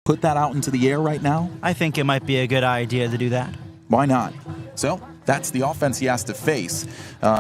put that out into the air right now? I think it might be a good idea to do that. Why not? So that's the offense he has to face.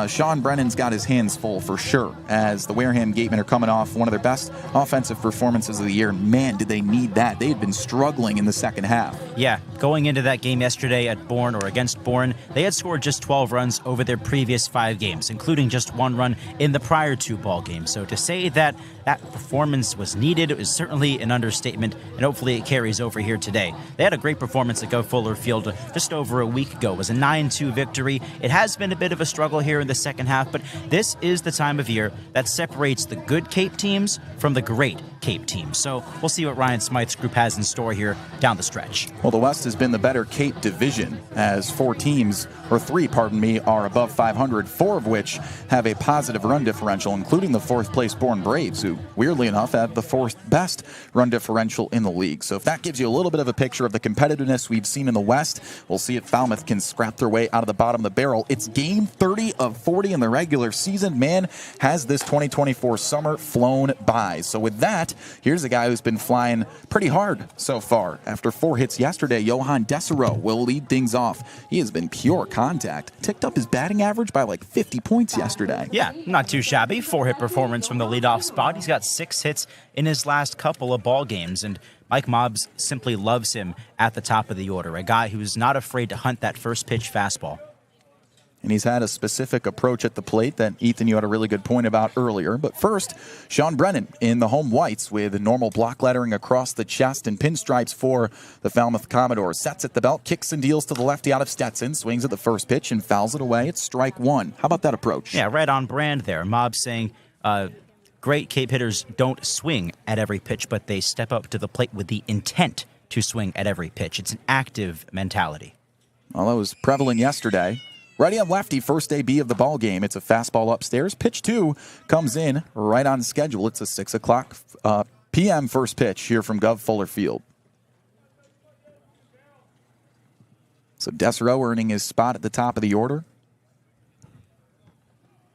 Sean Brennan's got his hands full for sure, as the Wareham Gatemen are coming off one of their best offensive performances of the year. Man, did they need that. They had been struggling in the second half. Yeah, going into that game yesterday at Bourne, or against Bourne, they had scored just 12 runs over their previous 5 games, including just 1 run in the prior 2 ball games. So to say that that performance was needed is certainly an understatement, and hopefully it carries over here today. They had a great performance at Gov Fuller Field just over a week ago. It was a 9-2 victory. It has been a bit of a struggle here in the second half, but this is the time of year that separates the good Cape teams from the great Cape teams. So we'll see what Ryan Smythe's group has in store here down the stretch. Well, the West has been the better Cape division, as 3 teams are above 500, 4 of which have a positive run differential, including the 4th place Bourne Braves, who weirdly enough have the 4th best run differential in the league. So if that gives you a little bit of a picture of the competitiveness we've seen in the West, we'll see if Falmouth can scrap their way out of the bottom of the barrel. It's game 30 of 40 in the regular season. Man, has this 2024 summer flown by. So with that, here's a guy who's been flying pretty hard so far. After 4 hits yesterday, Johan Desiro will lead things off. He has been pure contact. Ticked up his batting average by like 50 points yesterday. Yeah, not too shabby. 4-hit performance from the leadoff spot. He's got 6 hits in his last couple of ball games, and Mike Mobbs simply loves him at the top of the order. A guy who's not afraid to hunt that first pitch fastball. And he's had a specific approach at the plate that, Ethan, you had a really good point about earlier. But first, Sean Brennan in the home whites with normal block lettering across the chest and pinstripes for the Falmouth Commodores. Sets at the belt, kicks and deals to the lefty out of Stetson, swings at the first pitch and fouls it away. It's strike 1. How about that approach? Yeah, right on brand there. Mob saying great Cape hitters don't swing at every pitch, but they step up to the plate with the intent to swing at every pitch. It's an active mentality. Well, that was prevalent yesterday. Righty on lefty, first AB of the ball game. It's a fastball upstairs. Pitch 2 comes in right on schedule. It's a 6 o'clock p.m. first pitch here from Gov Fuller Field. So Desiro earning his spot at the top of the order.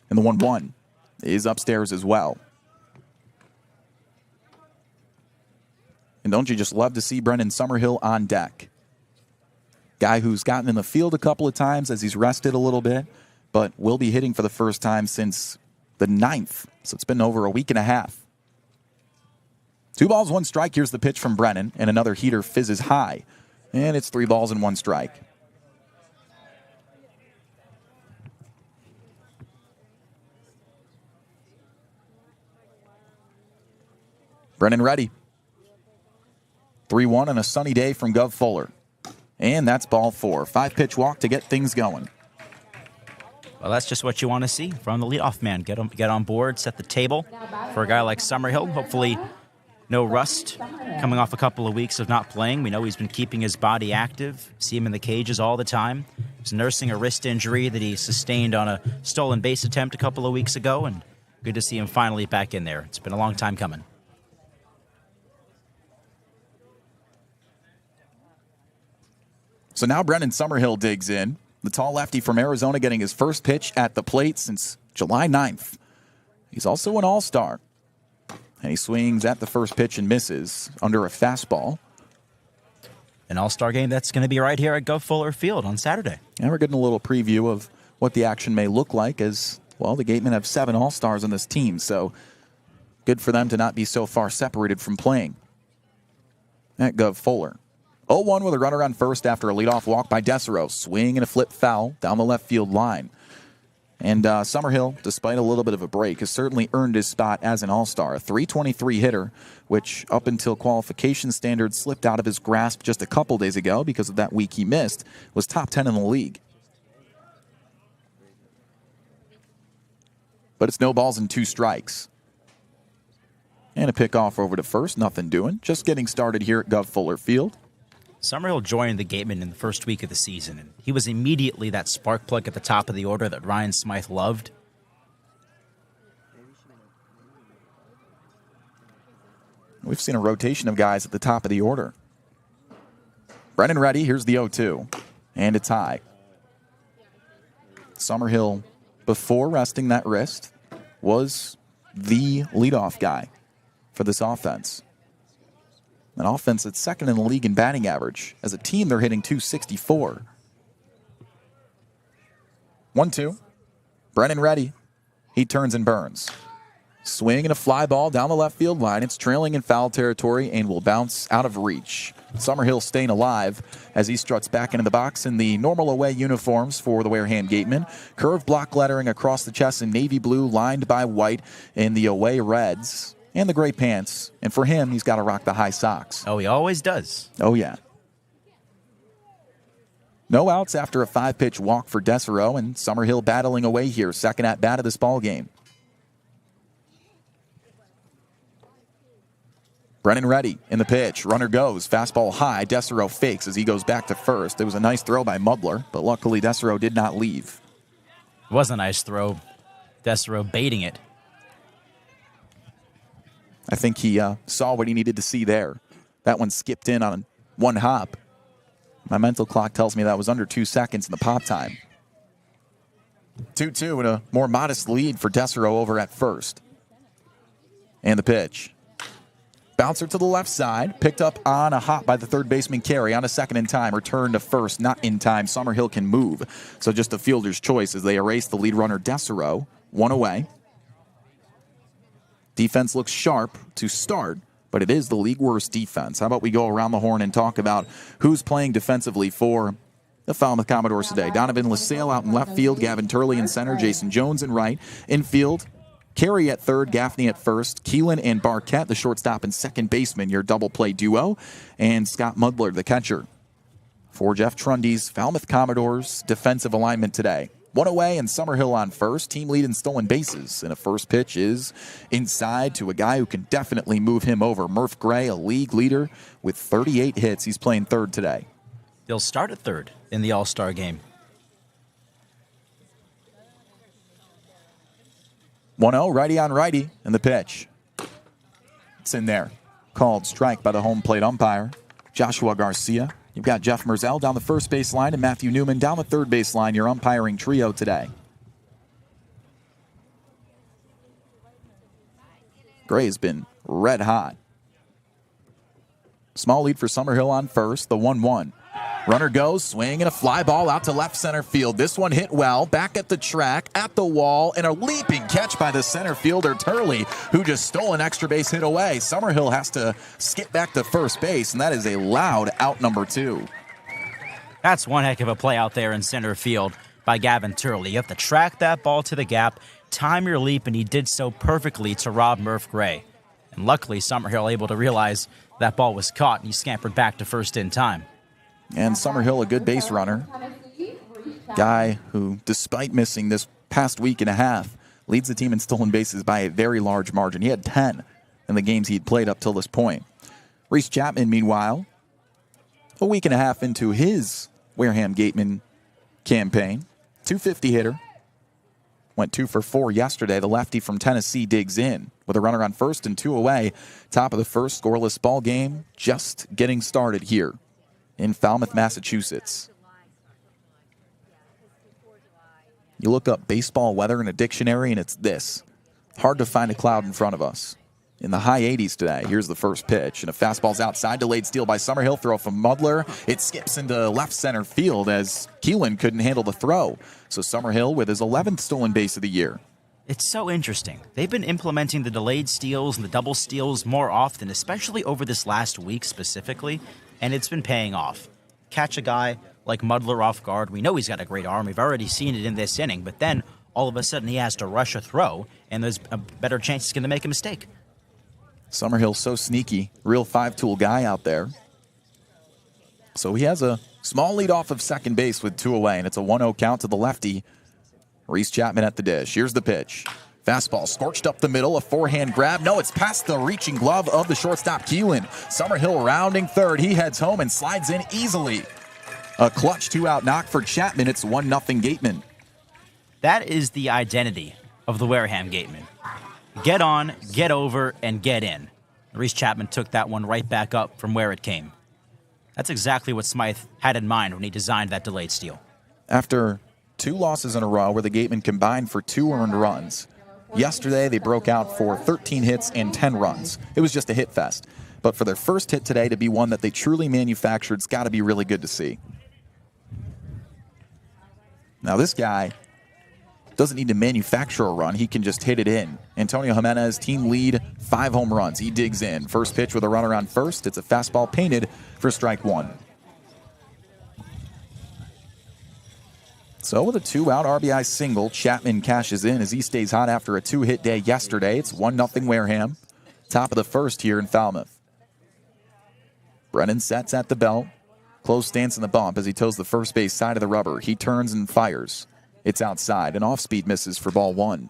And the 1-1 is upstairs as well. And don't you just love to see Brendan Summerhill on deck? Guy who's gotten in the field a couple of times as he's rested a little bit, but will be hitting for the first time since the 9th. So it's been over a week and a half. 2 balls, 1 strike. Here's the pitch from Brennan, and another heater fizzes high. And it's 3 balls and 1 strike. Brennan ready. 3-1 on a sunny day from Gov Fuller. And that's ball 4. 5-pitch walk to get things going. Well, that's just what you want to see from the leadoff man. Get on board, set the table for a guy like Summerhill. Hopefully no rust coming off a couple of weeks of not playing. We know he's been keeping his body active. See him in the cages all the time. He's nursing a wrist injury that he sustained on a stolen base attempt a couple of weeks ago, and good to see him finally back in there. It's been a long time coming. So now Brendan Summerhill digs in. The tall lefty from Arizona getting his first pitch at the plate since July 9th. He's also an all-star. And he swings at the first pitch and misses under a fastball. An all-star game that's going to be right here at Gov Fuller Field on Saturday. And we're getting a little preview of what the action may look like as, well, the Gatemen have 7 all-stars on this team. So good for them to not be so far separated from playing at Gov Fuller. 0-1 with a runner on first after a leadoff walk by Desiro. Swing and a flip foul down the left field line. And Summerhill, despite a little bit of a break, has certainly earned his spot as an all-star. A .323 hitter, which up until qualification standards slipped out of his grasp just a couple days ago because of that week he missed, was top 10 in the league. But it's no balls and 2 strikes. And a pickoff over to first, nothing doing. Just getting started here at Gov Fuller Field. Summerhill joined the Gatemen in the first week of the season, and he was immediately that spark plug at the top of the order that Ryan Smythe loved. We've seen a rotation of guys at the top of the order. Brennan ready, here's the 0-2, and it's high. Summerhill, before resting that wrist, was the leadoff guy for this offense. An offense that's second in the league in batting average. As a team, they're hitting .264. 1-2. Brennan ready. He turns and burns. Swing and a fly ball down the left field line. It's trailing in foul territory and will bounce out of reach. Summerhill staying alive as he struts back into the box in the normal away uniforms for the Wareham Gatemen. Curved block lettering across the chest in navy blue, lined by white in the away reds. And the gray pants. And for him, he's got to rock the high socks. Oh, he always does. Oh, yeah. No outs after a 5-pitch walk for Desereau, and Summerhill battling away here. Second at bat of this ball game. Brennan ready in the pitch. Runner goes. Fastball high. Desereau fakes as he goes back to first. It was a nice throw by Mudler, but luckily Desereau did not leave. It was a nice throw. Desereau baiting it. I think he saw what he needed to see there. That one skipped in on one hop. My mental clock tells me that was under 2 seconds in the pop time. 2-2 and a more modest lead for Desereau over at first. And the pitch. Bouncer to the left side. Picked up on a hop by the third baseman Carey on a second in time. Return to first, not in time. Summerhill can move. So just a fielder's choice as they erase the lead runner Desereau. One away. Defense looks sharp to start, but it is the league worst defense. How about we go around the horn and talk about who's playing defensively for the Falmouth Commodores today. Donovan LaSalle out in left field, Gavin Turley in center, Jason Jones in right. Infield, Carey at third, Gaffney at first, Keelan and Barquette, the shortstop and second baseman, your double play duo, and Scott Mudler, the catcher. For Jeff Trundy's Falmouth Commodores defensive alignment today. One away and Summerhill on first. Team lead in stolen bases. And a first pitch is inside to a guy who can definitely move him over. Murph Gray, a league leader with 38 hits. He's playing third today. He'll start at third in the All-Star game. 1-0, righty on righty, and the pitch. It's in there. Called strike by the home plate umpire, Joshua Garcia. You've got Jeff Merzell down the first base line and Matthew Newman down the third base line, your umpiring trio today. Gray has been red hot. Small lead for Summerhill on first, the 1-1. Runner goes, swing and a fly ball out to left center field. This one hit well, back at the track, at the wall, and a leaping catch by the center fielder, Turley, who just stole an extra base hit away. Summerhill has to skip back to first base, and that is a loud out number 2. That's one heck of a play out there in center field by Gavin Turley. You have to track that ball to the gap, time your leap, and he did so perfectly to rob Murph Gray. And luckily, Summerhill able to realize that ball was caught, and he scampered back to first in time. And Summerhill, a good base runner. Guy who, despite missing this past week and a half, leads the team in stolen bases by a very large margin. He had 10 in the games he'd played up till this point. Reese Chapman, meanwhile, a week and a half into his Wareham Gatemen campaign. .250 hitter. Went 2 for 4 yesterday. The lefty from Tennessee digs in with a runner on first and 2 away. Top of the first, scoreless ball game. Just getting started here in Falmouth, Massachusetts. You look up baseball weather in a dictionary, and it's this. Hard to find a cloud in front of us. In the high 80s today. Here's the first pitch. And a fastball's outside. Delayed steal by Summerhill. Throw from Mudler. It skips into left center field as Keelan couldn't handle the throw. So Summerhill with his 11th stolen base of the year. It's so interesting. They've been implementing the delayed steals and the double steals more often, especially over this last week specifically, and it's been paying off. Catch a guy like Mudler off guard. We know he's got a great arm. We've already seen it in this inning, but then all of a sudden he has to rush a throw, and there's a better chance he's going to make a mistake. Summerhill's so sneaky. Real 5-tool guy out there. So he has a small lead off of second base with 2 away, and it's a 1-0 count to the lefty. Reese Chapman at the dish. Here's the pitch. Fastball scorched up the middle, a forehand grab. No, it's past the reaching glove of the shortstop, Keelan. Summerhill rounding third. He heads home and slides in easily. A clutch 2-out knock for Chapman. It's 1-0 Gatemen. That is the identity of the Wareham Gatemen. Get on, get over, and get in. Reese Chapman took that one right back up from where it came. That's exactly what Smythe had in mind when he designed that delayed steal. After 2 losses in a row where the Gatemen combined for 2 earned runs, Yesterday, they broke out for 13 hits and 10 runs. It was just a hit fest. But for their first hit today to be one that they truly manufactured, it's got to be really good to see. Now, this guy doesn't need to manufacture a run. He can just hit it in. Antonio Jimenez, team lead, 5 home runs. He digs in. First pitch with a runner on first. It's a fastball painted for strike 1. So with a 2-out RBI single, Chapman cashes in as he stays hot after a 2-hit day yesterday. It's 1-0 Wareham. Top of the first here in Falmouth. Brennan sets at the belt. Close stance in the bump as he toes the first base side of the rubber. He turns and fires. It's outside. An off-speed misses for ball 1.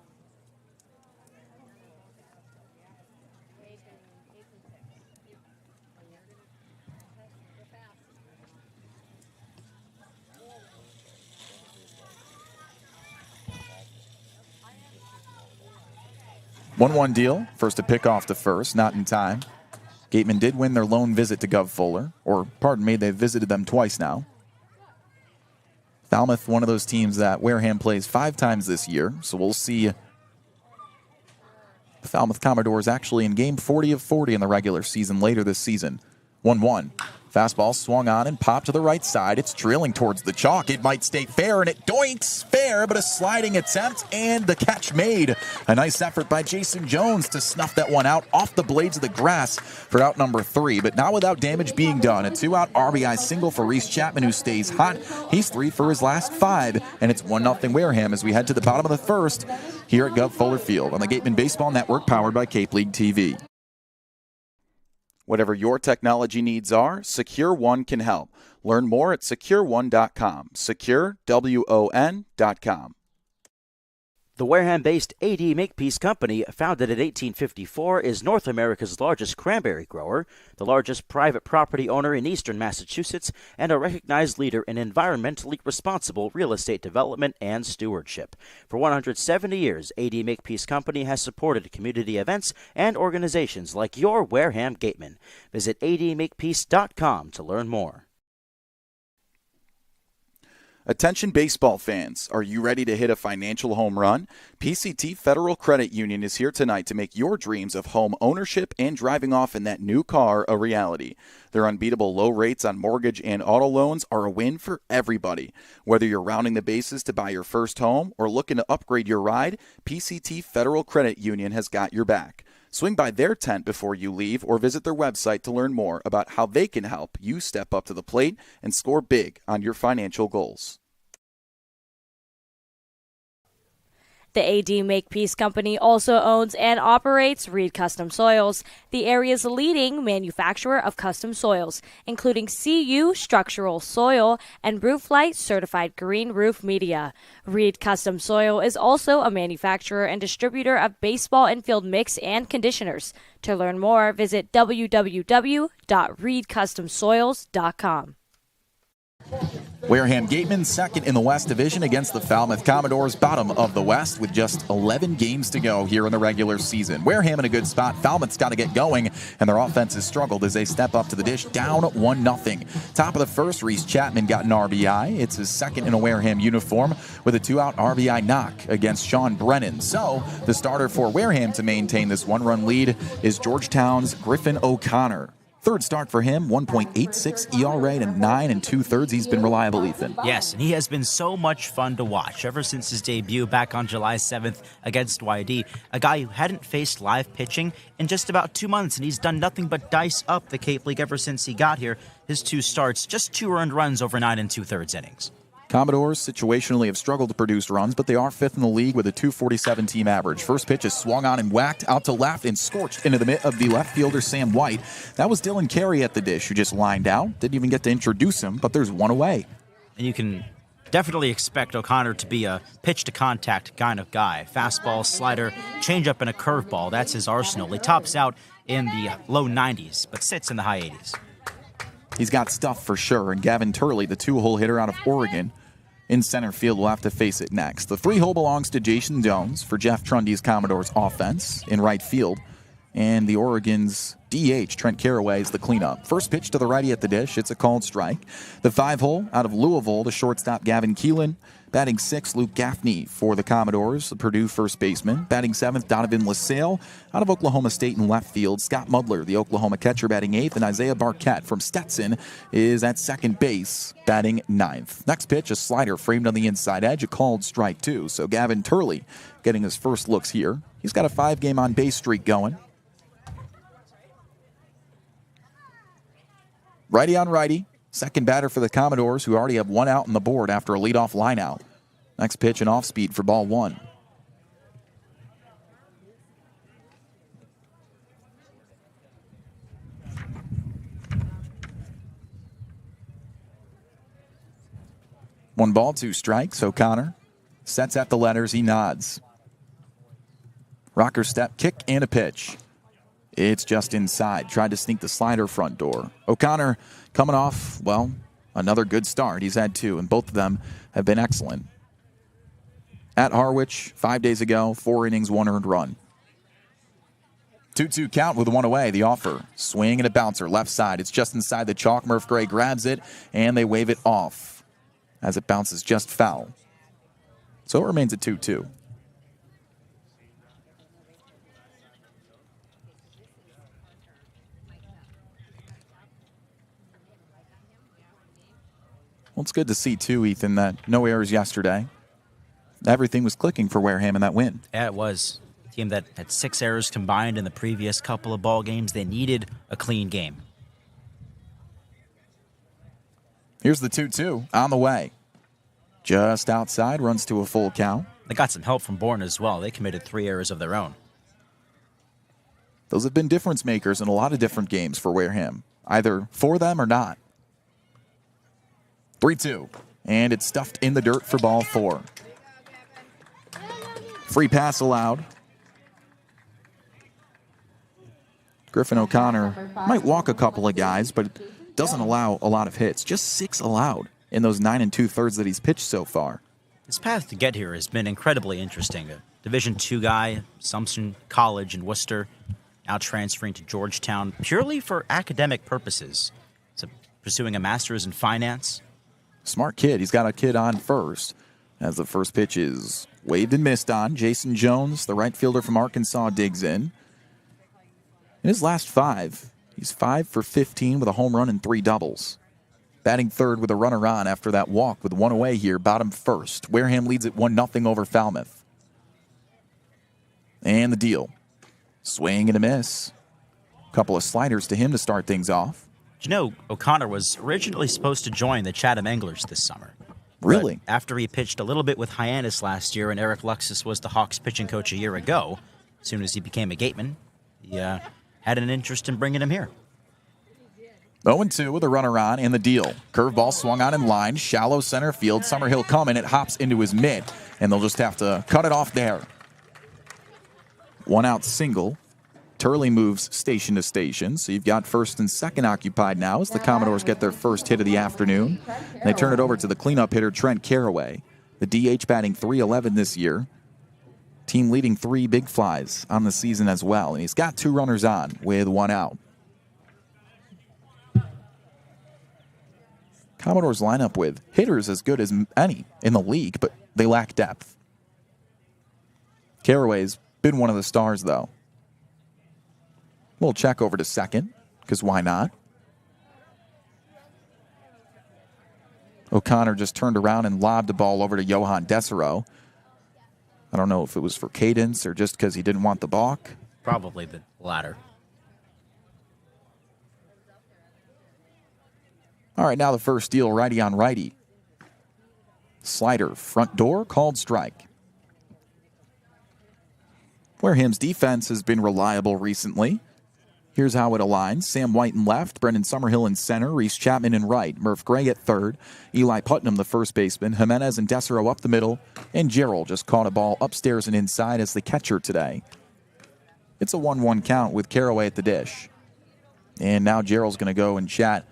One deal. First to pick off the first, not in time. Gatemen did win their lone visit to Gov Fuller, or pardon me, they've visited them twice now. Falmouth, one of those teams that Wareham plays 5 times this year, so we'll see the Falmouth Commodores actually in game 40 of 40 in the regular season later this season. 1-1. Fastball swung on and popped to the right side. It's drilling towards the chalk. It might stay fair, and it doinks fair, but a sliding attempt and the catch made. A nice effort by Jason Jones to snuff that one out off the blades of the grass for out number 3, but not without damage being done. A 2-out RBI single for Reese Chapman, who stays hot. He's 3 for his last 5, and it's 1-0 Wareham as we head to the bottom of the first here at Gov Fuller Field on the Gatemen Baseball Network, powered by Cape League TV. Whatever your technology needs are, Secure One can help. Learn more at SecureOne.com. SecureWON.com. The Wareham-based Eibe Makepeace Company, founded in 1854, is North America's largest cranberry grower, the largest private property owner in eastern Massachusetts, and a recognized leader in environmentally responsible real estate development and stewardship. For 170 years, Eibe Makepeace Company has supported community events and organizations like your Wareham Gatemen. Visit eibemakepeace.com to learn more. Attention baseball fans, are you ready to hit a financial home run? PCT Federal Credit Union is here tonight to make your dreams of home ownership and driving off in that new car a reality. Their unbeatable low rates on mortgage and auto loans are a win for everybody. Whether you're rounding the bases to buy your first home or looking to upgrade your ride, PCT Federal Credit Union has got your back. Swing by their tent before you leave or visit their website to learn more about how they can help you step up to the plate and score big on your financial goals. The Eibe Makepeace Company also owns and operates Reed Custom Soils, the area's leading manufacturer of custom soils, including CU structural soil and Rooflight certified green roof media. Reed Custom Soil is also a manufacturer and distributor of baseball infield mix and conditioners. To learn more, visit www.reedcustomsoils.com. Wareham Gatemen second in the West Division against the Falmouth Commodores, bottom of the West, with just 11 games to go here in the regular season. Wareham in a good spot. Falmouth's got to get going, and their offense has struggled as they step up to the dish, down 1-0. Top of the first, Reese Chapman got an RBI. It's his second in a Wareham uniform with a 2-out RBI knock against Sean Brennan. So the starter for Wareham to maintain this 1-run lead is Georgetown's Griffin O'Connor. Third start for him, 1.86 ERA and 9 2/3. He's been reliable, Ethan. Yes, and he has been so much fun to watch ever since his debut back on July 7th against YD, a guy who hadn't faced live pitching in just about 2 months, and he's done nothing but dice up the Cape League ever since he got here. His 2 starts, just 2 earned runs over 9 2/3 innings. Commodores situationally have struggled to produce runs, but they are 5th in the league with a .247 team average. First pitch is swung on and whacked out to left and scorched into the mitt of the left fielder, Sam White. That was Dylan Carey at the dish, who just lined out. Didn't even get to introduce him, but there's one away. And you can definitely expect O'Connor to be a pitch-to-contact kind of guy. Fastball, slider, changeup, and a curveball. That's his arsenal. He tops out in the low 90s, but sits in the high 80s. He's got stuff for sure, and Gavin Turley, the 2-hole hitter out of Oregon, in center field, will have to face it next. The 3-hole belongs to Jason Jones for Jeff Trundy's Commodores offense in right field. And the Oregon's DH, Trent Carraway, is the cleanup. First pitch to the righty at the dish. It's a called strike. The 5-hole out of Louisville, the shortstop Gavin Keelan. Batting 6th, Luke Gaffney for the Commodores, the Purdue first baseman. Batting 7th, Donovan LaSalle out of Oklahoma State in left field. Scott Mudler, the Oklahoma catcher, batting 8th. And Isaiah Barquette from Stetson is at second base, batting 9th. Next pitch, a slider framed on the inside edge, a called strike 2. So Gavin Turley getting his first looks here. He's got a 5-game on-base streak going. Righty on righty. Second batter for the Commodores, who already have 1 out on the board after a leadoff lineout. Next pitch, an off-speed for ball 1. One ball, 2 strikes. O'Connor sets at the letters. He nods. Rocker step, kick, and a pitch. It's just inside. Tried to sneak the slider front door. O'Connor coming off, well, another good start. He's had 2, and both of them have been excellent. At Harwich 5 days ago, 4 innings, 1 earned run. 2-2 count with 1 away. The offer. Swing and a bouncer left side. It's just inside the chalk. Murph Gray grabs it, and they wave it off as it bounces just foul. So it remains at 2-2. Well, it's good to see, too, Ethan, that no errors yesterday. Everything was clicking for Wareham in that win. Yeah, it was. A team that had 6 errors combined in the previous couple of ball games. They needed a clean game. Here's the 2-2 on the way. Just outside, runs to a full count. They got some help from Bourne as well. They committed 3 errors of their own. Those have been difference makers in a lot of different games for Wareham, either for them or not. 3-2, and it's stuffed in the dirt for ball 4. Free pass allowed. Griffin O'Connor might walk a couple of guys, but doesn't allow a lot of hits. Just 6 allowed in those 9 2/3 that he's pitched so far. His path to get here has been incredibly interesting. A Division II guy, Assumption College in Worcester, now transferring to Georgetown purely for academic purposes. So pursuing a master's in finance. Smart kid. He's got a kid on first as the first pitch is waved and missed on. Jason Jones, the right fielder from Arkansas, digs in. In his last 5, he's 5 for 15 with a home run and 3 doubles. Batting third with a runner on after that walk with 1 away here, bottom first. Wareham leads it 1-0 over Falmouth. And the deal. Swing and a miss. Couple of sliders to him to start things off. You know, O'Connor was originally supposed to join the Chatham Anglers this summer. Really? But after he pitched a little bit with Hyannis last year and Eric Luxus was the Hawks pitching coach a year ago, as soon as he became a Gateman, he had an interest in bringing him here. 0-2 with a runner on and the deal. Curveball swung on in line, shallow center field. Summerhill coming, it hops into his mitt, and they'll just have to cut it off there. 1 out single. Turley moves station to station, so you've got first and second occupied now as the Commodores get their first hit of the afternoon. And they turn it over to the cleanup hitter, Trent Carraway. The DH batting .311 this year. Team leading 3 big flies on the season as well, and he's got 2 runners on with 1 out. Commodores line up with hitters as good as any in the league, but they lack depth. Carraway's been one of the stars, though. We'll check over to second, because why not? O'Connor just turned around and lobbed the ball over to Johan Desero. I don't know if it was for cadence or just because he didn't want the balk. Probably the latter. All right, now the first deal, righty on righty. Slider, front door, called strike. Wareham's defense has been reliable recently. Here's how it aligns. Sam White in left, Brendan Summerhill in center, Reese Chapman in right, Murph Gray at third, Eli Putnam the first baseman, Jimenez and Desero up the middle, and Gerald just caught a ball upstairs and inside as the catcher today. It's a 1-1 count with Carraway at the dish. And now Gerald's going to go and chat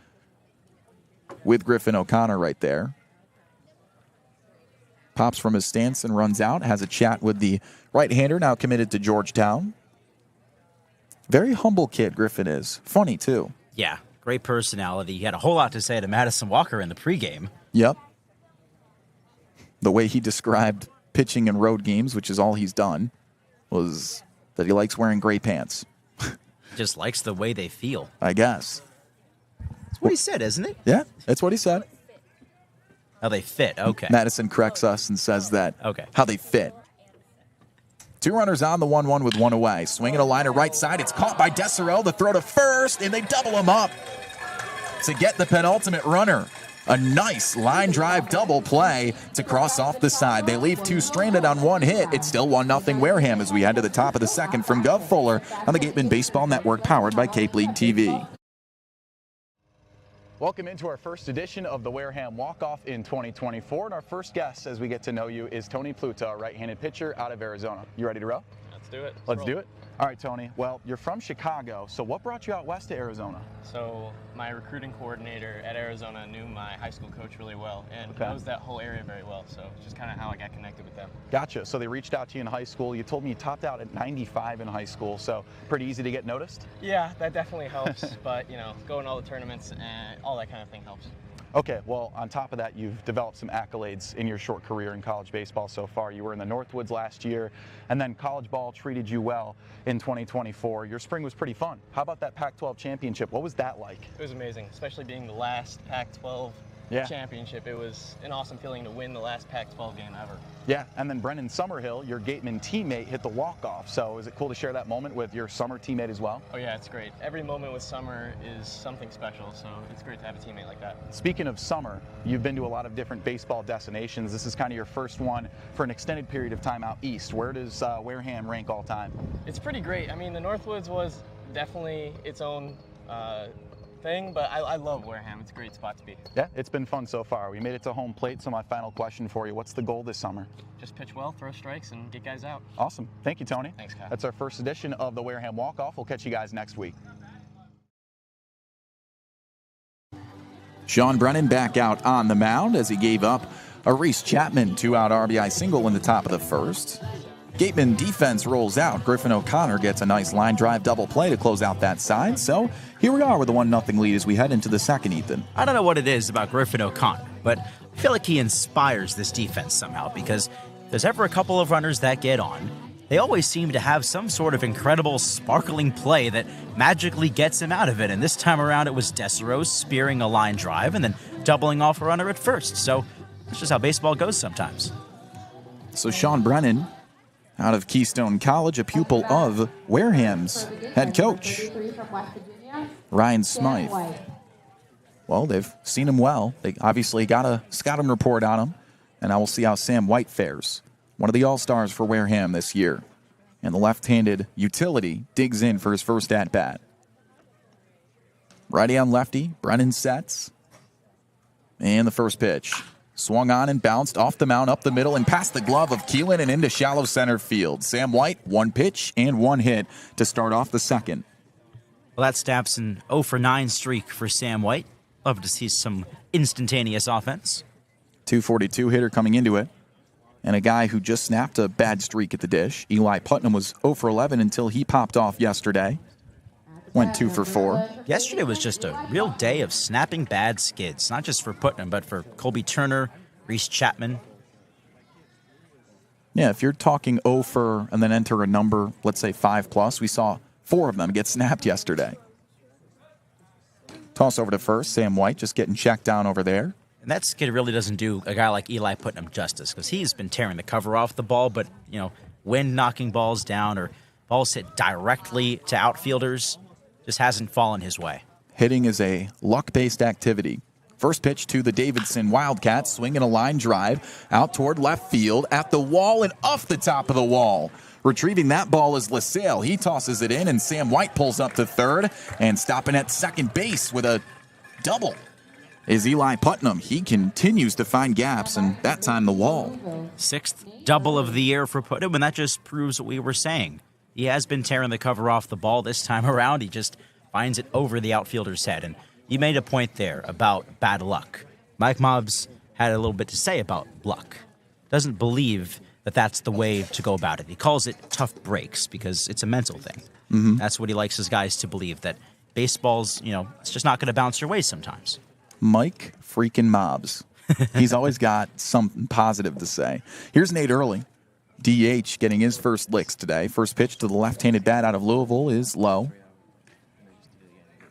with Griffin O'Connor right there. Pops from his stance and runs out, has a chat with the right-hander now committed to Georgetown. Very humble kid, Griffin is. Funny, too. Yeah, great personality. He had a whole lot to say to Madison Walker in the pregame. Yep. The way he described pitching in road games, which is all he's done, was that he likes wearing gray pants. Just likes the way they feel. I guess. That's what he said, isn't it? Yeah, that's what he said. How they fit, okay. Madison corrects us and says that. Okay. How they fit. 2 runners on, the 1-1 with 1 away. Swinging a liner right side. It's caught by Desserel. The throw to first, and they double him up to get the penultimate runner. A nice line drive double play to cross off the side. They leave 2 stranded on 1 hit. It's still 1-0 Wareham as we head to the top of the second from Gov Fuller on the Gatemen Baseball Network, powered by Cape League TV. Welcome into our first edition of the Wareham Walk-Off in 2024. And our first guest, as we get to know you, is Tony Pluta, a right-handed pitcher out of Arizona. You ready to roll? Let's do it. Let's do it. All right, Tony. Well, you're from Chicago, so what brought you out west to Arizona? So my recruiting coordinator at Arizona knew my high school coach really well and knows that whole area very well. So it's just kind of how I got connected with them. Gotcha. So they reached out to you in high school. You told me you topped out at 95 in high school, so pretty easy to get noticed? Yeah, that definitely helps. But, you know, going to all the tournaments and all that kind of thing helps. Okay, well, on top of that, you've developed some accolades in your short career in college baseball so far. You were in the Northwoods last year, and then college ball treated you well in 2024. Your spring was pretty fun. How about that Pac-12 championship? What was that like? It was amazing, especially being the last Pac-12 championship. It was an awesome feeling to win the last Pac-12 game ever. Yeah, and then Brennan Summerhill, your Gateman teammate, hit the walk-off. So is it cool to share that moment with your summer teammate as well? Oh yeah, it's great. Every moment with Summer is something special, so it's great to have a teammate like that. Speaking of summer, you've been to a lot of different baseball destinations. This is kind of your first one for an extended period of time out east. Where does Wareham rank all time? It's pretty great. I mean, the Northwoods was definitely its own thing, but I love Wareham. It's a great spot to be. Yeah, it's been fun so far. We made it to home plate, so my final question for you, what's the goal this summer? Just pitch well, throw strikes, and get guys out. Awesome. Thank you, Tony. Thanks, Kyle. That's our first edition of the Wareham Walk-Off. We'll catch you guys next week. Sean Brennan back out on the mound as he gave up a Reese Chapman 2-out RBI single in the top of the first. Gateman defense rolls out. Griffin O'Connor gets a nice line drive double play to close out that side. So here we are with a 1-0 lead as we head into the second, Ethan. I don't know what it is about Griffin O'Connor, but I feel like he inspires this defense somehow because if there's ever a couple of runners that get on, they always seem to have some sort of incredible sparkling play that magically gets him out of it. And this time around, it was Dessereau spearing a line drive and then doubling off a runner at first. So that's just how baseball goes sometimes. So Sean Brennan, out of Keystone College, a pupil of Wareham's head coach, Ryan Smythe. Well, they've seen him well. They obviously got a scouting report on him, and now we'll see how Sam White fares. One of the all-stars for Wareham this year. And the left-handed utility digs in for his first at-bat. Righty on lefty, Brennan sets. And the first pitch. Swung on and bounced off the mound, up the middle, and past the glove of Keelan and into shallow center field. Sam White, 1 pitch and 1 hit to start off the second. Well, that snaps an 0-for-9 streak for Sam White. Love to see some instantaneous offense. 242 hitter coming into it. And a guy who just snapped a bad streak at the dish. Eli Putnam was 0-for-11 until he popped off yesterday. Went 2-for-4. Yesterday was just a real day of snapping bad skids, not just for Putnam, but for Colby Turner, Reese Chapman. Yeah, if you're talking 0 for and then enter a number, let's say 5+, we saw 4 of them get snapped yesterday. Toss over to first. Sam White just getting checked down over there. And that skid really doesn't do a guy like Eli Putnam justice because he's been tearing the cover off the ball, but, you know, wind knocking balls down or balls hit directly to outfielders just hasn't fallen his way. Hitting is a luck-based activity. First pitch to the Davidson Wildcats, swinging a line drive out toward left field at the wall and off the top of the wall. Retrieving that ball is LaSalle. He tosses it in, and Sam White pulls up to third, and stopping at second base with a double is Eli Putnam. He continues to find gaps, and that time the wall. 6th double of the year for Putnam, and that just proves what we were saying. He has been tearing the cover off the ball this time around. He just finds it over the outfielder's head. And you made a point there about bad luck. Mike Mobbs had a little bit to say about luck. Doesn't believe that that's the way to go about it. He calls it tough breaks because it's a mental thing. That's what he likes his guys to believe, that baseball's, it's just not going to bounce your way sometimes. Mike freaking Mobs. He's always got something positive to say. Here's Nate Early, DH, getting his first licks today. First pitch to the left-handed bat out of Louisville is low.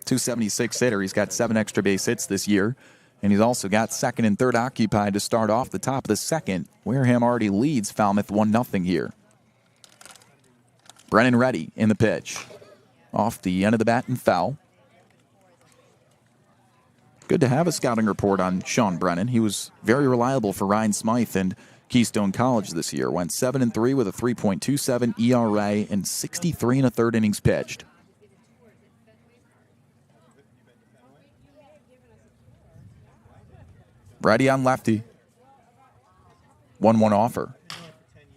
276 hitter. He's got 7 extra base hits this year. And he's also got second and third occupied to start off the top of the second. Wareham already leads Falmouth 1-0 here. Brennan ready in the pitch. Off the end of the bat and foul. Good to have a scouting report on Sean Brennan. He was very reliable for Ryan Smythe and Keystone College this year. Went 7-3 with a 3.27 ERA and 63 1/3 innings pitched. Ready on lefty. 1-1 offer.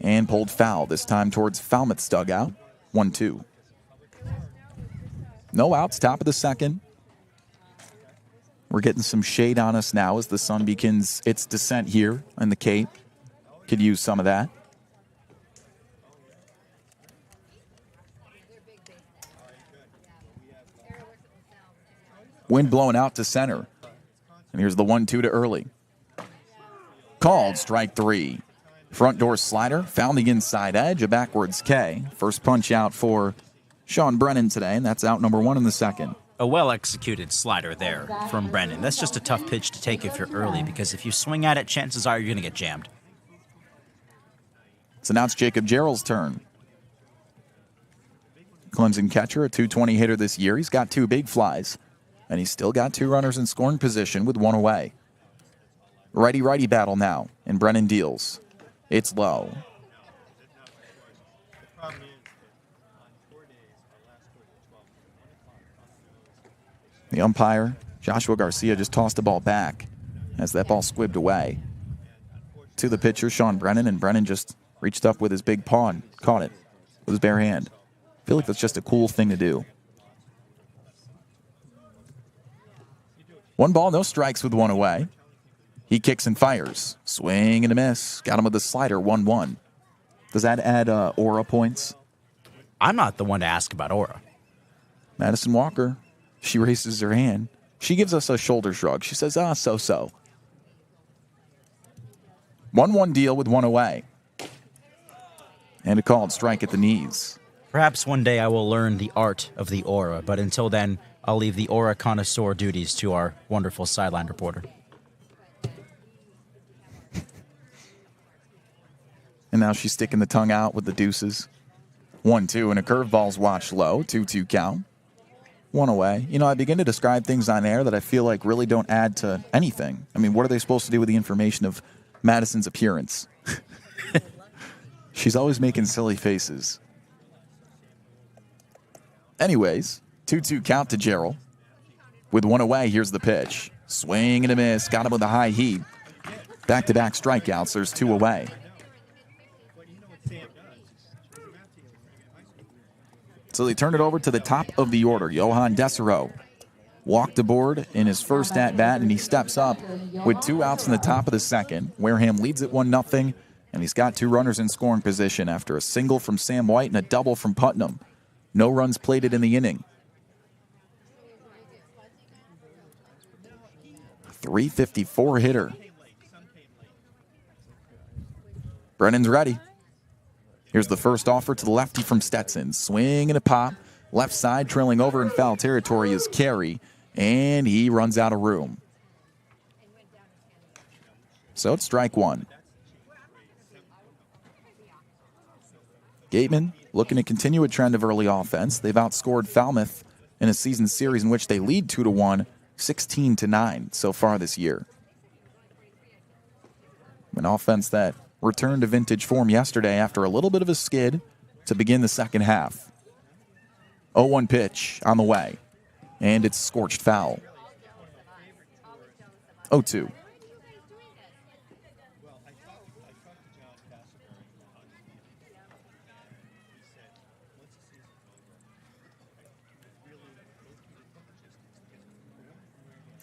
And pulled foul, this time towards Falmouth's dugout. 1-2. No outs, top of the second. We're getting some shade on us now as the sun begins its descent here in the Cape. Could use some of that. Wind blowing out to center. And here's the 1-2 to Early. Called strike 3. Front door slider, found the inside edge, a backwards K. First punch out for Sean Brennan today, and that's out number 1 in the second. A well-executed slider there from Brennan. That's just a tough pitch to take if you're early, because if you swing at it, chances are you're going to get jammed. So now it's Jacob Jarrell's turn. Clemson catcher, a .220 hitter this year. He's got 2 big flies, and he's still got 2 runners in scoring position with 1 away. Righty-righty battle now, and Brennan deals. It's low. The umpire, Joshua Garcia, just tossed the ball back as that ball squibbed away. To the pitcher, Sean Brennan, and Brennan just reached up with his big paw and caught it with his bare hand. I feel like that's just a cool thing to do. 1 ball, no strikes with 1 away. He kicks and fires. Swing and a miss. Got him with the slider, 1-1. Does that add aura points? I'm not the one to ask about aura. Madison Walker, she raises her hand. She gives us a shoulder shrug. She says, so-so. 1-1 deal with 1 away. And a called strike at the knees. Perhaps one day I will learn the art of the aura, but until then, I'll leave the aura connoisseur duties to our wonderful sideline reporter. And now she's sticking the tongue out with the deuces. 1-2, and a curveball's watched low. 2-2 count. 1 away. I begin to describe things on air that I feel like really don't add to anything. I mean, what are they supposed to do with the information of Madison's appearance? She's always making silly faces. Anyways, 2-2 count to Jarrell. With 1 away, here's the pitch. Swing and a miss. Got him with a high heat. Back-to-back strikeouts. There's 2 away. So they turn it over to the top of the order. Johan Desero walked aboard in his first at-bat, and he steps up with 2 outs in the top of the second. Wareham leads at 1-0, and he's got 2 runners in scoring position after a single from Sam White and a double from Putnam. No runs plated in the inning. .354 hitter. Brennan's ready. Here's the first offer to the lefty from Stetson. Swing and a pop. Left side trailing over in foul territory is Carey, and he runs out of room. So it's strike 1. Gatemen looking to continue a trend of early offense. They've outscored Falmouth in a season series in which they lead 2-1, 16-9 so far this year. An offense that returned to vintage form yesterday after a little bit of a skid to begin the second half. 0-1 pitch on the way, and it's scorched foul. 0-2.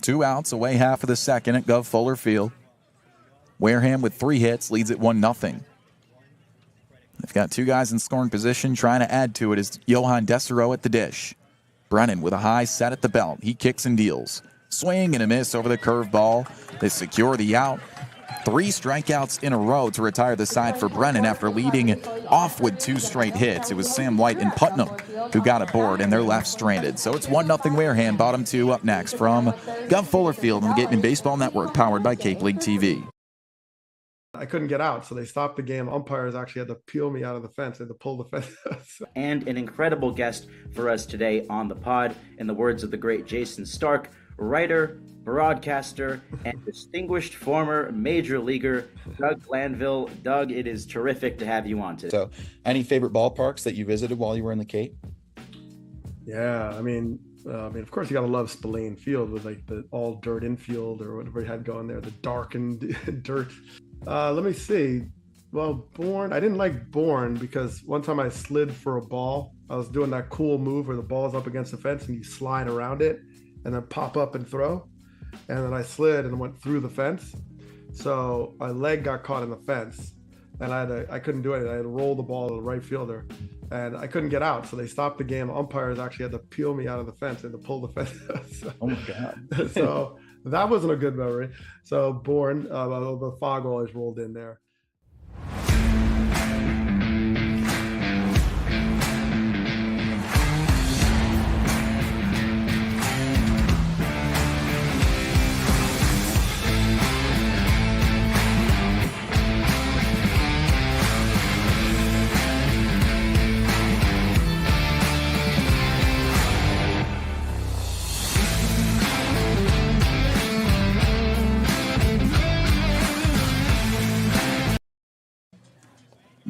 Two outs, away half of the second at Gov Fuller Field. Wareham with 3 hits leads at 1-0. They've got two guys in scoring position. Trying to add to it is Johan Dessereau at the dish. Brennan with a high set at the belt. He kicks and deals. Swing and a miss over the curveball. They secure the out. 3 strikeouts in a row to retire the side for Brennan after leading off with 2 straight hits. It was Sam White and Putnam who got aboard, and they're left stranded. So it's 1-0 Wareham. Bottom 2 up next from Gov Fuller Field on the Gatemen Baseball Network, powered by Cape League TV. I couldn't get out, so they stopped the game. Umpires actually had to peel me out of the fence. They had to pull the fence. And an incredible guest for us today on the pod, in the words of the great Jason Stark, writer, broadcaster, and distinguished former major leaguer, Doug Glanville. Doug, it is terrific to have you on today. So, any favorite ballparks that you visited while you were in the Cape? Yeah, I mean, of course, you got to love Spillane Field with like the all dirt infield or whatever you had going there, the darkened dirt. Let me see. Well, I didn't like Bourne because one time I slid for a ball. I was doing that cool move where the ball's up against the fence and you slide around it and then pop up and throw. And then I slid and went through the fence. So my leg got caught in the fence and I couldn't do it. I had to roll the ball to the right fielder and I couldn't get out. So they stopped the game. Umpires actually had to peel me out of the fence and to pull the fence. Oh my God. So that wasn't a good memory. So Bourne, the fog always rolled in there.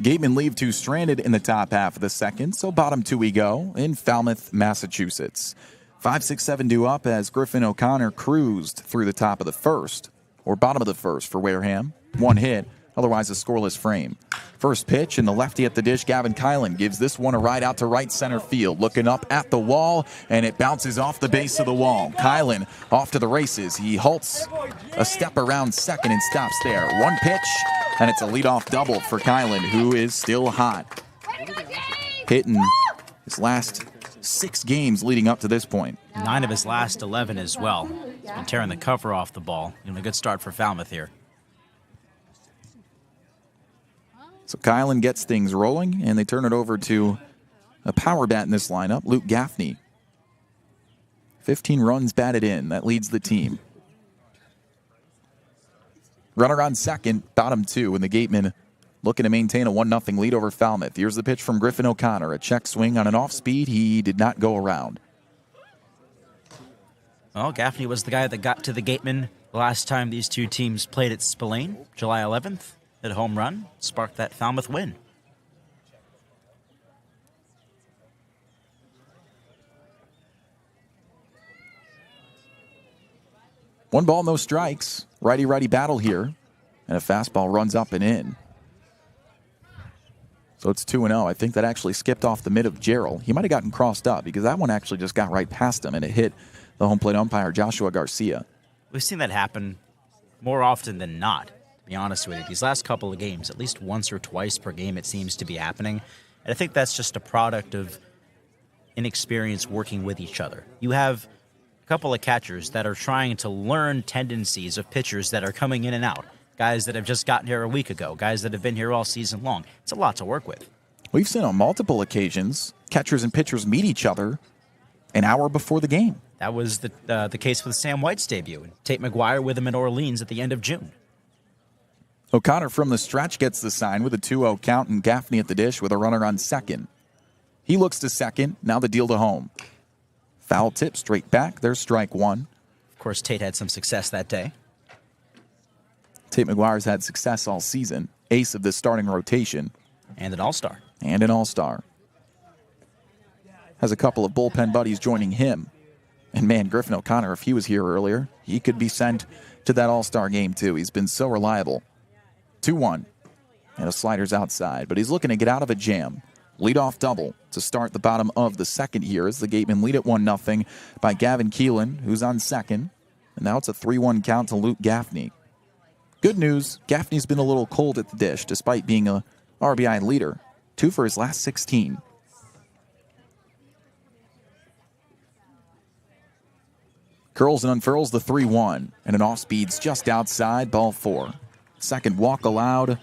Gatemen leave 2 stranded in the top half of the second, so bottom 2 we go in Falmouth, Massachusetts. 5-6-7 due up as Griffin O'Connor cruised through the top of the first, or bottom of the first for Wareham. 1 hit, otherwise a scoreless frame. First pitch, and the lefty at the dish, Gavin Kylan, gives this one a ride out to right center field. Looking up at the wall, and it bounces off the base of the wall. Kylan off to the races. He halts a step around second and stops there. 1 pitch, and it's a leadoff double for Kylan, who is still hot. Hitting his last 6 games leading up to this point. 9 of his last 11 as well. He's been tearing the cover off the ball. Doing a good start for Falmouth here. So Kylan gets things rolling, and they turn it over to a power bat in this lineup, Luke Gaffney. 15 runs batted in. That leads the team. Runner on second, bottom 2, and the Gatemen looking to maintain a 1-0 lead over Falmouth. Here's the pitch from Griffin O'Connor. A check swing on an off-speed. He did not go around. Well, Gaffney was the guy that got to the Gatemen the last time these two teams played at Spillane, July 11th. Hit a home run, sparked that Falmouth win. One ball, no strikes. Righty-righty battle here. And a fastball runs up and in. So it's 2-0. I think that actually skipped off the mid of Gerald. He might have gotten crossed up because that one actually just got right past him and it hit the home plate umpire, Joshua Garcia. We've seen that happen more often than not, to be honest with you. These last couple of games, at least once or twice per game, it seems to be happening. And I think that's just a product of inexperience working with each other. You have a couple of catchers that are trying to learn tendencies of pitchers that are coming in and out. Guys that have just gotten here a week ago, guys that have been here all season long. It's a lot to work with. We've seen on multiple occasions catchers and pitchers meet each other an hour before the game. That was the case with Sam White's debut, and Tate McGuire with him in Orleans at the end of June. O'Connor from the stretch gets the sign with a 2-0 count, and Gaffney at the dish with a runner on second. He looks to second, now the deal to home. Foul tip straight back, there's strike one. Of course, Tate had some success that day. Tate McGuire's had success all season, ace of the starting rotation. And an all-star. And an all-star. Has a couple of bullpen buddies joining him. And man, Griffin O'Connor, if he was here earlier, he could be sent to that all-star game too. He's been so reliable. 2-1. And a slider's outside, but he's looking to get out of a jam. Leadoff double to start the bottom of the second here as the Gatemen lead at 1-0 by Gavin Keelan, who's on second. And now it's a 3-1 count to Luke Gaffney. Good news, Gaffney's been a little cold at the dish despite being a RBI leader. 2 for his last 16. Curls and unfurls the 3-1, and an off-speed's just outside, ball 4. Second walk allowed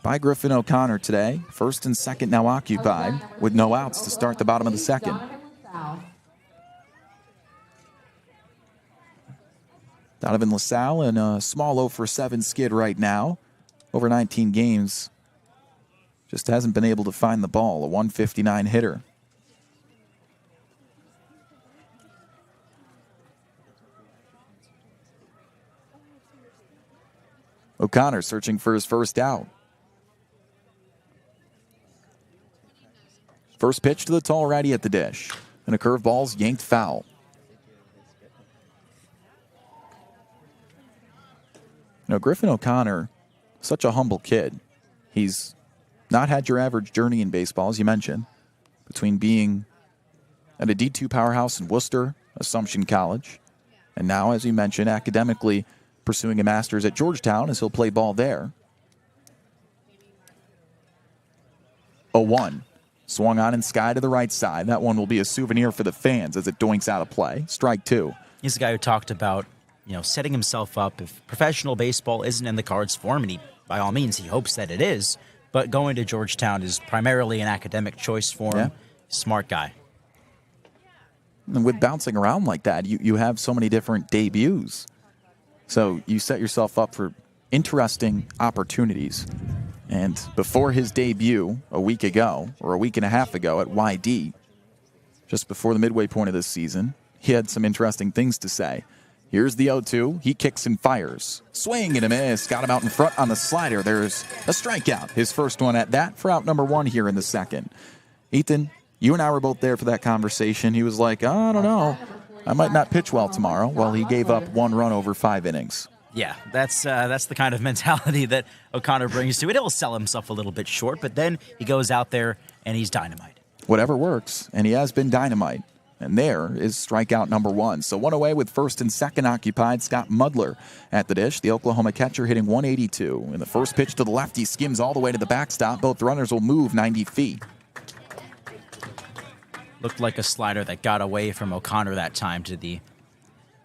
by Griffin O'Connor today. First and second now occupied with no outs to start the bottom of the second. Donovan LaSalle in a small 0 for 7 skid right now. Over 19 games. Just hasn't been able to find the ball. A 159 hitter. O'Connor searching for his first out. First pitch to the tall righty at the dish. And a curveball's yanked foul. You know, Griffin O'Connor, such a humble kid. He's not had your average journey in baseball, as you mentioned, between being at a D2 powerhouse in Worcester, Assumption College, and now, as you mentioned, academically pursuing a master's at Georgetown as he'll play ball there. 0-1. Swung on and sky to the right side. That one will be a souvenir for the fans as it doinks out of play. Strike 2. He's the guy who talked about, setting himself up if professional baseball isn't in the cards for him, and by all means, he hopes that it is. But going to Georgetown is primarily an academic choice for him. Yeah. Smart guy. And with bouncing around like that, you have so many different debuts. So you set yourself up for interesting opportunities. And before his debut a week ago, or a week and a half ago at YD, just before the midway point of this season, he had some interesting things to say. Here's the 0-2. He kicks and fires. Swing and a miss. Got him out in front on the slider. There's a strikeout. His first one at bat for out number 1 here in the second. Ethan, you and I were both there for that conversation. He was like, I don't know. I might not pitch well tomorrow. Well, he gave up 1 run over 5 innings. Yeah, that's the kind of mentality that O'Connor brings to it. He'll sell himself a little bit short, but then he goes out there and he's dynamite. Whatever works, and he has been dynamite. And there is strikeout number 1. So 1 away with first and second occupied. Scott Mudler at the dish. The Oklahoma catcher hitting 182. And the first pitch to the left, he skims all the way to the backstop. Both runners will move 90 feet. Looked like a slider that got away from O'Connor that time to the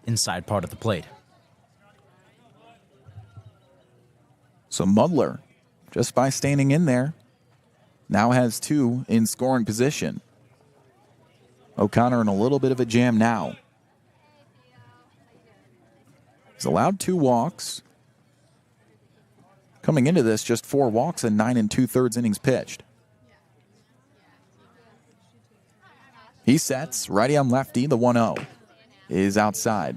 inside part of the plate. So Mudler, just by standing in there, now has 2 in scoring position. O'Connor in a little bit of a jam now. He's allowed 2 walks. Coming into this, just 4 walks and 9 2/3 innings pitched. He sets, righty on lefty, the 1-0 is outside.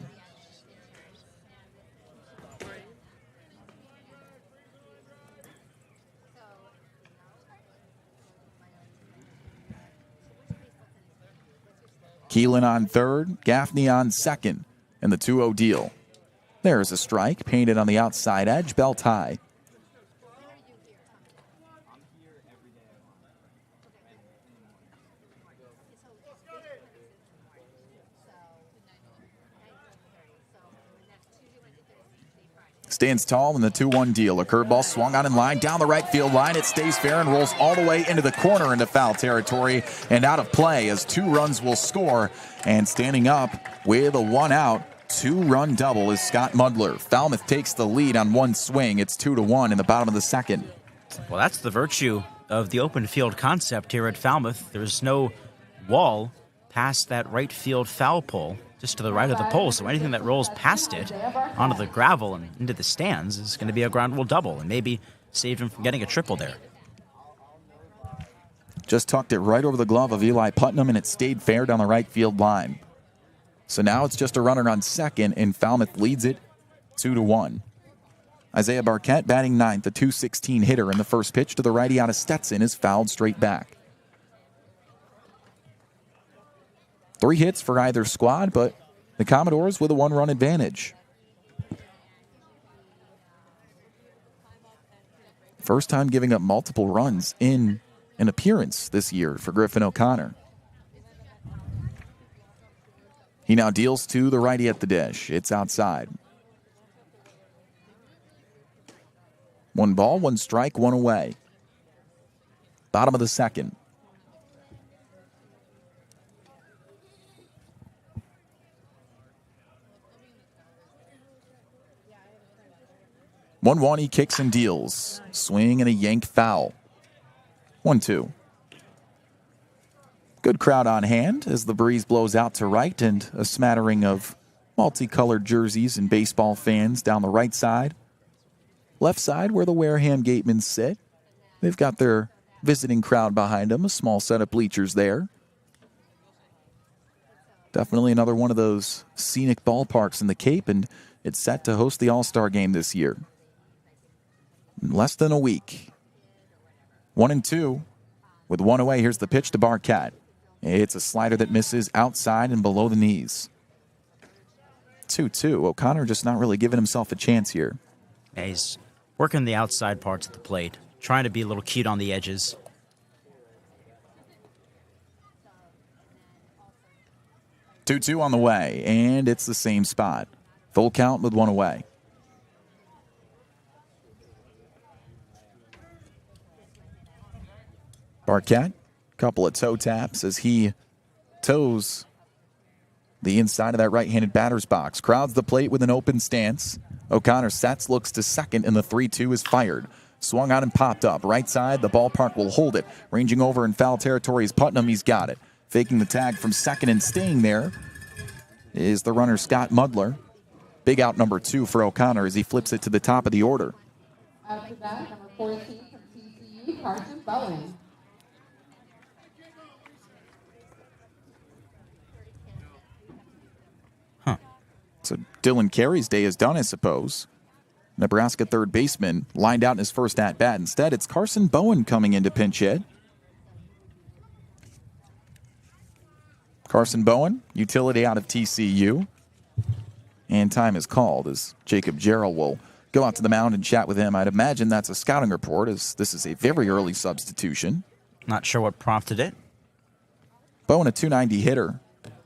Keelan on third, Gaffney on second, and the 2-0 deal. There's a strike, painted on the outside edge, belt high. Stands tall in the 2-1 deal. A curveball swung on in line down the right field line. It stays fair and rolls all the way into the corner into foul territory and out of play as 2 runs will score. And standing up with a 1 out, 2-run double is Scott Mudler. Falmouth takes the lead on 1 swing. It's 2-1 in the bottom of the second. Well, that's the virtue of the open field concept here at Falmouth. There's no wall past that right field foul pole, just to the right of the pole, so anything that rolls past it onto the gravel and into the stands is going to be a ground rule double and maybe save him from getting a triple there. Just tucked it right over the glove of Eli Putnam, and it stayed fair down the right field line. So now it's just a runner on second, and Falmouth leads it 2-1. Isaiah Barquette batting ninth, a .216 hitter, and the first pitch to the righty out of Stetson is fouled straight back. 3 hits for either squad, but the Commodores with a 1-run advantage. First time giving up multiple runs in an appearance this year for Griffin O'Connor. He now deals to the righty at the dish. It's outside. 1 ball, 1 strike, 1 away. Bottom of the second. One he kicks and deals. Swing and a yank foul. 1-2. Good crowd on hand as the breeze blows out to right and a smattering of multicolored jerseys and baseball fans down the right side. Left side where the Wareham Gatemen sit. They've got their visiting crowd behind them, a small set of bleachers there. Definitely another one of those scenic ballparks in the Cape, and it's set to host the All-Star game this year. In less than a week. 1-2. With one away, here's the pitch to Marchak. It's a slider that misses outside and below the knees. 2-2. O'Connor just not really giving himself a chance here. Yeah, he's working the outside parts of the plate, trying to be a little cute on the edges. 2-2 on the way, and it's the same spot. Full count with one away. Marchak, couple of toe taps as he toes the inside of that right-handed batter's box. Crowds the plate with an open stance. O'Connor sets, looks to second, and the 3-2 is fired. Swung on and popped up. Right side, the ballpark will hold it. Ranging over in foul territory is Putnam. He's got it. Faking the tag from second and staying there is the runner Scott Mudler. Big out number 2 for O'Connor as he flips it to the top of the order. After that, number 14 from TCU, Carson Bowen. So Dylan Carey's day is done, I suppose. Nebraska third baseman lined out in his first at-bat. Instead, it's Carson Bowen coming in to pinch hit. Carson Bowen, utility out of TCU. And time is called as Jacob Jarrell will go out to the mound and chat with him. I'd imagine that's a scouting report, as this is a very early substitution. Not sure what prompted it. Bowen, a .290 hitter.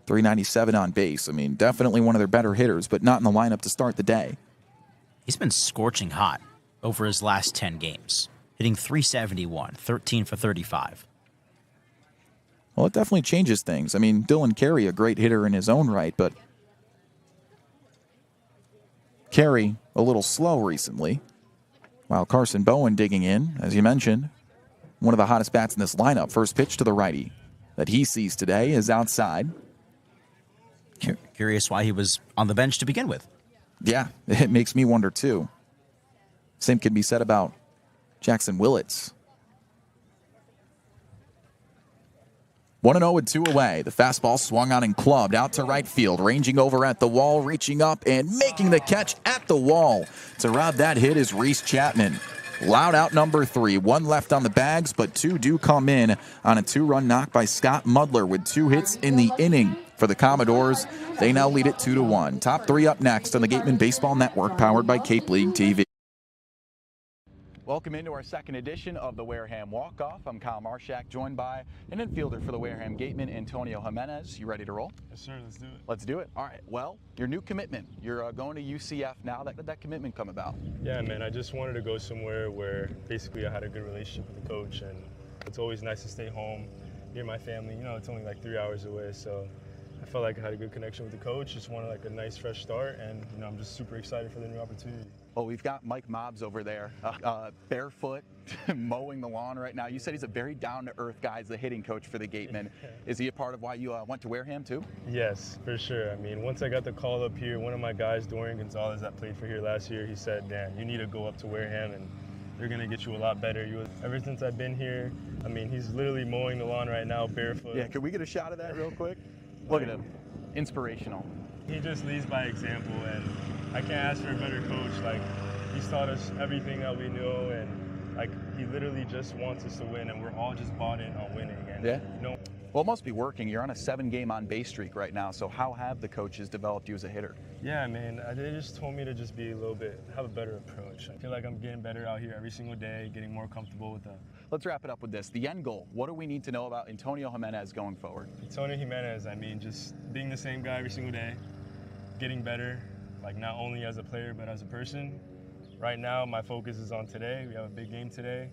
397 on base. I mean, definitely one of their better hitters, but not in the lineup to start the day. He's been scorching hot over his last 10 games, hitting .371, 13 for 35. Well, it definitely changes things. I mean, Dylan Carey, a great hitter in his own right, but Carey a little slow recently, while Carson Bowen digging in, as you mentioned, one of the hottest bats in this lineup. First pitch to the righty that he sees today is outside. Curious why he was on the bench to begin with. Yeah, it makes me wonder too. Same can be said about Jackson Willits. 1-0 with 2 away. The fastball swung on and clubbed out to right field, ranging over at the wall, reaching up and making the catch at the wall. To rob that hit is Reese Chapman. Loud out number 3. 1 left on the bags, but 2 do come in on a 2-run knock by Scott Mudler with 2 hits in the inning for the Commodores. They now lead it 2-1. Top 3 up next on the Gatemen Baseball Network, powered by Cape League TV. Welcome into our second edition of the Wareham Walk-Off. I'm Kyle Marchak, joined by an infielder for the Wareham Gatemen, Antonio Jimenez. You ready to roll? Yes, sir. Let's do it. Let's do it. All right. Well, your new commitment. You're going to UCF now. How did that commitment come about? Yeah, man. I just wanted to go somewhere where basically I had a good relationship with the coach, and it's always nice to stay home near my family. You know, it's only like 3 hours away, so I felt like I had a good connection with the coach. Just wanted like a nice fresh start, and you know, I'm just super excited for the new opportunity. Well, we've got Mike Mobbs over there, barefoot, mowing the lawn right now. You said he's a very down-to-earth guy. He's the hitting coach for the Gatemen. Is he a part of why you went to Wareham too? Yes, for sure. I mean, once I got the call up here, one of my guys, Dorian Gonzalez, that played for here last year, he said, Dan, you need to go up to Wareham, and they're going to get you a lot better. Ever since I've been here, I mean, he's literally mowing the lawn right now, barefoot. Yeah, can we get a shot of that real quick? Look at him. Inspirational. He just leads by example, and I can't ask for a better coach. Like, he's taught us everything that we know, and like, he literally just wants us to win, and we're all just bought in on winning. And yeah. You know, well, it must be working. You're on a 7-game on-base streak right now. So how have the coaches developed you as a hitter? Yeah, man. They just told me to just be have a better approach. I feel like I'm getting better out here every single day, getting more comfortable with them. Let's wrap it up with this. The end goal. What do we need to know about Antonio Jimenez going forward? Antonio Jimenez, I mean, just being the same guy every single day, getting better, like not only as a player but as a person. Right now, my focus is on today. We have a big game today.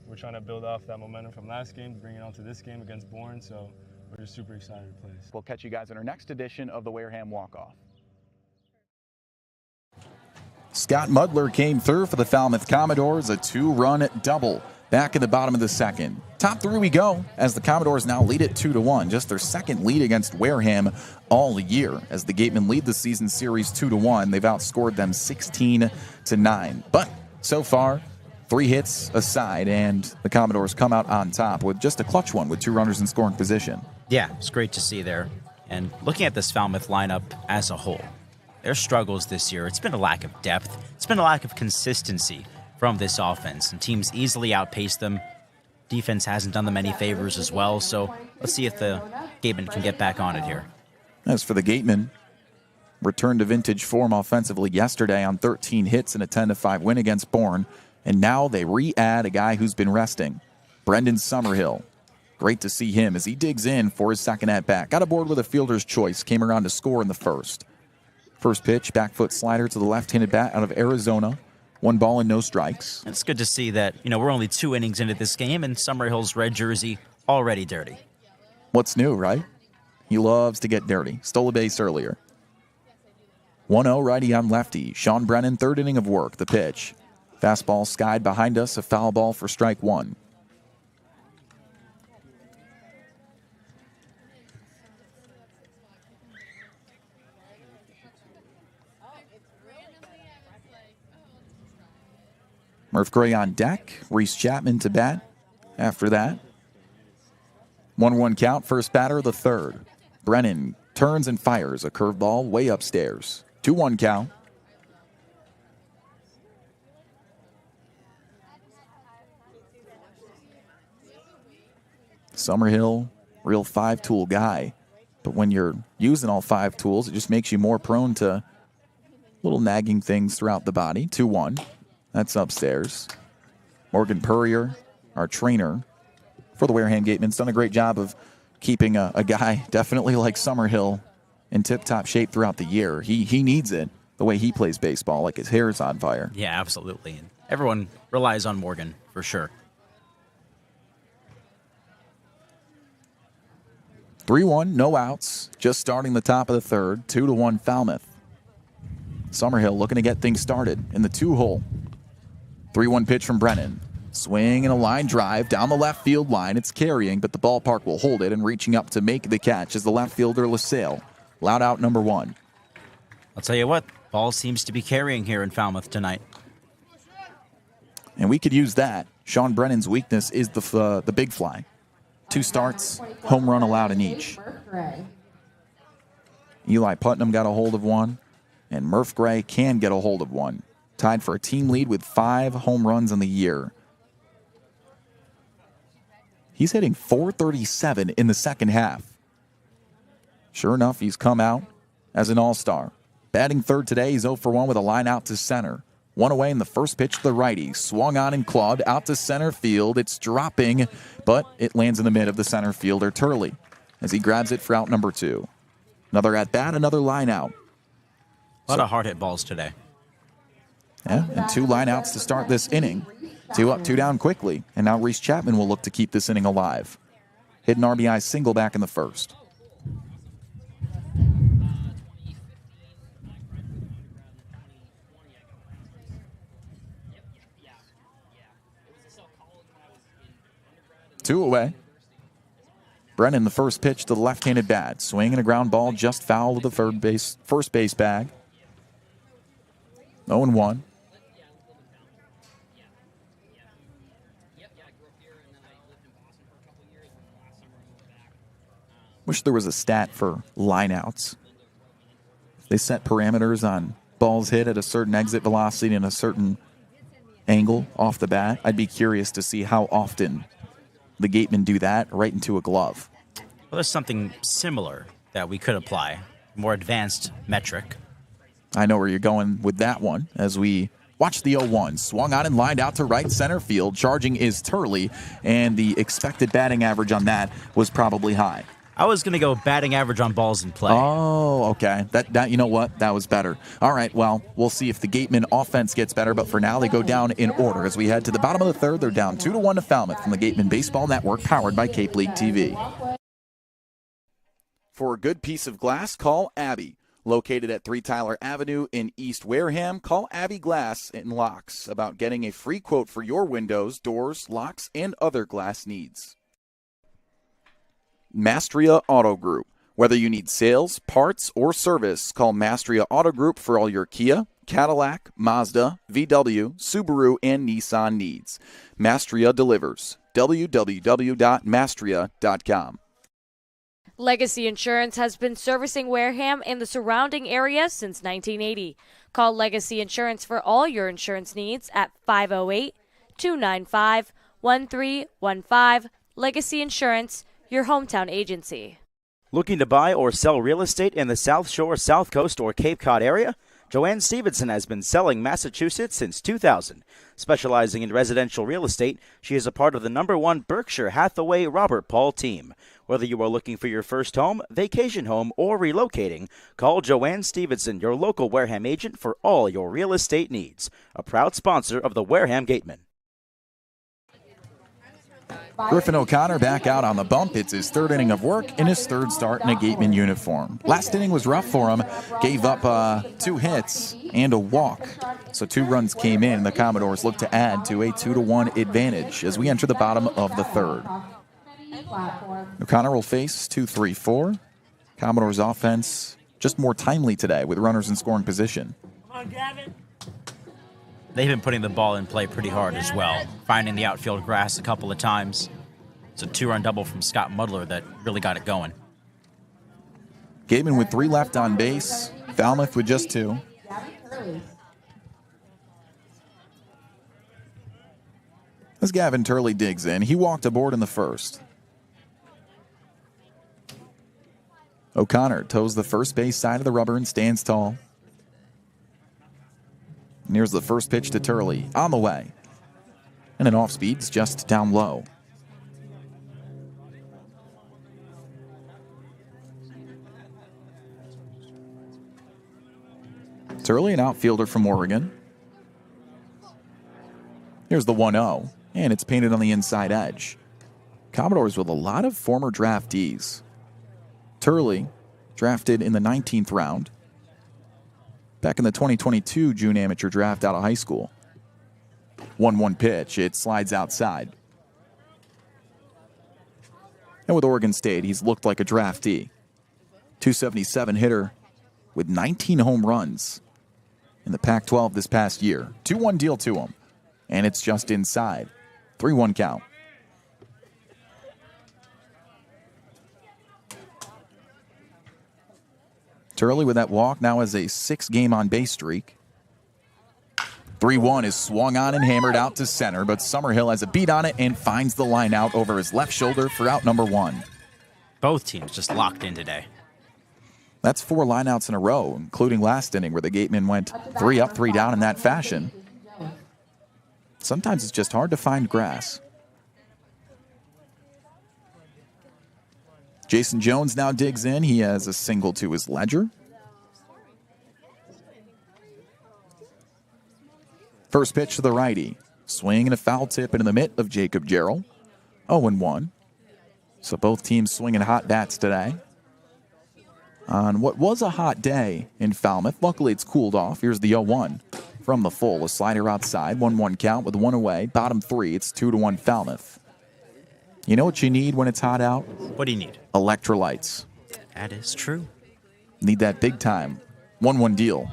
we're trying to build off that momentum from last game, bring it on to this game against Bourne. So we're just super excited to play. We'll catch you guys in our next edition of the Wareham Walk-Off. Scott Mudler came through for the Falmouth Commodores, a 2-run double back in the bottom of the second. Top three we go, as the Commodores now lead it 2-1, just their second lead against Wareham all year. As the Gatemen lead the season series 2-1, they've outscored them 16-9. But so far, 3 hits aside, and the Commodores come out on top with just a clutch one with 2 runners in scoring position. Yeah, it's great to see there. And looking at this Falmouth lineup as a whole, their struggles this year, it's been a lack of depth. It's been a lack of consistency from this offense, and teams easily outpace them. Defense hasn't done them any favors as well, so let's see if the Gatemen can get back on it here. As for the Gatemen, returned to vintage form offensively yesterday on 13 hits and a 10-5 win against Bourne, and now they re-add a guy who's been resting, Brendan Summerhill. Great to see him as he digs in for his second at-bat. Got aboard with a fielder's choice, came around to score in the first. First pitch, back foot slider to the left-handed bat out of Arizona. 1 ball and no strikes. It's good to see that, we're only 2 innings into this game, and Summerhill's red jersey already dirty. What's new, right? He loves to get dirty. Stole a base earlier. 1-0 righty on lefty. Sean Brennan, 3rd inning of work. The pitch. Fastball skied behind us, a foul ball for strike 1. Murph Gray on deck. Reese Chapman to bat. After that, 1-1 count. First batter, the third. Brennan turns and fires a curveball way upstairs. 2-1 count. Summerhill, real 5-tool guy. But when you're using all 5 tools, it just makes you more prone to little nagging things throughout the body. 2-1. That's upstairs. Morgan Purrier, our trainer for the Wareham Gatemen's, done a great job of keeping a guy definitely like Summerhill in tip-top shape throughout the year. He needs it, the way he plays baseball, like his hair is on fire. Yeah, absolutely. And everyone relies on Morgan, for sure. 3-1, no outs, just starting the top of the third, 2-1 Falmouth. Summerhill looking to get things started in the 2-hole. 3-1 pitch from Brennan. Swing and a line drive down the left field line. It's carrying, but the ballpark will hold it, and reaching up to make the catch is the left fielder LaSalle. Loud out number 1. I'll tell you what, ball seems to be carrying here in Falmouth tonight. And we could use that. Sean Brennan's weakness is the big fly. 2 starts, home run allowed in each. Eli Putnam got a hold of 1, and Murph Gray can get a hold of 1. Tied for a team lead with 5 home runs in the year. He's hitting .437 in the second half. Sure enough, he's come out as an all-star. Batting third today, he's 0 for 1 with a line out to center. 1 away in the first pitch to the righty. Swung on and clawed out to center field. It's dropping, but it lands in the mid of the center fielder, Turley, as he grabs it for out number 2. Another at-bat, another line out. A lot of hard-hit balls today. Yeah, and 2 lineouts to start this inning. 2 up, 2 down quickly. And now Reese Chapman will look to keep this inning alive. Hit an RBI single back in the first. Two away. Brennan, the first pitch to the left-handed bat. Swing and a ground ball just foul to the first base bag. 0-1. Wish there was a stat for lineouts. They set parameters on balls hit at a certain exit velocity and a certain angle off the bat. I'd be curious to see how often the Gatemen do that right into a glove. Well, there's something similar that we could apply, more advanced metric. I know where you're going with that one as we watch the 0-1. Swung on and lined out to right center field. Charging is Turley, and the expected batting average on that was probably high. I was going to go batting average on balls in play. Oh, okay. That you know what? That was better. All right, well, we'll see if the Gatemen offense gets better, but for now they go down in order. As we head to the bottom of the third, they're down 2-1 to Falmouth from the Gatemen Baseball Network, powered by Cape League TV. For a good piece of glass, call Eibe. Located at 3 Tyler Avenue in East Wareham, call Eibe Glass and Locks about getting a free quote for your windows, doors, locks, and other glass needs. Mastria Auto Group. Whether you need sales, parts, or service, call Mastria Auto Group for all your Kia, Cadillac, Mazda, VW, Subaru, and Nissan needs. Mastria delivers. www.mastria.com. Legacy Insurance has been servicing Wareham and the surrounding area since 1980. Call Legacy Insurance for all your insurance needs at 508-295-1315. Legacy Insurance, your hometown agency. Looking to buy or sell real estate in the South Shore, South Coast, or Cape Cod area? Joanne Stevenson has been selling Massachusetts since 2000. Specializing in residential real estate, she is a part of the #1 Berkshire Hathaway Robert Paul team. Whether you are looking for your first home, vacation home, or relocating, call Joanne Stevenson, your local Wareham agent, for all your real estate needs. A proud sponsor of the Wareham Gatemen. Griffin O'Connor back out on the bump. It's his third inning of work in his third start in a Gateman uniform. Last inning was rough for him. Gave up 2 hits and a walk. So 2 runs came in. The Commodores look to add to a 2-1 advantage as we enter the bottom of the third. O'Connor will face 2-3-4. Commodores offense just more timely today with runners in scoring position. Come on, Gavin. They've been putting the ball in play pretty hard as well, finding the outfield grass a couple of times. It's a 2-run double from Scott Muddler that really got it going. Gateman with 3 left on base. Falmouth with just 2. As Gavin Turley digs in, he walked aboard in the first. O'Connor toes the first base side of the rubber and stands tall. And here's the first pitch to Turley, on the way. And an off-speed's just down low. Turley, an outfielder from Oregon. Here's the 1-0, and it's painted on the inside edge. Commodores with a lot of former draftees. Turley, drafted in the 19th round. Back in the 2022 June amateur draft out of high school. 1-1 pitch. It slides outside. And with Oregon State, he's looked like a draftee. 277 hitter with 19 home runs in the Pac-12 this past year. 2-1 deal to him. And it's just inside. 3-1 count. Turley with that walk now has a 6-game on-base streak. 3-1 is swung on and hammered out to center, but Summerhill has a beat on it and finds the line out over his left shoulder for out number 1. Both teams just locked in today. That's 4 lineouts in a row, including last inning where the Gatemen went 3 up, 3 down in that fashion. Sometimes it's just hard to find grass. Jason Jones now digs in. He has a single to his ledger. First pitch to the righty. Swing and a foul tip into the mitt of Jacob Jarrell. 0-1. So both teams swinging hot bats today. On what was a hot day in Falmouth. Luckily, it's cooled off. Here's the 0-1 from the full. A slider outside. 1-1 count with 1 away. Bottom 3. It's 2-1 Falmouth. You know what you need when it's hot out? What do you need? Electrolytes. That is true. Need that big time. 1-1 deal.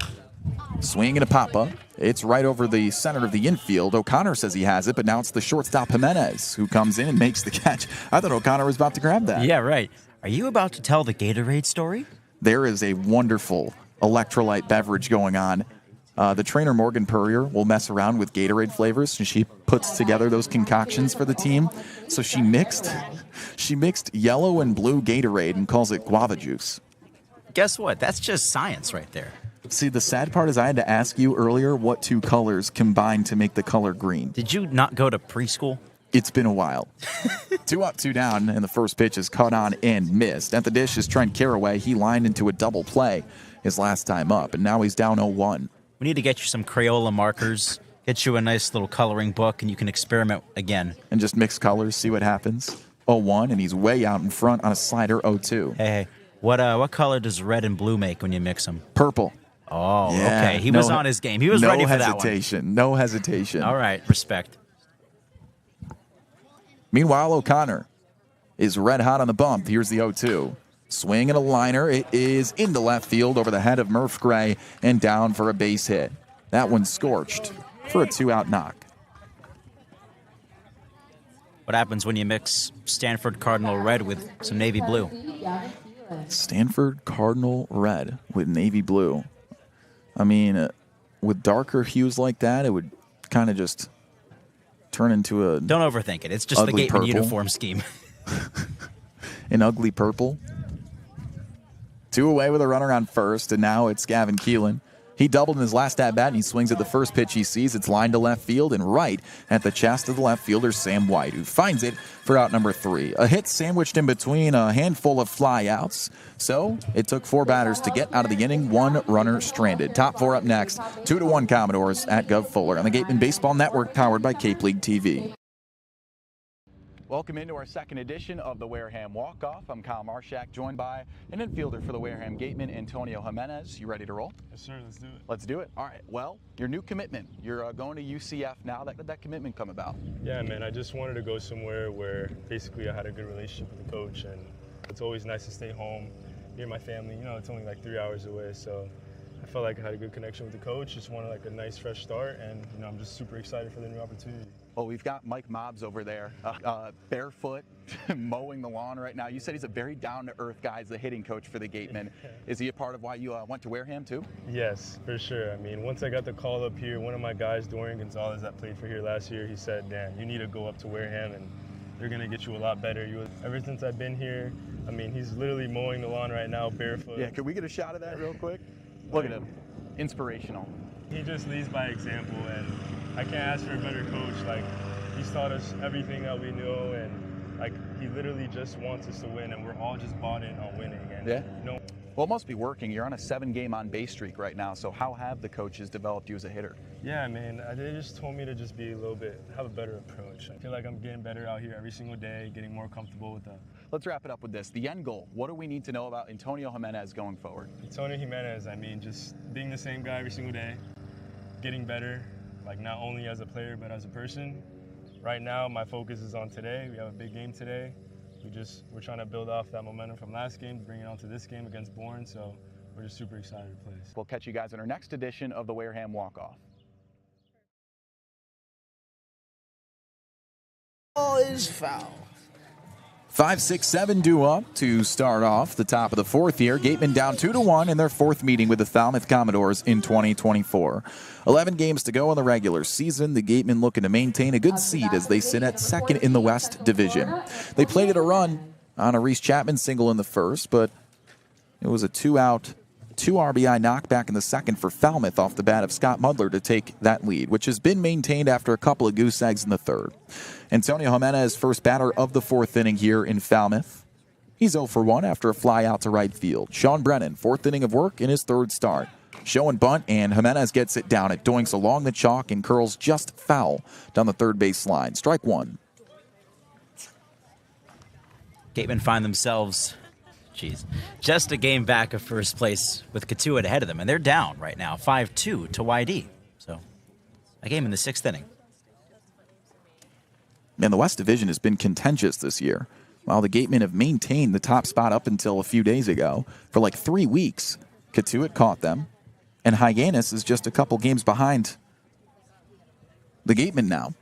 Swing and a pop-up. It's right over the center of the infield. O'Connor says he has it, but now it's the shortstop Jimenez who comes in and makes the catch. I thought O'Connor was about to grab that. Yeah, right. Are you about to tell the Gatorade story? There is a wonderful electrolyte beverage going on. The trainer, Morgan Purrier, will mess around with Gatorade flavors, and she puts together those concoctions for the team. So she mixed yellow and blue Gatorade and calls it guava juice. Guess what? That's just science right there. See, the sad part is I had to ask you earlier what 2 colors combine to make the color green. Did you not go to preschool? It's been a while. 2 up, 2 down, and the first pitch is cut on and missed. At the dish is Trent Caraway. He lined into a double play his last time up, and now he's down 0-1. We need to get you some Crayola markers, get you a nice little coloring book, and you can experiment again. And just mix colors, see what happens. 0-1, and he's way out in front on a slider 0-2. Hey, what color does red and blue make when you mix them? Purple. Oh, Yeah, okay. He was on his game. He was ready for that one. No hesitation. All right, respect. Meanwhile, O'Connor is red hot on the bump. Here's the 0-2. Swing and a liner. It is into left field over the head of Murph Gray and down for a base hit. That one scorched for a 2-out knock. What happens when you mix Stanford Cardinal red with some navy blue? Stanford Cardinal red with navy blue. I mean, with darker hues like that, it would kind of just turn into a... Don't overthink it. It's just the ugly Gatemen purple. uniform scheme. An ugly purple. 2 away with a runner on first, and now it's Gavin Keelan. He doubled in his last at-bat, and he swings at the first pitch he sees. It's lined to left field and right at the chest of the left fielder, Sam White, who finds it for out number 3. A hit sandwiched in between a handful of flyouts. So it took 4 batters to get out of the inning, 1 runner stranded. Top 4 up next, 2-1 Commodores at Gov Fuller on the Gatemen Baseball Network, powered by Cape League TV. Welcome into our second edition of the Wareham Walk-Off. I'm Kyle Marchak, joined by an infielder for the Wareham Gatemen, Antonio Jimenez. You ready to roll? Yes, sir. Let's do it. Let's do it. All right. Well, your new commitment. You're going to UCF now. Did that commitment come about? Yeah, man. I just wanted to go somewhere where basically I had a good relationship with the coach, and it's always nice to stay home near my family. You know, it's only like 3 hours away, so I felt like I had a good connection with the coach. Just wanted like a nice fresh start, and you know, I'm just super excited for the new opportunity. Well, we've got Mike Mobbs over there, barefoot, mowing the lawn right now. You said he's a very down-to-earth guy. He's the hitting coach for the Gatemen. Is he a part of why you went to Wareham, too? Yes, for sure. I mean, once I got the call up here, one of my guys, Dorian Gonzalez, that played for here last year, he said, Dan, you need to go up to Wareham, and they're going to get you a lot better. Ever since I've been here, I mean, he's literally mowing the lawn right now, barefoot. Yeah, can we get a shot of that real quick? Look at him. Inspirational. He just leads by example, and I can't ask for a better coach. Like, he's taught us everything that we know, and like, he literally just wants us to win, and we're all just bought in on winning. And yeah. You know, well, it must be working. You're on a 7-game on-base streak right now. So how have the coaches developed you as a hitter? Yeah, man. They just told me to just be have a better approach. I feel like I'm getting better out here every single day, getting more comfortable with that. Let's wrap it up with this. The end goal. What do we need to know about Antonio Jimenez going forward? Antonio Jimenez, I mean, just being the same guy every single day, getting better, like not only as a player but as a person. Right now, my focus is on today. We have a big game today. We're trying to build off that momentum from last game to bring it on to this game against Bourne. So we're just super excited to play. We'll catch you guys in our next edition of the Wareham Walk-Off. Ball is foul. 5, 6, 7 due up to start off the top of the 4th here. Gatemen down 2-1 in their 4th meeting with the Falmouth Commodores in 2024. 11 games to go in the regular season. The Gatemen looking to maintain a good seed as they sit at 2nd in the West Division. They played it a run on a Reese Chapman single in the first, but it was a 2-out, 2 RBI knockback in the second for Falmouth off the bat of Scott Mudler to take that lead, which has been maintained after a couple of goose eggs in the third. Antonio Jimenez, first batter of the 4th inning here in Falmouth. He's 0 for 1 after a fly out to right field. Sean Brennan, 4th inning of work in his 3rd start. Show and bunt, and Jimenez gets it down. It doinks along the chalk and curls just foul down the 3rd base line. Strike 1. Gatemen find themselves, just a game back of first place with Katuitt ahead of them, and they're down right now, 5-2 to YD. So, a game in the 6th inning. And the West Division has been contentious this year. While the Gatemen have maintained the top spot up until a few days ago, for like 3 weeks, Katuitt caught them, and Hyannis is just a couple games behind the Gatemen now.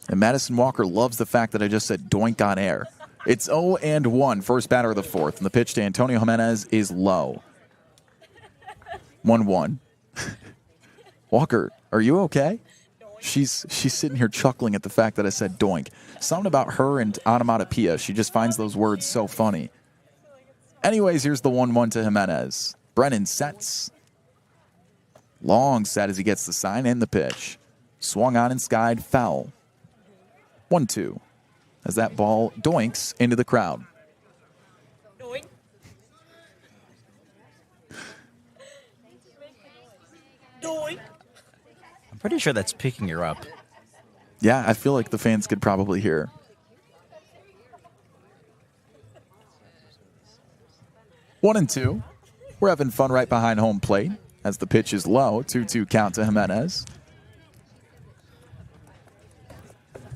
And Madison Walker loves the fact that I just said doink on air. It's 0-1, first batter of the 4th, and the pitch to Antonio Jimenez is low. 1-1. Walker, are you okay? She's sitting here chuckling at the fact that I said doink. Something about her and onomatopoeia. She just finds those words so funny. Anyways, here's the 1-1 to Jimenez. Brennan sets. Long set as he gets the sign and the pitch. Swung on and skied, foul. 1-2 as that ball doinks into the crowd. Doink. Doink. I'm pretty sure that's picking her up. Yeah, I feel like the fans could probably hear. One and two. We're having fun right behind home plate as the pitch is low. 2-2 count to Jimenez.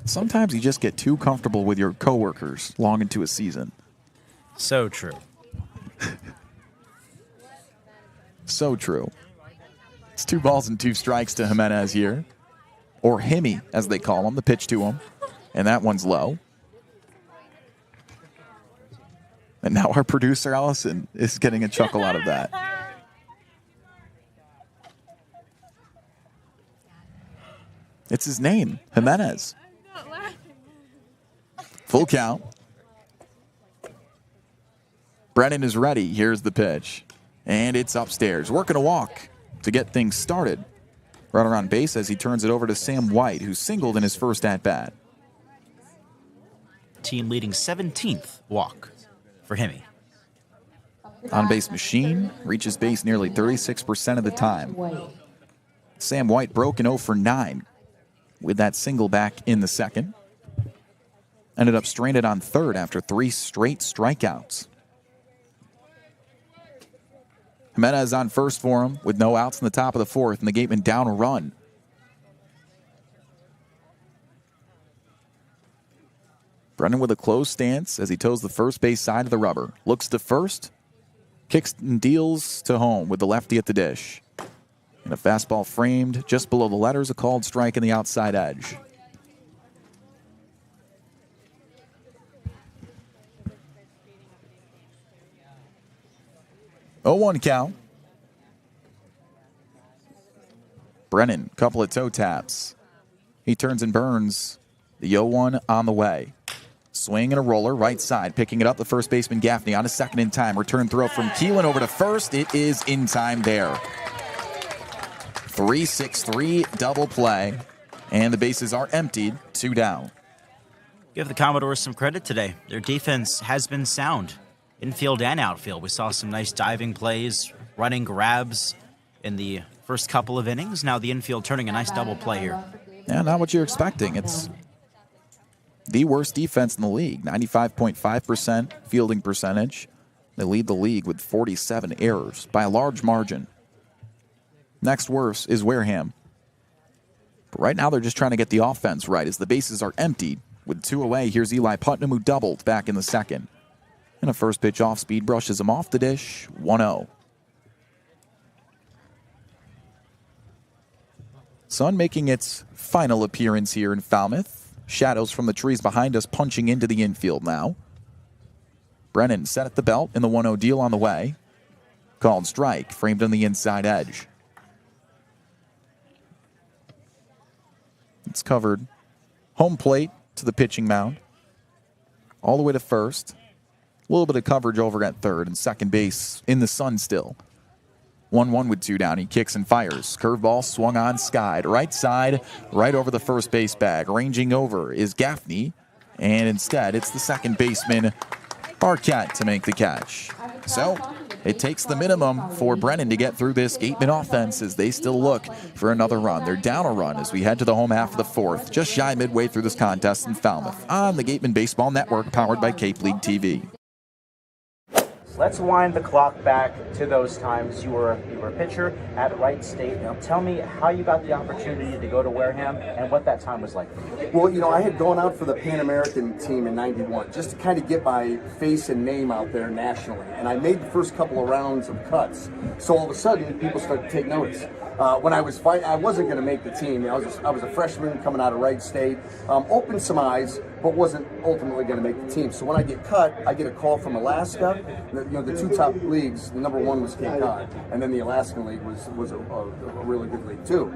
Sometimes you just get too comfortable with your coworkers long into a season. So true. So true. It's 2 balls and 2 strikes to Jimenez here. Or Himmy, as they call him, the pitch to him. And that one's low. And now our producer, Allison, is getting a chuckle out of that. It's his name, Jimenez. Full count. Brennan is ready. Here's the pitch. And it's upstairs. Working a walk to get things started. Runner on base as he turns it over to Sam White, who singled in his first at-bat. Team leading 17th walk for Himmy. On-base machine reaches base nearly 36% of the time. Sam White broke in 0 for 9 with that single back in the second. Ended up stranded on third after 3 straight strikeouts. Jimenez on first for him with no outs in the top of the fourth, and the Gatemen down a run. Brennan with a closed stance as he toes the first base side of the rubber. Looks to first, kicks and deals to home with the lefty at the dish. And a fastball framed just below the letters, a called strike in the outside edge. Oh, 1 count. Brennan, couple of toe taps. He turns and burns. The 0-1 on the way. Swing and a roller, right side. Picking it up, the first baseman Gaffney on a second in time. Return throw from Keelan over to first. It is in time there. 3-6-3 double play. And the bases are emptied. 2 down. Give the Commodores some credit today. Their defense has been sound. Infield and outfield. We saw some nice diving plays, running grabs in the first couple of innings. Now the infield turning a nice double play here. Yeah, not what you're expecting. It's the worst defense in the league. 95.5% fielding percentage. They lead the league with 47 errors by a large margin. Next worst is Wareham. But right now they're just trying to get the offense right as the bases are emptied. With 2 away, here's Eli Putnam, who doubled back in the second. And a first pitch off speed brushes him off the dish. 1-0. Sun making its final appearance here in Falmouth. Shadows from the trees behind us punching into the infield now. Brennan set at the belt in the 1-0 deal on the way. Called strike, framed on the inside edge. It's covered. Home plate to the pitching mound. All the way to first. A little bit of coverage over at third and second base in the sun still. 1-1 with 2 down. He kicks and fires. Curveball swung on, skied. Right side, right over the first base bag. Ranging over is Gaffney. And instead, it's the second baseman, Marchak, to make the catch. So, it takes the minimum for Brennan to get through this Gatemen offense as they still look for another run. They're down a run as we head to the home half of the fourth, just shy midway through this contest in Falmouth on the Gatemen Baseball Network, powered by Cape League TV. Let's wind the clock back to those times. You were a pitcher at Wright State. Now tell me how you got the opportunity to go to Wareham and what that time was like for you. Well, you know, I had gone out for the Pan American team in '91 just to kind of get my face and name out there nationally. And I made the first couple of rounds of cuts. So all of a sudden, people started to take notice. When I was fighting, I wasn't going to make the team. I was a freshman coming out of Wright State, opened some eyes, but wasn't ultimately going to make the team. So when I get cut, I get a call from Alaska. The 2 top leagues, the number 1 was Cape Cod, and then the Alaskan League was a really good league too.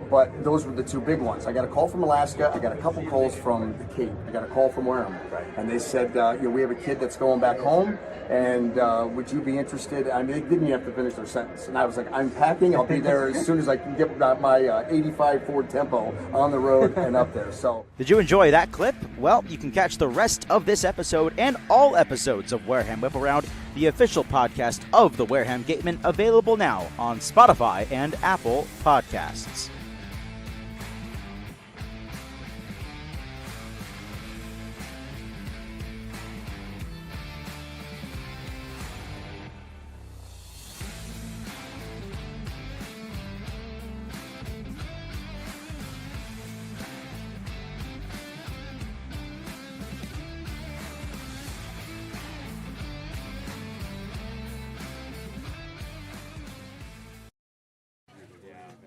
But those were the 2 big ones. I got a call from Alaska. I got a couple calls from the Cape. I got a call from Wareham, and they said, we have a kid that's going back home, and would you be interested? I mean, they didn't even have to finish their sentence, and I was like, I'm packing. I'll be be there as soon as I can get my 85 Ford Tempo on the road and up there. So, did you enjoy that clip? Well, you can catch the rest of this episode and all episodes of Wareham Whip Around, the official podcast of the Wareham Gatemen, available now on Spotify and Apple Podcasts.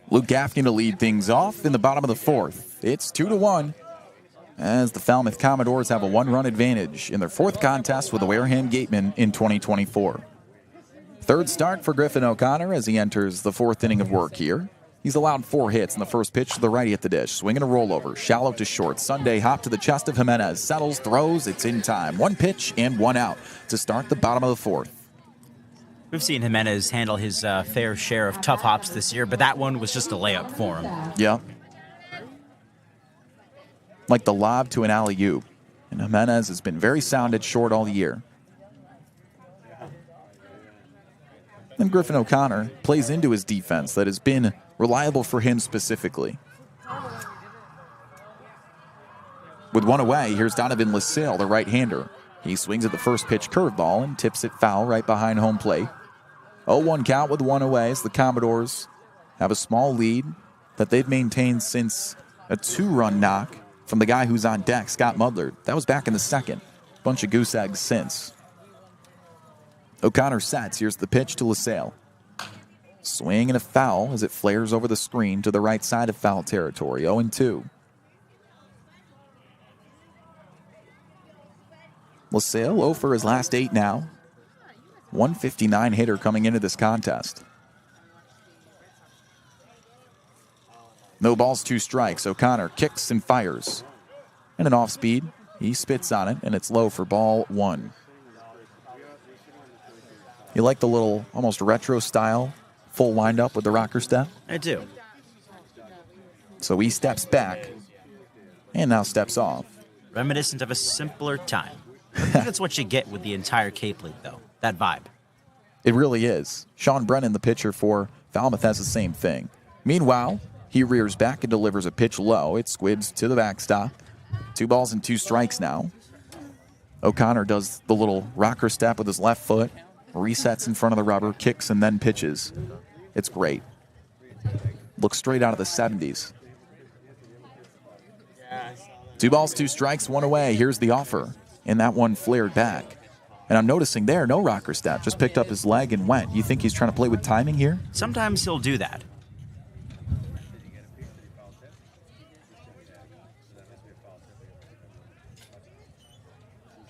Luke Gaffney to lead things off in the bottom of the fourth. It's 2-1 as the Falmouth Commodores have a one-run advantage in their fourth contest with the Wareham Gatemen in 2024. Third start for Griffin O'Connor as he enters the fourth inning of work here. He's allowed 4 hits in the first pitch to the righty at the dish. Swinging a rollover, shallow to short. Sunday hop to the chest of Jimenez. Settles, throws, it's in time. 1 pitch and 1 out to start the bottom of the fourth. We've seen Jimenez handle his fair share of tough hops this year, but that one was just a layup for him. Yeah. Like the lob to an alley-oop. And Jimenez has been very sound at short all year. And Griffin O'Connor plays into his defense that has been reliable for him specifically. With 1 away, here's Donovan LaSalle, the right-hander. He swings at the first pitch curveball and tips it foul right behind home plate. 0-1 count with 1 away as the Commodores have a small lead that they've maintained since a 2-run knock from the guy who's on deck, Scott Mudler. That was back in the second. Bunch of goose eggs since. O'Connor sets. Here's the pitch to LaSalle. Swing and a foul as it flares over the screen to the right side of foul territory. 0-2. LaSalle 0 for his last 8 now. 159 hitter coming into this contest. No balls, 2 strikes. O'Connor kicks and fires. And an off speed. He spits on it, and it's low for ball 1. You like the little almost retro style full windup with the rocker step? I do. So he steps back and now steps off. Reminiscent of a simpler time. I think that's what you get with the entire Cape League, though. That vibe. It really is. Sean Brennan, the pitcher for Falmouth, has the same thing. Meanwhile, he rears back and delivers a pitch low. It squids to the backstop. 2 balls and 2 strikes now. O'Connor does the little rocker step with his left foot, resets in front of the rubber, kicks, and then pitches. It's great. Looks straight out of the 70s. 2 balls, 2 strikes, 1 away. Here's the offer. And that one flared back. And I'm noticing there, no rocker step. Just picked up his leg and went. You think he's trying to play with timing here? Sometimes he'll do that.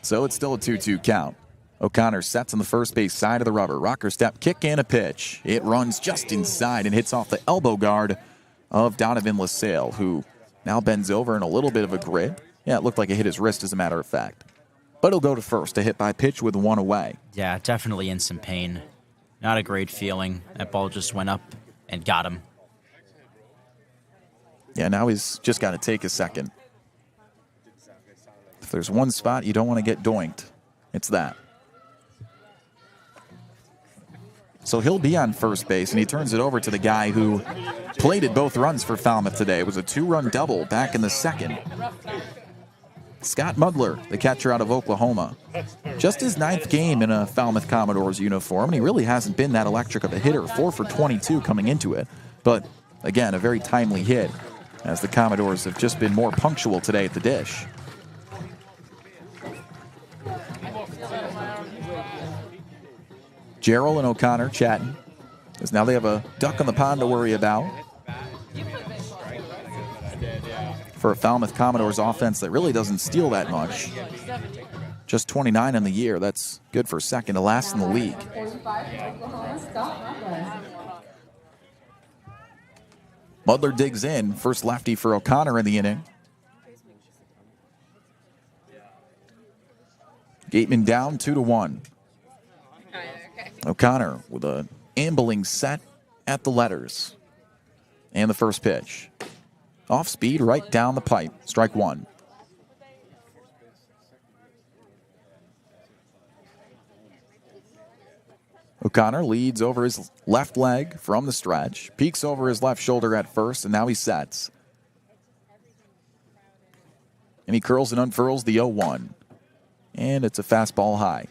So it's still a 2-2 count. O'Connor sets on the first base side of the rubber. Rocker step, kick, and a pitch. It runs just inside and hits off the elbow guard of Donovan LaSalle, who now bends over in a little bit of a grip. Yeah, it looked like it hit his wrist, as a matter of fact. But he'll go to first, a hit by pitch with 1 away. Yeah, definitely in some pain. Not a great feeling. That ball just went up and got him. Yeah, now he's just got to take a second. If there's one spot you don't want to get doinked, it's that. So he'll be on first base, and he turns it over to the guy who plated both runs for Falmouth today. It was a 2-run double back in the second. Scott Mudler, the catcher out of Oklahoma. Just his 9th game in a Falmouth Commodores uniform, and he really hasn't been that electric of a hitter. 4 for 22 coming into it. But, again, a very timely hit, as the Commodores have just been more punctual today at the dish. Gerald and O'Connor chatting, because now they have a duck on the pond to worry about. For a Falmouth Commodores offense that really doesn't steal that much. Just 29 in the year. That's good for second to last in the league. Mudler digs in. First lefty for O'Connor in the inning. Gateman down 2-1. O'Connor with an ambling set at the letters. And the first pitch. Off speed, right down the pipe. Strike one. O'Connor leads over his left leg from the stretch, peeks over his left shoulder at first, and now he sets. And he curls and unfurls the 0-1. And it's a fastball high.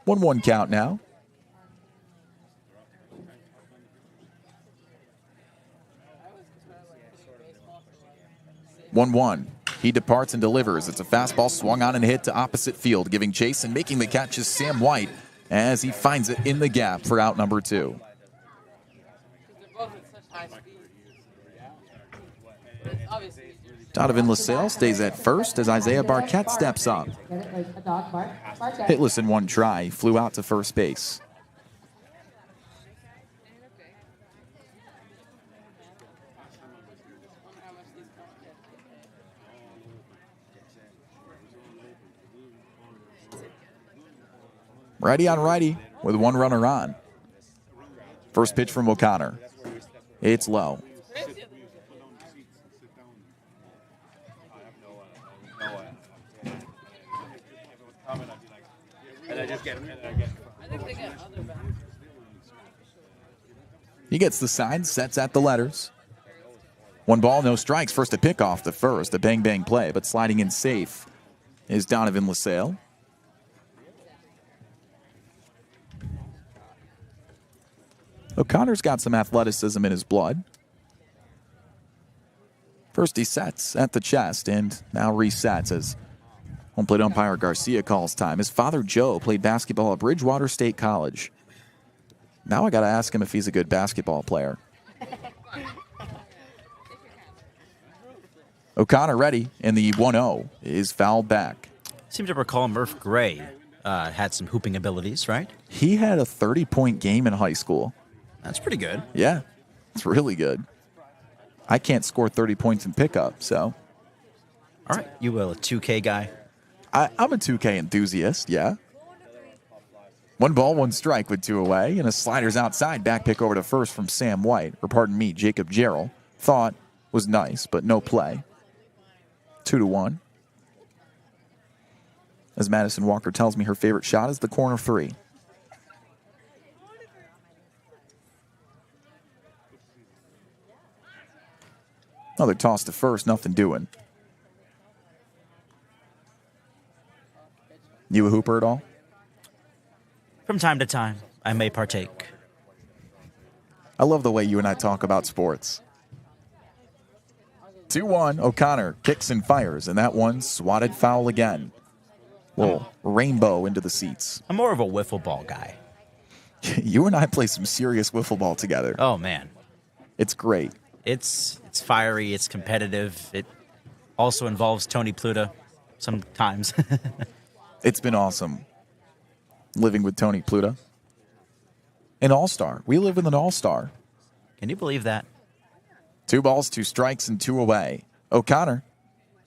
1-1 count now. 1-1. He departs and delivers. It's a fastball swung on and hit to opposite field, giving chase and making the catch is Sam White as he finds it in the gap for out number 2. Donovan LaSalle stays at first as Isaiah Barquette steps up. Hitless in one try, flew out to first base. Righty on righty with one runner on. First pitch from O'Connor. It's low. He gets the sign, sets at the letters. 1 ball, no strikes. First to pick off the first. A bang-bang play, but sliding in safe is Donovan LaSalle. O'Connor's got some athleticism in his blood. First he sets at the chest and now resets as home plate umpire Garcia calls time. His father Joe played basketball at Bridgewater State College. Now I got to ask him if he's a good basketball player. O'Connor ready, and the 1-0 is fouled back. Seem to recall Murph Gray had some hooping abilities, right? He had a 30-point game in high school. That's pretty good. Yeah, it's really good. I can't score 30 points in pickup, so. All right, you will, a 2K guy? I'm a 2K enthusiast, yeah. 1 ball, 1 strike with 2 away, and a slider's outside. Back pick over to first from Sam White, or pardon me, Jacob Jarrell. Thought was nice, but no play. 2-1. As Madison Walker tells me her favorite shot is the corner 3. Another toss to first, nothing doing. You a hooper at all? From time to time, I may partake. I love the way you and I talk about sports. 2-1, O'Connor kicks and fires, and that one swatted foul again. Little rainbow into the seats. I'm more of a wiffle ball guy. You and I play some serious wiffle ball together. Oh, man. It's great. It's fiery, it's competitive. It also involves Tony Pluta sometimes. It's been awesome living with Tony Pluta. An all-star. We live with an all-star. Can you believe that? 2 balls, 2 strikes, and 2 away. O'Connor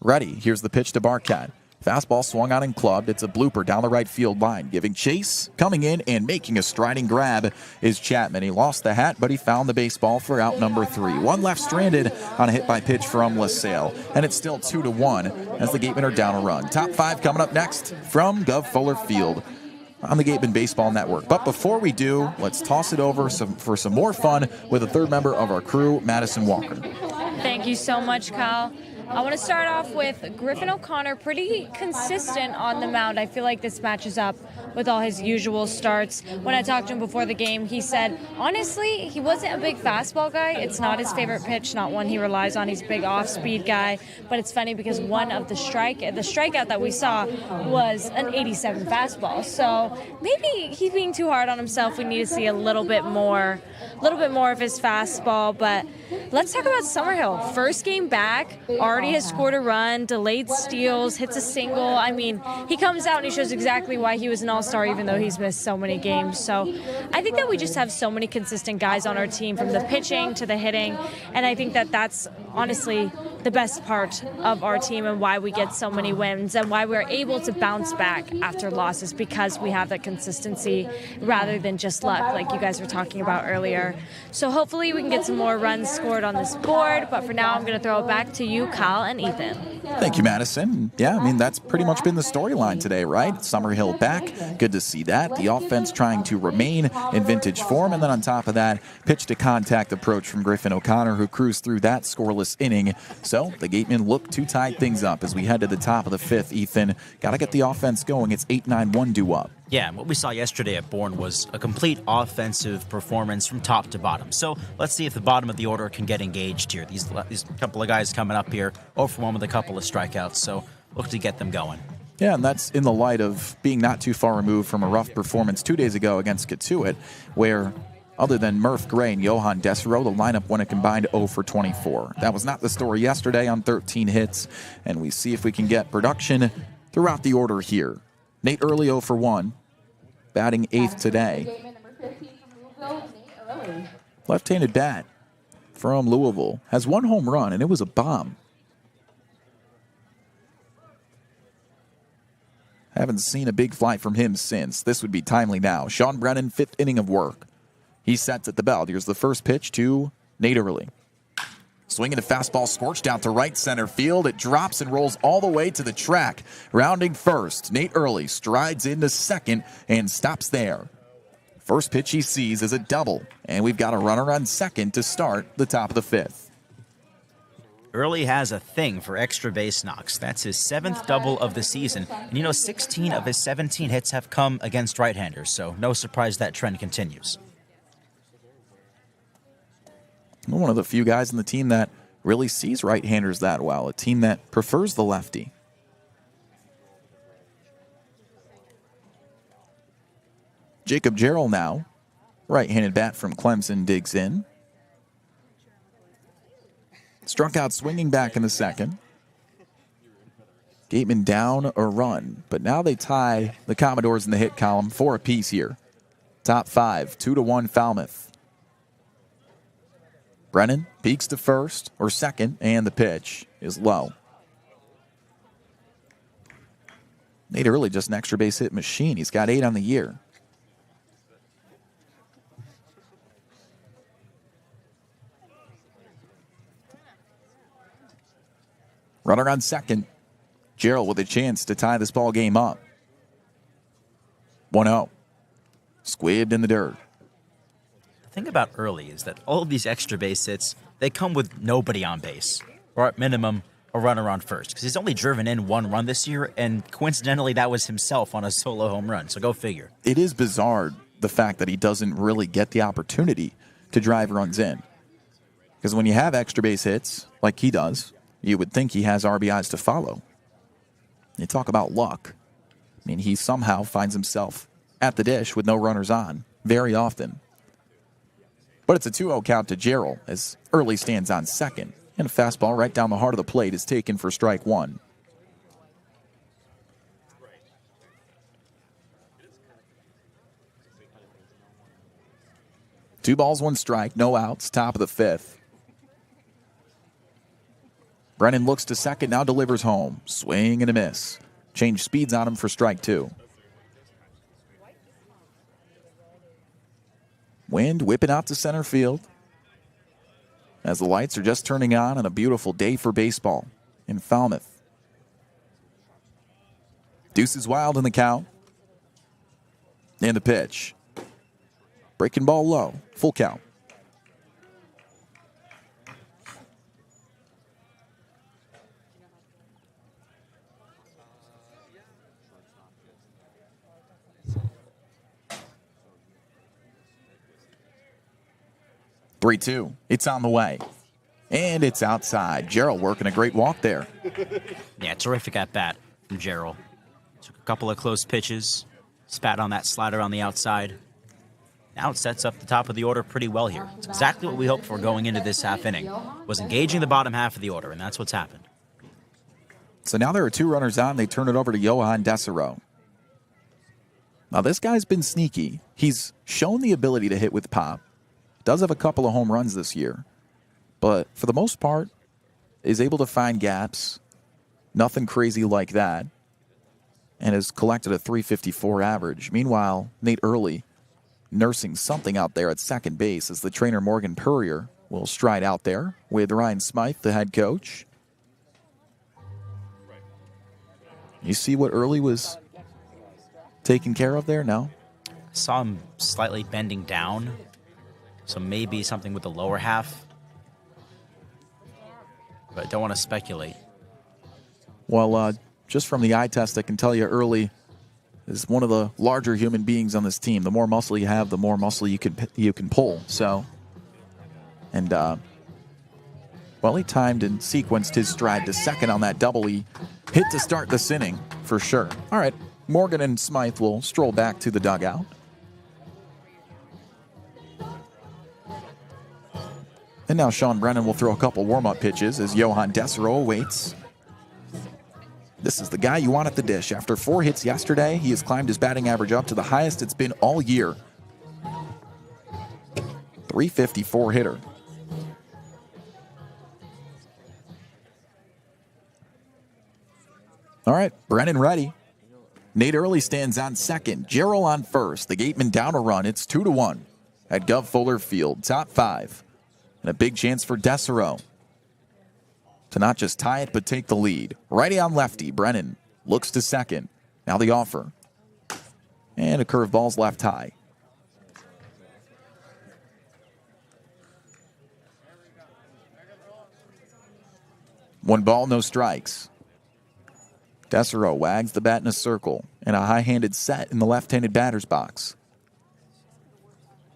ready. Here's the pitch to Barquette. Fastball swung on and clubbed. It's a blooper down the right field line. Giving chase, coming in, and making a striding grab is Chapman. He lost the hat, but he found the baseball for out number 3. 1 left stranded on a hit by pitch from LaSalle. And it's still 2-1 as the Gatemen are down a run. Top 5 coming up next from Gov Fuller Field on the Gatemen Baseball Network. But before we do, let's toss it over for some more fun with a third member of our crew, Madison Walker. Thank you so much, Kyle. I want to start off with Griffin O'Connor, pretty consistent on the mound. I feel like this matches up with all his usual starts. When I talked to him before the game, he said, honestly, he wasn't a big fastball guy. It's not his favorite pitch, not one he relies on. He's a big off-speed guy. But it's funny because one of the strikeout that we saw was an 87 fastball. So maybe he's being too hard on himself. We need to see a little bit more of his fastball. But let's talk about Summerhill. First game back, already has scored a run, delayed steals, hits a single. I mean, he comes out and he shows exactly why he was an all-star, even though he's missed so many games. So I think that we just have so many consistent guys on our team, from the pitching to the hitting, and I think that that's honestly the best part of our team and why we get so many wins and why we're able to bounce back after losses, because we have that consistency rather than just luck like you guys were talking about earlier. So hopefully we can get some more runs scored on this board, but for now I'm going to throw it back to you, Kyle and Ethan. Thank you, Madison. Yeah, I mean, that's pretty much been the storyline today, right? Summerhill back. Good to see that. The offense trying to remain in vintage form. And then on top of that, pitch-to-contact approach from Griffin O'Connor, who cruised through that scoreless inning. So the Gatemen look to tie things up as we head to the top of the fifth. Ethan, got to get the offense going. It's 8-9-1 due up. Yeah, what we saw yesterday at Bourne was a complete offensive performance from top to bottom. So let's see if the bottom of the order can get engaged here. These couple of guys coming up here, 0 for 1 with a couple of strikeouts. So look to get them going. Yeah, and that's in the light of being not too far removed from a rough performance 2 days ago against Katuitt, where other than Murph Gray and Johan Desiro, the lineup went a combined 0 for 24. That was not the story yesterday on 13 hits, and we see if we can get production throughout the order here. Nate Early 0 for 1, batting 8th today. Left-handed bat from Louisville, has 1 home run, and it was a bomb. Haven't seen a big fly from him since. This would be timely now. Sean Brennan, 5th inning of work. He sets at the belt. Here's the first pitch to Nate Early. Swinging a fastball scorched out to right center field. It drops and rolls all the way to the track. Rounding first, Nate Early strides into second and stops there. First pitch he sees is a double, and we've got a runner on second to start the top of the fifth. Early has a thing for extra base knocks. That's his 7th double of the season. And 16 of his 17 hits have come against right-handers, so no surprise that trend continues. One of the few guys in the team that really sees right-handers that well, a team that prefers the lefty. Jacob Jarrell now, right-handed bat from Clemson, digs in. Struck out swinging back in the second. Gatemen down a run, but now they tie the Commodores in the hit column 4 apiece here. Top 5, 2-1 Falmouth. Brennan peeks to first or second, and the pitch is low. Nate Early, just an extra base hit machine. He's got 8 on the year. Runner on second. Gerald with a chance to tie this ball game up. 1-0. Squibbed in the dirt. The thing about Early is that all of these extra base hits, they come with nobody on base, or at minimum, a runner on first, because he's only driven in 1 run this year, and coincidentally, that was himself on a solo home run, so go figure. It is bizarre, the fact that he doesn't really get the opportunity to drive runs in. Because when you have extra base hits, like he does, you would think he has RBIs to follow. You talk about luck. I mean, he somehow finds himself at the dish with no runners on very often. But it's a 2-0 count to Gerald as Early stands on second. And a fastball right down the heart of the plate is taken for strike 1. Two balls, 1 strike, no outs, top of the fifth. Brennan looks to second, now delivers home. Swing and a miss. Change speeds on him for strike 2. Wind whipping out to center field as the lights are just turning on a beautiful day for baseball in Falmouth. Deuces wild in the count. And the pitch. Breaking ball low. Full count. Three-two. It's on the way. And it's outside. Gerald working a great walk there. Yeah, terrific at bat from Gerald. Took a couple of close pitches, spat on that slider on the outside. Now it sets up the top of the order pretty well here. It's exactly what we hoped for going into this half inning. Was engaging the bottom half of the order, and that's what's happened. So now there are 2 runners on. They turn it over to Johan Desiro. Now this guy's been sneaky. He's shown the ability to hit with pop. Does have a couple of home runs this year. But for the most part, is able to find gaps. Nothing crazy like that. And has collected a 354 average. Meanwhile, Nate Early nursing something out there at second base as the trainer Morgan Purrier will stride out there with Ryan Smythe, the head coach. You see what Early was taken care of there? No? Saw him slightly bending down, so maybe something with the lower half. But I don't want to speculate. Well, just from the eye test, I can tell you Early is one of the larger human beings on this team. The more muscle you have, the more muscle you can pull. So, and well, he timed and sequenced his stride to second on that double he hit to start this inning for sure. All right, Morgan and Smythe will stroll back to the dugout. And now Sean Brennan will throw a couple warm-up pitches as Johan Desero awaits. This is the guy you want at the dish. After 4 hits yesterday, he has climbed his batting average up to the highest it's been all year. 354 hitter. All right, Brennan ready. Nate Early stands on second. Gerald on first. The Gatemen down a run. It's 2-1 at Gov Fuller Field. Top 5. And a big chance for Desero to not just tie it, but take the lead. Righty on lefty. Brennan looks to second. Now the offer. And a curveball's left high. One ball, no strikes. Desero wags the bat in a circle and a high-handed set in the left-handed batter's box.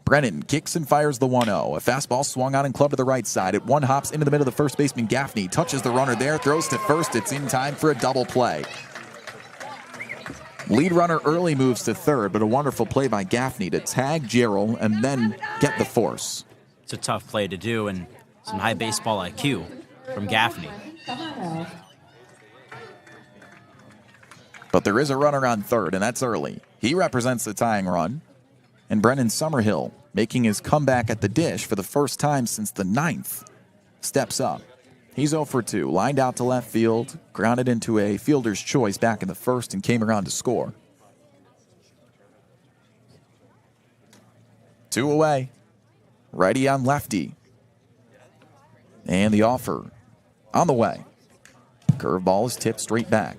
Brennan kicks and fires the 1-0. A fastball swung on and clubbed to the right side. It one hops into the middle of the first baseman Gaffney. Touches the runner there, throws to first. It's in time for a double play. Lead runner Early moves to third, but a wonderful play by Gaffney to tag Gerald and then get the force. It's a tough play to do and some high baseball IQ from Gaffney. But there is a runner on third, and that's Early. He represents the tying run. And Brennan Summerhill, making his comeback at the dish for the first time since the 9th, steps up. He's 0 for 2, lined out to left field, grounded into a fielder's choice back in the first, and came around to score. 2 away. Righty on lefty. And the offer on the way. Curveball is tipped straight back.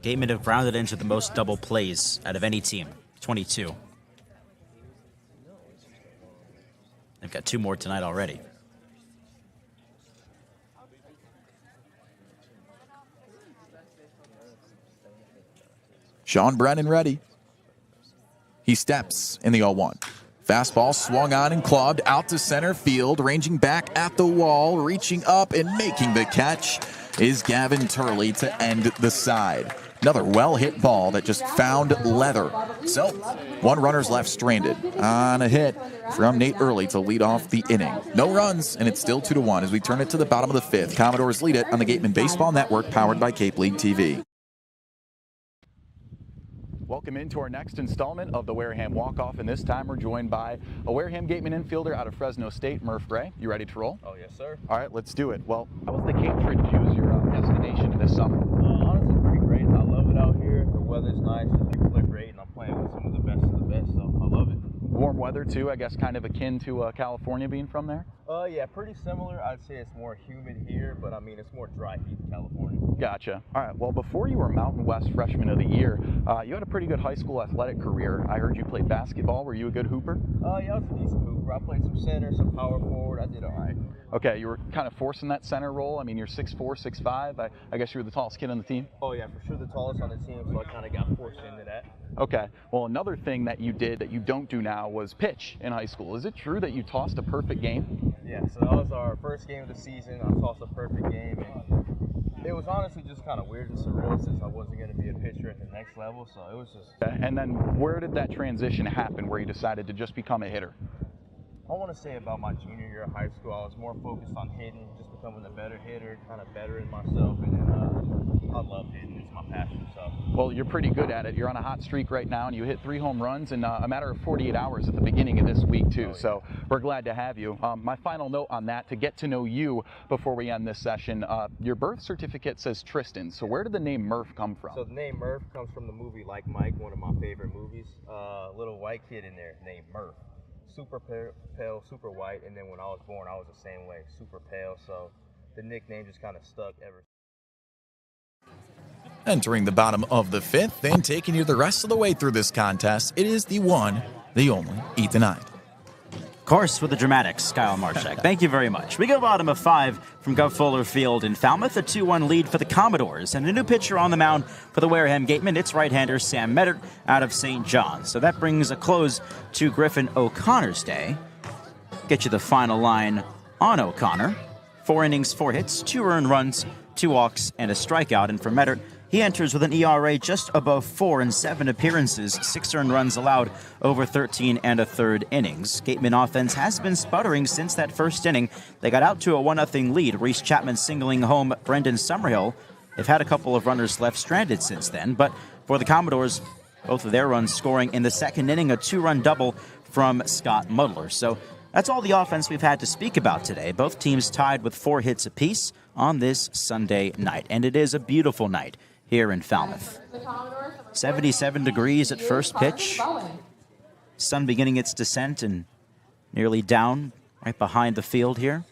Gatemen have rounded into the most double plays out of any team, 22. They've got 2 more tonight already. Sean Brennan ready. He steps in the 0-1. Fastball swung on and clubbed out to center field, ranging back at the wall, reaching up and making the catch is Gavin Turley to end the side. Another well-hit ball that just found leather. So, 1 runner's left stranded on a hit from Nate Early to lead off the inning. No runs, and it's still 2-1 as we turn it to the bottom of the 5th. Commodores lead it on the Gatemen Baseball Network, powered by Cape League TV. Welcome into our next installment of the Wareham Walk-Off, and this time we're joined by a Wareham Gatemen infielder out of Fresno State, Murph Gray. You ready to roll? Oh, yes, sir. All right, let's do it. Well, how was the Cape trip choose your destination this summer? Honestly, pretty great. I love it out here. The weather's nice, the people are great, and I'm playing with some of the best, so I love it. Warm weather, too, I guess kind of akin to California being from there? Yeah, pretty similar. I'd say it's more humid here, but I mean, it's more dry heat in California. Gotcha. All right, well, before you were Mountain West Freshman of the Year, you had a pretty good high school athletic career. I heard you played basketball. Were you a good hooper? Yeah, I was a decent hooper. I played some center, some power forward. I did all right. Okay, you were kind of forcing that center role. I mean, you're 6'4", 6'5". I guess you were the tallest kid on the team? Oh, yeah, for sure the tallest on the team, so I kind of got forced into that. Okay, well, another thing that you did that you don't do now was pitch in high school. Is it true that you tossed a perfect game? Yeah, so that was our first game of the season. I tossed a perfect game, and it was honestly just kind of weird and surreal since I wasn't going to be a pitcher at the next level, so it was just... And then where did that transition happen where you decided to just become a hitter? I want to say about my junior year of high school, I was more focused on hitting just becoming a better hitter, kind of bettering myself, and then I love hitting. It's my passion. So. Well, you're pretty good at it. You're on a hot streak right now, and you hit 3 home runs in a matter of 48 hours at the beginning of this week, too. So we're glad to have you. My final note on that, to get to know you before we end this session, your birth certificate says Tristan. So where did the name Murph come from? So the name Murph comes from the movie Like Mike, one of my favorite movies. Little white kid in there named Murph. Super pale, super white, and then when I was born, I was the same way, super pale. So the nickname just kind of stuck ever. Entering the bottom of the 5th and taking you the rest of the way through this contest, it is the one, the only Ethan Eibe. Of course, with the dramatics, Kyle Marchak. Thank you very much. We go bottom of 5 from Gov Fuller Field in Falmouth, a 2-1 lead for the Commodores, and a new pitcher on the mound for the Wareham Gatemen. It's right-hander Sam Meddert out of St. John's. So that brings a close to Griffin O'Connor's day. Get you the final line on O'Connor. 4 innings, 4 hits, 2 earned runs, 2 walks, and a strikeout. And for Meddert, he enters with an ERA just above 4 in 7 appearances, 6 earned runs allowed over 13 1/3 innings. Gateman offense has been sputtering since that first inning. They got out to a 1-0 lead. Reese Chapman singling home Brendan Summerhill. They've had a couple of runners left stranded since then, but for the Commodores, both of their runs scoring in the second inning, a 2-run double from Scott Muddler. So that's all the offense we've had to speak about today. Both teams tied with 4 hits apiece on this Sunday night, and it is a beautiful night here in Falmouth. 77 degrees at first pitch. Sun beginning its descent and nearly down right behind the field here.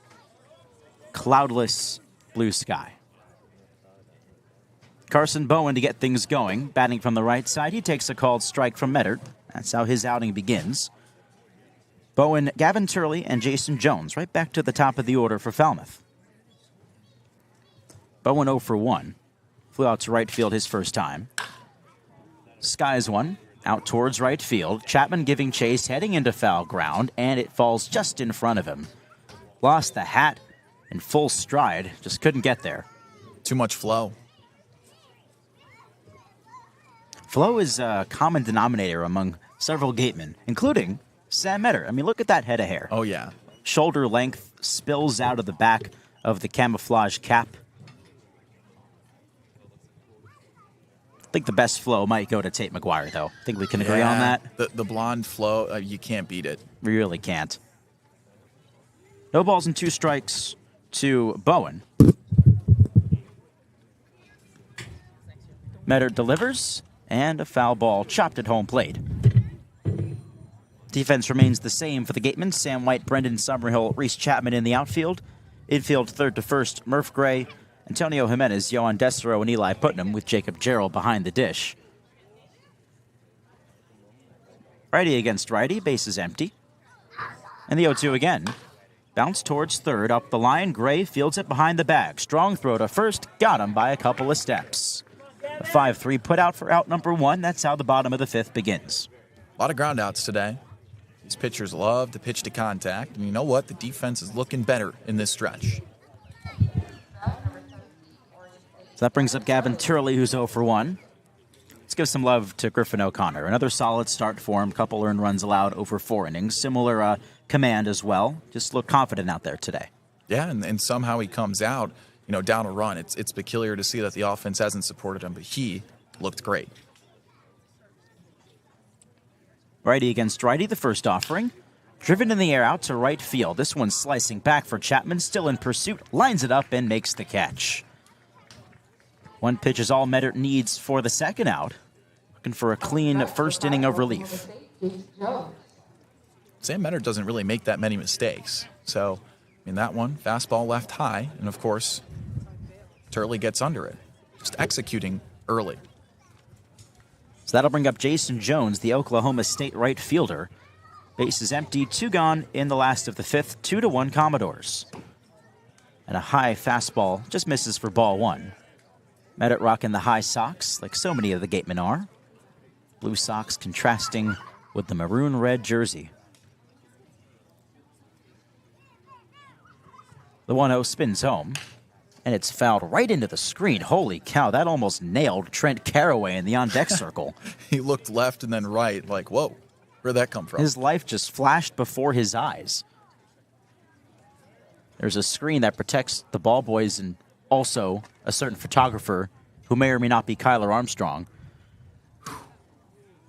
Cloudless blue sky. Carson Bowen to get things going. Batting from the right side, he takes a called strike from Meddert. That's how his outing begins. Bowen, Gavin Turley, and Jason Jones right back to the top of the order for Falmouth. Bowen 0 for 1. Flew out to right field his first time. Skies one, out towards right field. Chapman giving chase, heading into foul ground, and it falls just in front of him. Lost the hat in full stride, just couldn't get there. Too much flow. Flow is a common denominator among several gatemen, including Sam Meddert. I mean, look at that head of hair. Oh, yeah. Shoulder length spills out of the back of the camouflage cap. I think the best flow might go to Tate McGuire, though. I think we can agree on that. The blonde flow, you can't beat it. We really can't. No balls and 2 strikes to Bowen. Meddert delivers, and a foul ball chopped at home plate. Defense remains the same for the Gatemen. Sam White, Brendan Summerhill, Reese Chapman in the outfield. Infield third to first, Murph Gray, Antonio Jimenez, Yohan Desero, and Eli Putnam with Jacob Gerald behind the dish. Righty against righty, bases empty. And the 0-2 again. Bounce towards third, up the line. Gray fields it behind the bag. Strong throw to first, got him by a couple of steps. A 5-3 put out for out number 1. That's how the bottom of the 5th begins. A lot of ground outs today. These pitchers love to pitch to contact. And you know what? The defense is looking better in this stretch. So that brings up Gavin Turley, who's 0 for 1. Let's give some love to Griffin O'Connor. Another solid start for him. Couple earned runs allowed over 4 innings. Similar command as well. Just look confident out there today. Yeah, and somehow he comes out, down a run. It's peculiar to see that the offense hasn't supported him, but he looked great. Righty against righty, the first offering. Driven in the air out to right field. This one's slicing back for Chapman, still in pursuit. Lines it up and makes the catch. 1 pitch is all Meddert needs for the second out. Looking for a clean first inning of relief. Sam Meddert doesn't really make that many mistakes. So, that one, fastball left high, and of course, Turley gets under it. Just executing early. So that'll bring up Jason Jones, the Oklahoma State right fielder. Base is empty, 2 gone in the last of the 5th, 2-1 Commodores. And a high fastball just misses for ball 1. Meddert rocking the high socks, like so many of the Gatemen are. Blue socks contrasting with the maroon-red jersey. The 1-0 spins home, and it's fouled right into the screen. Holy cow, that almost nailed Trent Caraway in the on-deck circle. He looked left and then right, like, whoa, where'd that come from? His life just flashed before his eyes. There's a screen that protects the ball boys and also a certain photographer who may or may not be Kyler Armstrong.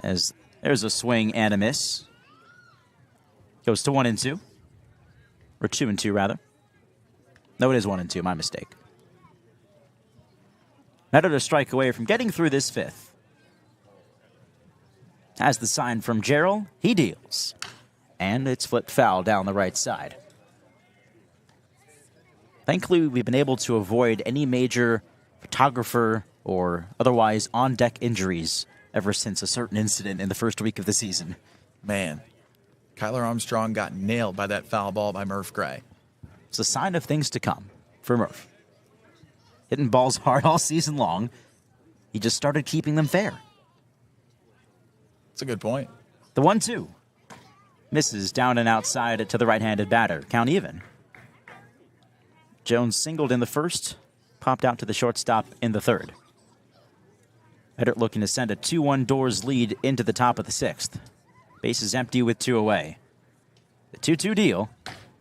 As there's a swing and a miss. Goes to 1-2. Or 2-2, rather. No, it is 1-2. My mistake. Another strike away from getting through this fifth. Has the sign from Gerald. He deals. And it's flipped foul down the right side. Thankfully, we've been able to avoid any major photographer or otherwise on-deck injuries ever since a certain incident in the first week of the season. Man, Kyler Armstrong got nailed by that foul ball by Murph Gray. It's a sign of things to come for Murph. Hitting balls hard all season long. He just started keeping them fair. That's a good point. The 1-2. Misses down and outside to the right-handed batter. Count even. Jones singled in the first, popped out to the shortstop in the third. Eddard looking to send a 2-1 Doors lead into the top of the sixth. Bases empty with 2 away. The 2-2 deal.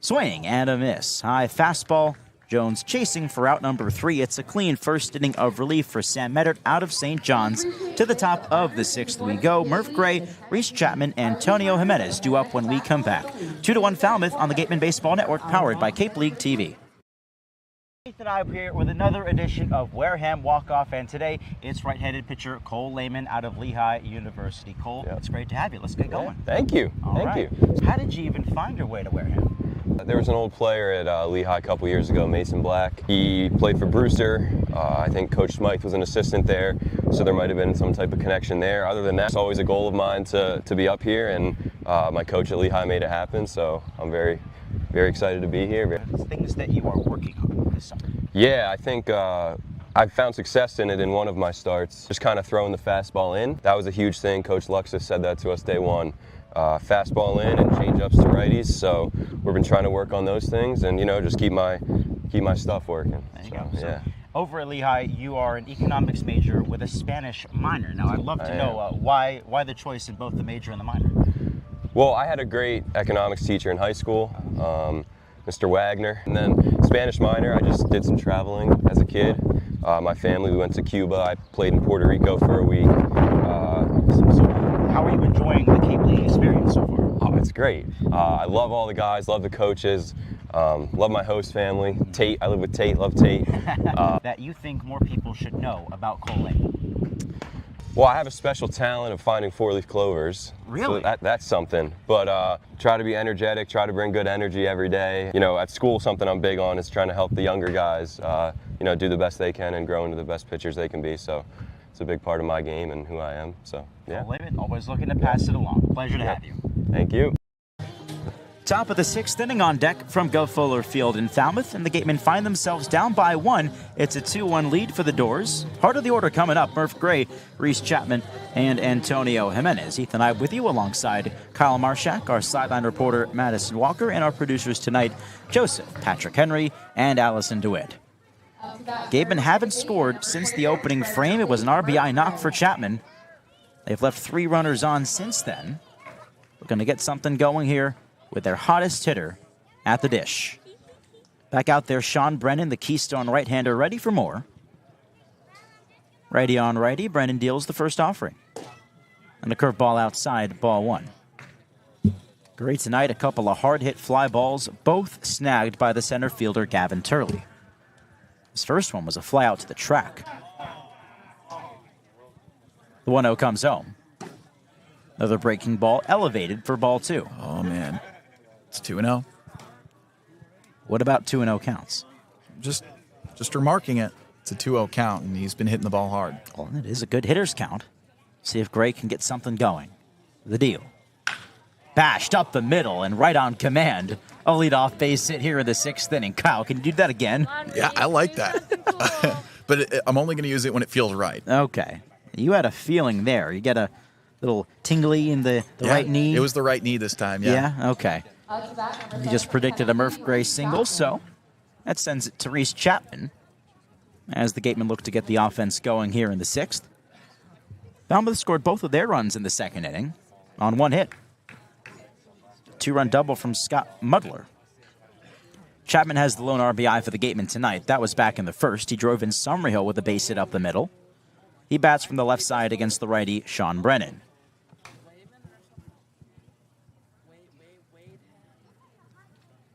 Swing and a miss. High fastball. Jones chasing for out number 3. It's a clean first inning of relief for Sam Eddard out of St. John's. To the top of the sixth we go. Murph Gray, Reese Chapman, Antonio Jimenez due up when we come back. 2-1 Falmouth on the Gatemen Baseball Network, powered by Cape League TV. Ethan Eibe here with another edition of Wareham Walk-Off, and today it's right-handed pitcher Cole Lehman out of Lehigh University. Cole, It's great to have you. Let's get going. Thank you. Thank you. How did you even find your way to Wareham? There was an old player at Lehigh a couple years ago, Mason Black. He played for Brewster. I think Coach Smythe was an assistant there, so there might have been some type of connection there. Other than that, it's always a goal of mine to be up here, and my coach at Lehigh made it happen, so I'm very excited to be here. Things that you are working on this summer. Yeah, I think I've found success in it in one of my starts, just kind of throwing the fastball in. That was a huge thing. Coach Luxus said that to us day one. Fastball in and change-ups to righties, so we've been trying to work on those things and, just keep my stuff working. There you go. So over at Lehigh, you are an economics major with a Spanish minor. Now, I'd love to know why the choice in both the major and the minor? Well, I had a great economics teacher in high school, Mr. Wagner, and then Spanish minor, I just did some traveling as a kid. My family, we went to Cuba. I played in Puerto Rico for a week. How are you enjoying the Cape League experience so far? Oh, it's great. I love all the guys, love the coaches, love my host family. Tate, I live with Tate, love Tate. That you think more people should know about Cole Lehman? Well, I have a special talent of finding 4-leaf clovers. Really? So that's something. But try to be energetic, try to bring good energy every day. At school, something I'm big on is trying to help the younger guys, do the best they can and grow into the best pitchers they can be. So it's a big part of my game and who I am. So, yeah. Cole Lehman, always looking to pass it along. Pleasure to have you. Thank you. Top of the sixth inning on deck from Go Fuller Field in Falmouth, and the Gatemen find themselves down by 1. It's a 2-1 lead for the Doors. Part of the order coming up, Murph Gray, Reese Chapman, and Antonio Jimenez. Ethan Eibe with you alongside Kyle Marchak, our sideline reporter Madison Walker, and our producers tonight, Joseph, Patrick Henry, and Allison DeWitt. Gatemen haven't scored since the opening frame. It was an RBI knock for Chapman. They've left 3 runners on since then. We're going to get something going here with their hottest hitter at the dish. Back out there, Sean Brennan, the Keystone right-hander, ready for more. Righty on righty, Brennan deals the first offering. And a curveball outside, ball 1. Great tonight, a couple of hard-hit fly balls, both snagged by the center fielder, Gavin Turley. His first one was a fly out to the track. The 1-0 comes home. Another breaking ball elevated for ball 2. Oh, man. It's 2-0. What about 2-0 counts? Just remarking it. It's a 2-0 count, and he's been hitting the ball hard. Well, it is a good hitter's count. See if Gray can get something going. The deal. Bashed up the middle and right on command. A leadoff base hit here in the 6th inning. Kyle, can you do that again? Yeah, I like that. But I'm only going to use it when it feels right. Okay. You had a feeling there. You get a little tingly in the right knee. It was the right knee this time, yeah. Yeah, okay. You just predicted a Murph Gray single, so that sends it to Reese Chapman as the Gatemen look to get the offense going here in the 6th. Falmouth scored both of their runs in the 2nd inning on 1 hit. 2-run double from Scott Mudler. Chapman has the lone RBI for the Gatemen tonight. That was back in the first. He drove in Summerhill with a base hit up the middle. He bats from the left side against the righty, Sean Brennan.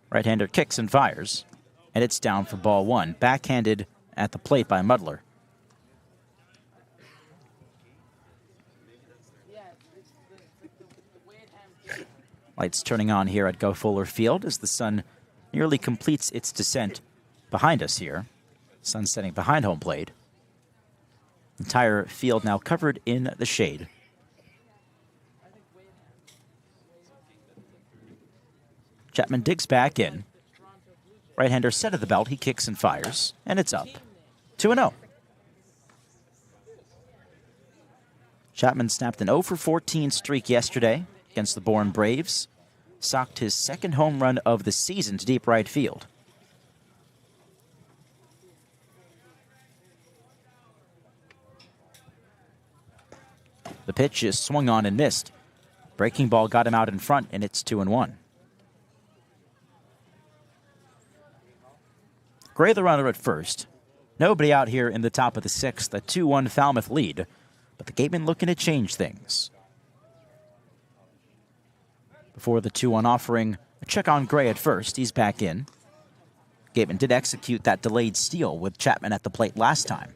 Right-hander kicks and fires, and it's down for ball one. Backhanded at the plate by Muddler. Lights turning on here at Go Fuller Field as the sun nearly completes its descent behind us here. Sun setting behind home plate. Entire field now covered in the shade. Chapman digs back in. Right-hander set of the belt. He kicks and fires, and it's up. 2-0. Chapman snapped an 0 for 14 streak yesterday against the Bourne Braves. Socked his second home run of the season to deep right field. The pitch is swung on and missed. Breaking ball got him out in front, and it's 2-1. Gray the runner at first. Nobody out here in the top of the sixth. A 2-1 Falmouth lead. But the Gatemen looking to change things. Before the 2-1 offering, a check on Gray at first. He's back in. Gatemen did execute that delayed steal with Chapman at the plate last time.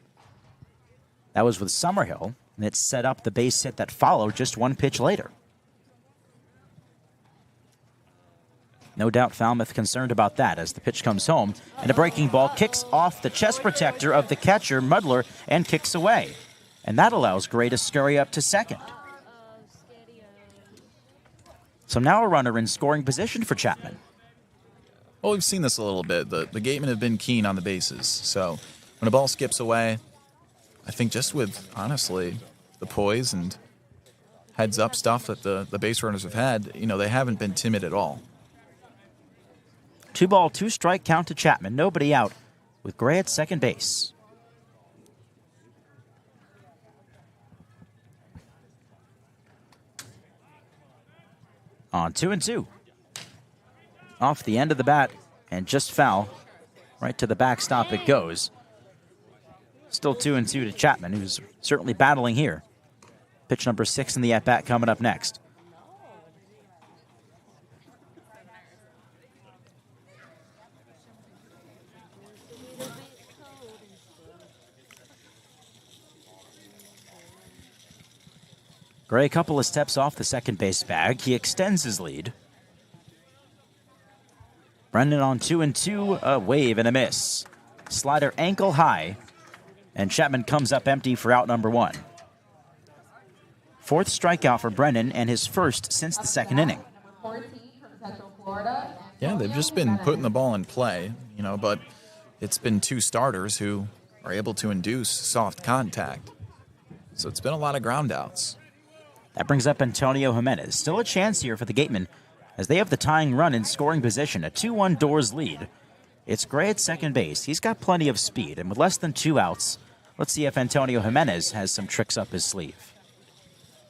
That was with Summerhill, and it set up the base hit that followed just one pitch later. No doubt Falmouth concerned about that as the pitch comes home, and a breaking ball kicks off the chest protector of the catcher, Muddler, and kicks away. And that allows Gray to scurry up to second. So now a runner in scoring position for Chapman. Well, we've seen this a little bit. The Gatemen have been keen on the bases. So when a ball skips away, I think just with, honestly, the poise and heads-up stuff that the base runners have had, they haven't been timid at all. 2-ball, 2-strike count to Chapman. Nobody out with Gray at second base. On 2-2. Off the end of the bat and just foul. Right to the backstop it goes. Still 2-2 to Chapman, who's certainly battling here. Pitch number 6 in the at-bat coming up next. Gray, a couple of steps off the second base bag. He extends his lead. Brendan on 2-2, a wave and a miss. Slider ankle high, and Chapman comes up empty for out number 1. Fourth strikeout for Brendan and his first since the second inning. Yeah, they've just been putting the ball in play, but it's been 2 starters who are able to induce soft contact. So it's been a lot of ground outs. That brings up Antonio Jimenez. Still a chance here for the Gatemen as they have the tying run in scoring position, a 2-1 Doors lead. It's Gray at second base. He's got plenty of speed, and with less than 2 outs, let's see if Antonio Jimenez has some tricks up his sleeve.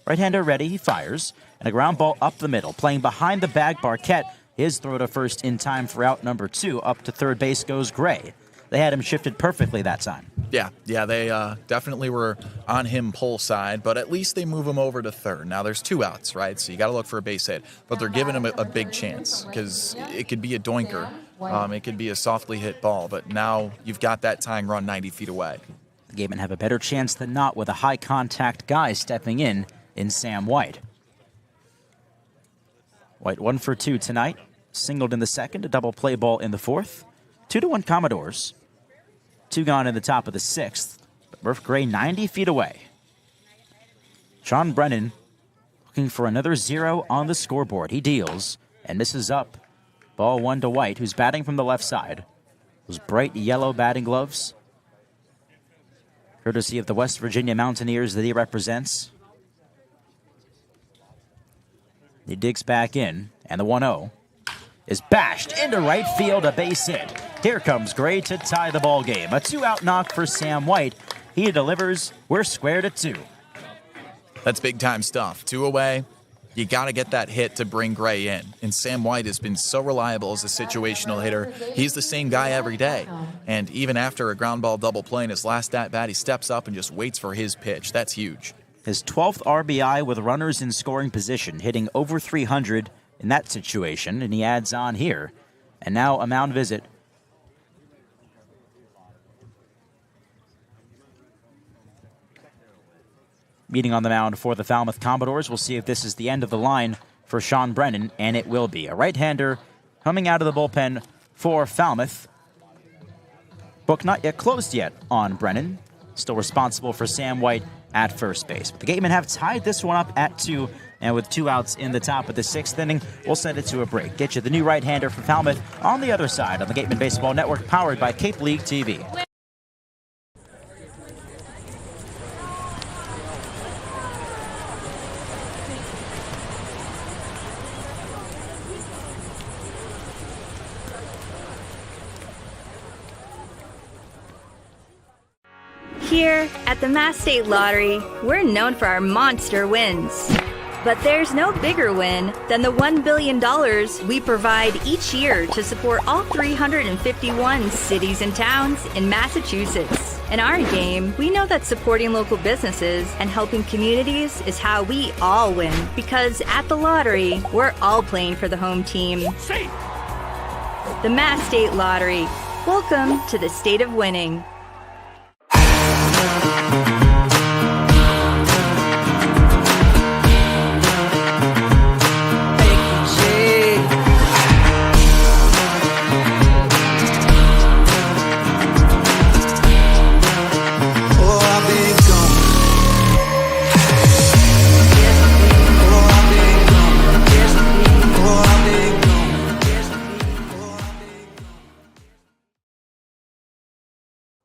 Right-hander ready, he fires, and a ground ball up the middle. Playing behind the bag, Barquette. His throw to first in time for out number 2. Up to third base goes Gray. They had him shifted perfectly that time. Yeah, they definitely were on him pull side, but at least they move him over to third. Now there's 2 outs, right? So you got to look for a base hit, but they're giving him a big chance because it could be a doinker. It could be a softly hit ball, but now you've got that tying run 90 feet away. The Gatemen have a better chance than not with a high contact guy stepping in Sam White. White 1 for 2 tonight. Singled in the second, a double play ball in the fourth. 2-1 Commodores. 2 gone in the top of the 6th. But Murph Gray 90 feet away. Sean Brennan looking for another 0 on the scoreboard. He deals and misses up. Ball 1 to White, who's batting from the left side. Those bright yellow batting gloves, courtesy of the West Virginia Mountaineers that he represents. He digs back in, and the 1-0 is bashed into right field, a base hit. Here comes Gray to tie the ball game. A 2-out knock for Sam White. He delivers. We're squared at 2. That's big time stuff. 2 away. You got to get that hit to bring Gray in. And Sam White has been so reliable as a situational hitter. He's the same guy every day. And even after a ground ball double play in his last at-bat, he steps up and just waits for his pitch. That's huge. His 12th RBI with runners in scoring position, hitting over 300 in that situation, and he adds on here. And now a mound visit. Meeting on the mound for the Falmouth Commodores. We'll see if this is the end of the line for Sean Brennan, and it will be. A right-hander coming out of the bullpen for Falmouth. Book not yet closed yet on Brennan. Still responsible for Sam White at first base. But the Gatemen have tied this one up at 2, and with 2 outs in the top of the 6th inning, we'll send it to a break. Get you the new right-hander for Falmouth on the other side on the Gatemen Baseball Network, powered by Cape League TV. Here at the Mass State Lottery, we're known for our monster wins. But there's no bigger win than the $1 billion we provide each year to support all 351 cities and towns in Massachusetts. In our game, we know that supporting local businesses and helping communities is how we all win. Because at the lottery, we're all playing for the home team. The Mass State Lottery. Welcome to the state of winning.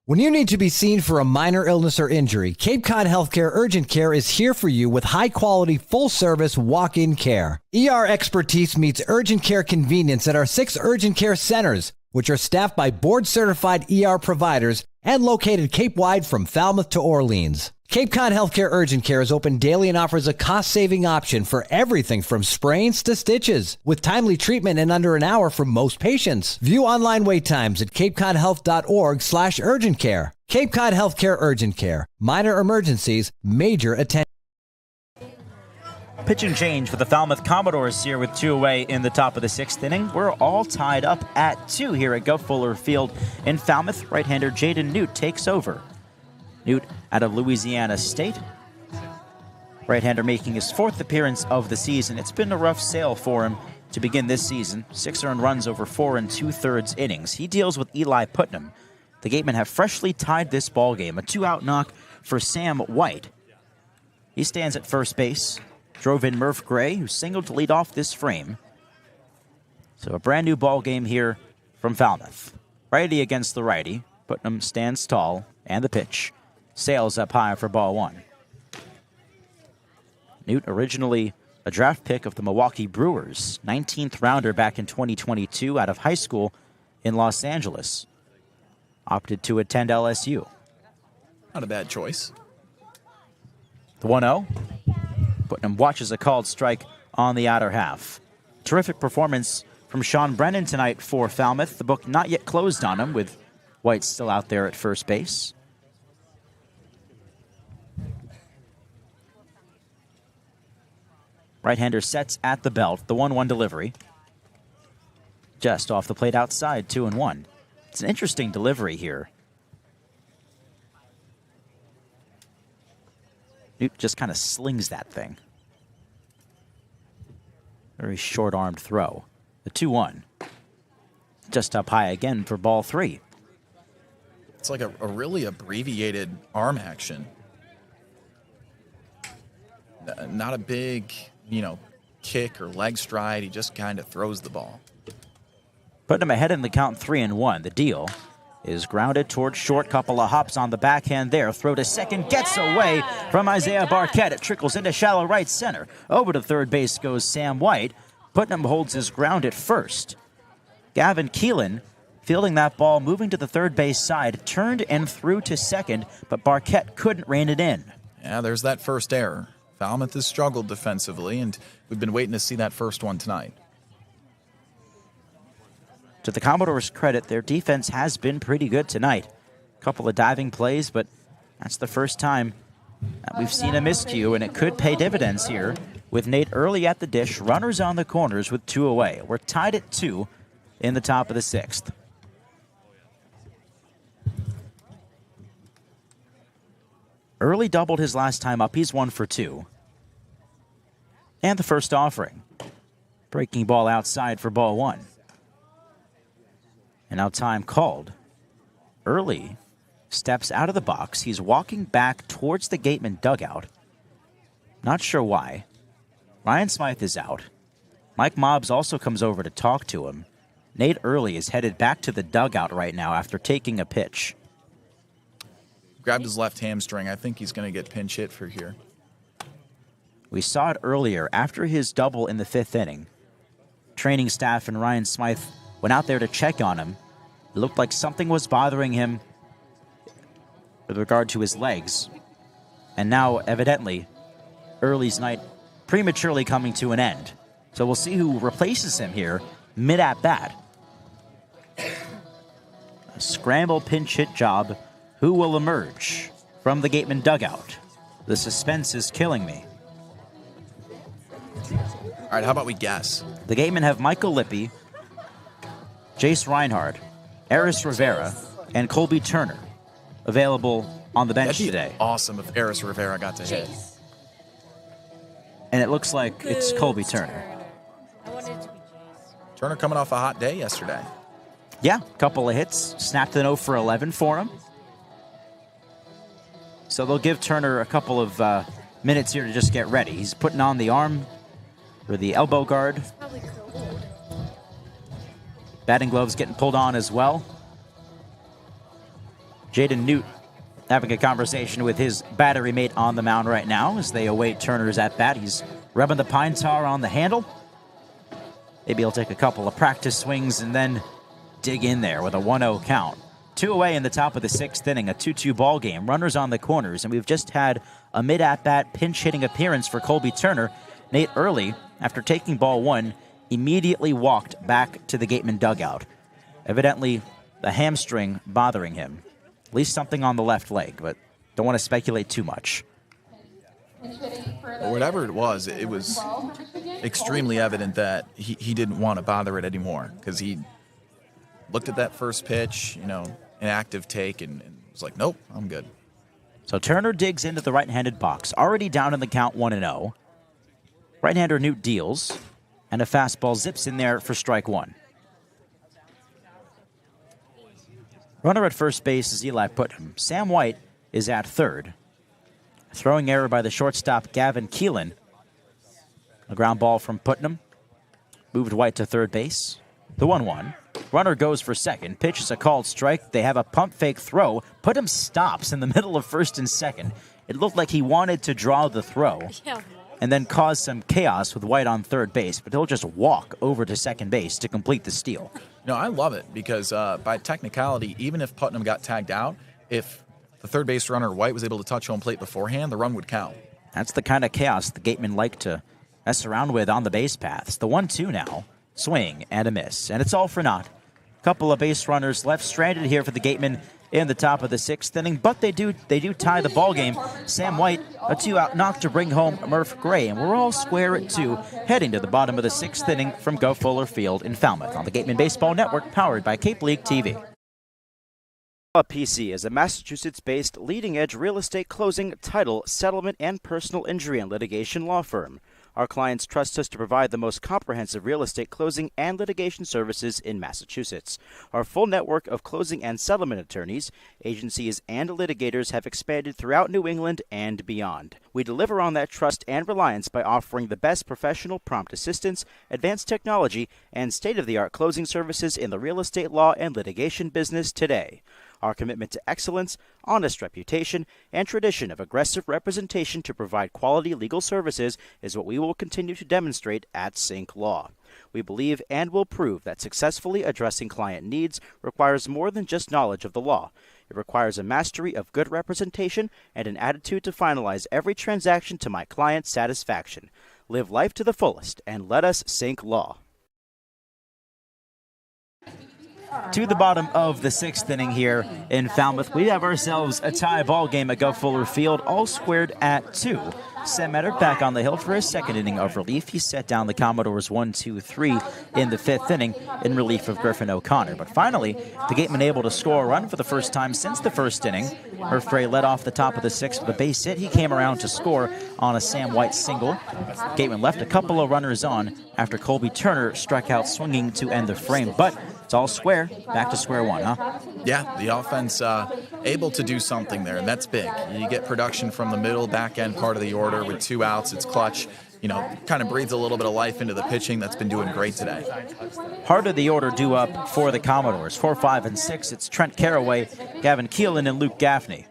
When you need to be seen for a minor illness or injury, Cape Cod Healthcare Urgent Care is here for you with high-quality, full-service walk-in care. ER expertise meets urgent care convenience at our 6 urgent care centers, which are staffed by board-certified ER providers and located Cape-wide from Falmouth to Orleans. Cape Cod Healthcare Urgent Care is open daily and offers a cost-saving option for everything from sprains to stitches, with timely treatment in under an hour for most patients. View online wait times at capecodhealth.org/urgent care. Cape Cod Healthcare Urgent Care. Minor emergencies, major attention. Pitch and change for the Falmouth Commodores here with 2 away in the top of the 6th inning. We're all tied up at 2 here at Gov Fuller Field in Falmouth. Right-hander Jaden Newt takes over. Newt out of Louisiana State. Right-hander making his 4th appearance of the season. It's been a rough sail for him to begin this season. 6 earned runs over 4 2/3 innings. He deals with Eli Putnam. The Gatemen have freshly tied this ball game. A 2-out knock for Sam White. He stands at first base. Drove in Murph Gray, who singled to lead off this frame. So a brand new ball game here from Falmouth. Righty against the righty. Putnam stands tall, and the pitch. Sails up high for ball 1. Newt, originally a draft pick of the Milwaukee Brewers, 19th rounder back in 2022 out of high school in Los Angeles. Opted to attend LSU. Not a bad choice. The 1-0. Putnam watches a called strike on the outer half. Terrific performance from Sean Brennan tonight for Falmouth. The book not yet closed on him, with White still out there at first base. Right-hander sets at the belt. The 1-1 delivery. Just off the plate outside, 2-1. It's an interesting delivery here. Newt just kind of slings that thing. Very short-armed throw. The 2-1. Just up high again for ball 3. It's like a really abbreviated arm action. Not a big, kick or leg stride. He just kind of throws the ball. Putting him ahead in the count, 3-1. The deal is grounded towards short. Couple of hops on the backhand there. Throw to second. Gets away from Isaiah Barquette. It trickles into shallow right center. Over to third base goes Sam White. Putnam holds his ground at first. Gavin Keelan fielding that ball, moving to the third base side. Turned and threw to second, but Barquette couldn't rein it in. Yeah, there's that first error. Falmouth has struggled defensively, and we've been waiting to see that first one tonight. To the Commodores' credit, their defense has been pretty good tonight. A couple of diving plays, but that's the first time that we've seen a miscue, and it could pay dividends here with Nate Early at the dish, runners on the corners with 2 away. We're tied at 2 in the top of the 6th. Early doubled his last time up. He's 1 for 2. And the first offering. Breaking ball outside for ball 1. And now time called. Early steps out of the box. He's walking back towards the Gatemen dugout. Not sure why. Ryan Smythe is out. Mike Mobbs also comes over to talk to him. Nate Early is headed back to the dugout right now after taking a pitch. Grabbed his left hamstring. I think he's going to get pinch hit for here. We saw it earlier after his double in the 5th inning. Training staff and Ryan Smythe went out there to check on him. It looked like something was bothering him with regard to his legs. And now, evidently, Early's night prematurely coming to an end. So we'll see who replaces him here mid-at-bat. A scramble pinch hit job. Who will emerge from the Gatemen dugout? The suspense is killing me. All right, how about we guess? The Gatemen have Michael Lippy, Jace Reinhardt, Eris Rivera, and Colby Turner available on the bench That'd be today. Awesome if Eris Rivera got to hit. And it looks like it's Colby Turner. Turner coming off a hot day yesterday. Yeah, couple of hits. Snapped an 0 for 11 for him. So they'll give Turner a couple of minutes here to just get ready. He's putting on the arm or the elbow guard. Batting gloves getting pulled on as well. Jaden Newt having a conversation with his battery mate on the mound right now as they await Turner's at-bat. He's rubbing the pine tar on the handle. Maybe he'll take a couple of practice swings and then dig in there with a 1-0 count. 2 away in the top of the 6th inning, a 2-2 ball game. Runners on the corners, and we've just had a mid-at-bat pinch-hitting appearance for Colby Turner. Nate Early, after taking ball 1, immediately walked back to the Gatemen dugout. Evidently, the hamstring bothering him. At least something on the left leg, but don't want to speculate too much. Well, whatever it was extremely evident that he didn't want to bother it anymore because he looked at that first pitch, an active take, and was like, nope, I'm good. So Turner digs into the right-handed box, already down in the count 1-0. Right-hander Newt deals, and a fastball zips in there for strike 1. Runner at first base is Eli Putnam. Sam White is at third. Throwing error by the shortstop Gavin Keelan. A ground ball from Putnam. Moved White to third base. The 1-1. Runner goes for second. Pitch is a called strike. They have a pump fake throw. Putnam stops in the middle of first and second. It looked like he wanted to draw the throw and then cause some chaos with White on third base, but he'll just walk over to second base to complete the steal. I love it because by technicality, even if Putnam got tagged out, if the third base runner White was able to touch home plate beforehand, the run would count. That's the kind of chaos the Gatemen like to mess around with on the base paths. The 1-2 now. Swing and a miss, and it's all for naught. Couple of base runners left stranded here for the Gatemen in the top of the 6th inning, but they do tie the ball game. Sam White, a 2-out knock to bring home Murph Gray, and we're all square at 2, heading to the bottom of the 6th inning from Go Fuller Field in Falmouth on the Gatemen Baseball Network, powered by Cape League TV. PC is a Massachusetts-based leading-edge real estate closing, title, settlement, and personal injury and litigation law firm. Our clients trust us to provide the most comprehensive real estate closing and litigation services in Massachusetts. Our full network of closing and settlement attorneys, agencies, and litigators have expanded throughout New England and beyond. We deliver on that trust and reliance by offering the best professional prompt assistance, advanced technology, and state-of-the-art closing services in the real estate law and litigation business today. Our commitment to excellence, honest reputation, and tradition of aggressive representation to provide quality legal services is what we will continue to demonstrate at Sync Law. We believe and will prove that successfully addressing client needs requires more than just knowledge of the law. It requires a mastery of good representation and an attitude to finalize every transaction to my client's satisfaction. Live life to the fullest and let us sink law. To the bottom of the 6th inning here in Falmouth, we have ourselves a tie ball game at Gov Fuller Field, all squared at 2. Sam Mettert back on the hill for his 2nd inning of relief. He set down the Commodores 1-2-3 in the 5th inning in relief of Griffin O'Connor. But finally, the Gatemen able to score a run for the first time since the 1st inning. Herb Frey led off the top of the 6th with a base hit. He came around to score on a Sam White single. Gatemen left a couple of runners on after Colby Turner struck out swinging to end the frame. But it's all square, back to square one, huh? Yeah, the offense able to do something there, and that's big. You get production from the middle, back end part of the order with 2 outs. It's clutch. You know, kind of breathes a little bit of life into the pitching that's been doing great today. Part of the order due up for the Commodores. 4, 5, and 6. It's Trent Caraway, Gavin Keelan, and Luke Gaffney.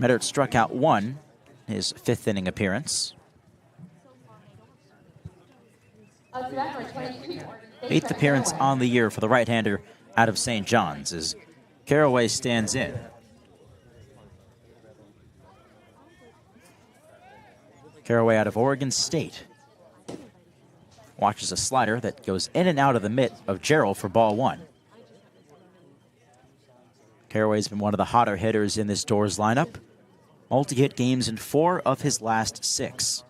Mettert struck out 1, his 5th inning appearance. 8th appearance on the year for the right-hander out of St. John's as Caraway stands in. Caraway out of Oregon State. Watches a slider that goes in and out of the mitt of Gerald for ball 1. Caraway's been one of the hotter hitters in this Doors lineup. Multi-hit games in 4 of his last 6.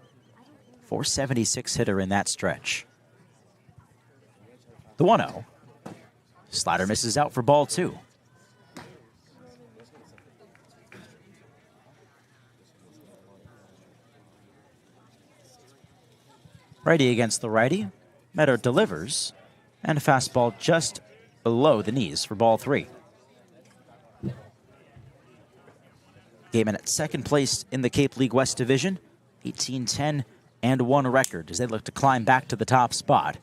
476 hitter in that stretch. The 1-0. Slider misses out for ball 2. Righty against the righty. Mettert delivers. And a fastball just below the knees for ball 3. Gatemen at 2nd place in the Cape League West Division. 18-10 and 1 record as they look to climb back to the top spot.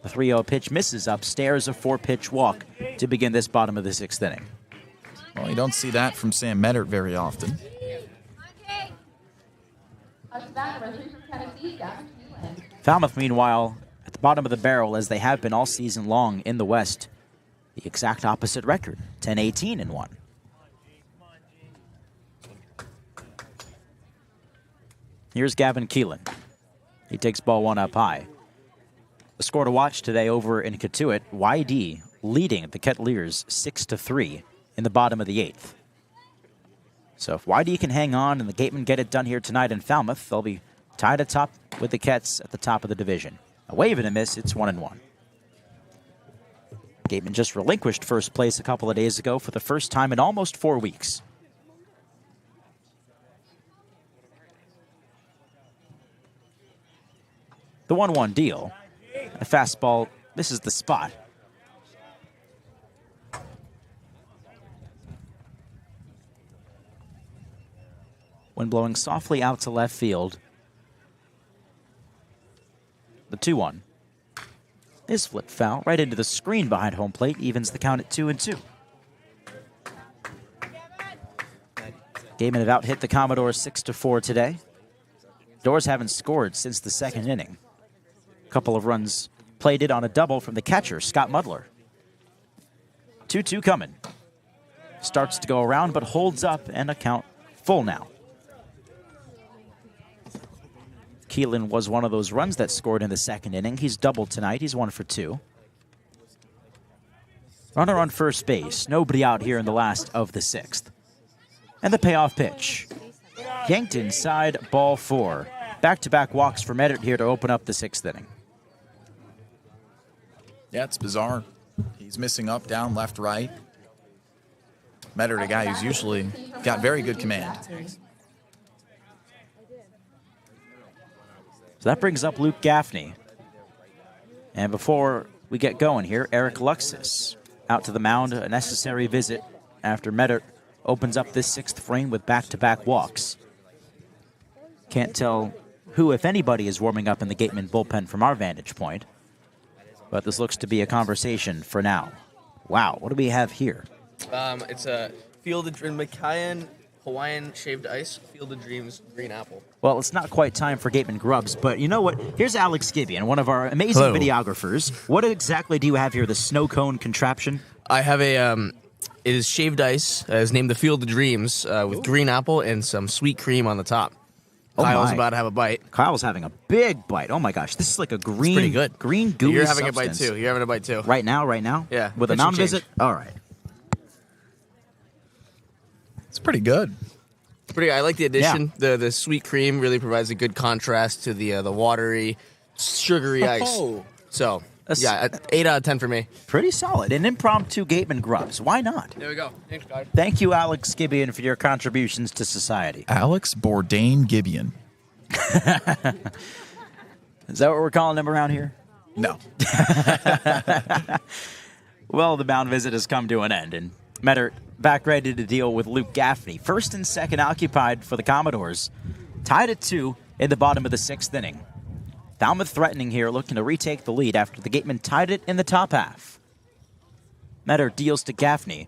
The 3-0 pitch misses upstairs, a 4-pitch walk to begin this bottom of the 6th inning. Well, you don't see that from Sam Mettert very often. Falmouth, meanwhile, at the bottom of the barrel as they have been all season long in the West. The exact opposite record, 10-18 and 1. Here's Gavin Keelan. He takes ball 1 up high. The score to watch today over in Katuitt, YD leading the Kettleers 6-3 in the bottom of the 8th. So if YD can hang on and the Gatemen get it done here tonight in Falmouth, they'll be tied atop with the Kets at the top of the division. A wave and a miss, it's 1-1. Gatemen just relinquished first place a couple of days ago for the first time in almost 4 weeks. The 1-1 deal. A fastball misses the spot. Wind blowing softly out to left field. The 2-1 is flipped foul right into the screen behind home plate, evens the count at 2-2. Gatemen have out-hit the Commodores 6-4 today. Doors haven't scored since the 2nd inning. Couple of runs plated on a double from the catcher, Scott Mudler. 2-2 coming. Starts to go around, but holds up and a count full now. Keelan was one of those runs that scored in the 2nd inning. He's doubled tonight. He's 1 for 2. Runner on first base. Nobody out here in the last of the 6th. And the payoff pitch. Yanked inside, ball 4. Back-to-back walks for Mettert here to open up the 6th inning. Yeah, it's bizarre. He's missing up, down, left, right. Mettert, a guy who's usually got very good command. So that brings up Luke Gaffney. And before we get going here, Eric Luxus out to the mound, a necessary visit after Mettert opens up this 6th frame with back-to-back walks. Can't tell who, if anybody, is warming up in the Gatemen bullpen from our vantage point. But this looks to be a conversation for now. Wow, what do we have here? It's a Field of Dreams, Macayan Hawaiian shaved ice, Field of Dreams, green apple. Well, it's not quite time for Gatemen Grubs, but you know what? Here's Alex Gibeon, one of our amazing videographers. What exactly do you have here, the snow cone contraption? I have a It is shaved ice. It's named the Field of Dreams with green apple and some sweet cream on the top. Oh Kyle's my. about to have a bite. Kyle's having a big bite. Oh my gosh, this is like a green, pretty good. green gooey You're having substance. a bite too. You're having a bite too. Right now? Yeah. With a Make some mountain change. visit? All right. It's pretty good. I like the addition. The sweet cream really provides a good contrast to the watery, sugary ice. Oh. So, yeah, 8 out of 10 for me. Pretty solid. An impromptu Gateman Grubs. Why not? There we go. Thanks, guys. Thank you, Alex Gibeon, for your contributions to society. Alex Bourdain Gibeon. Is that what we're calling him around here? No. Well, the mound visit has come to an end, and Mettert back ready to deal with Luke Gaffney. First and second occupied for the Commodores. Tied at 2 in the bottom of the 6th inning. Falmouth threatening here, looking to retake the lead after the Gatemen tied it in the top half. Mettert deals to Gaffney,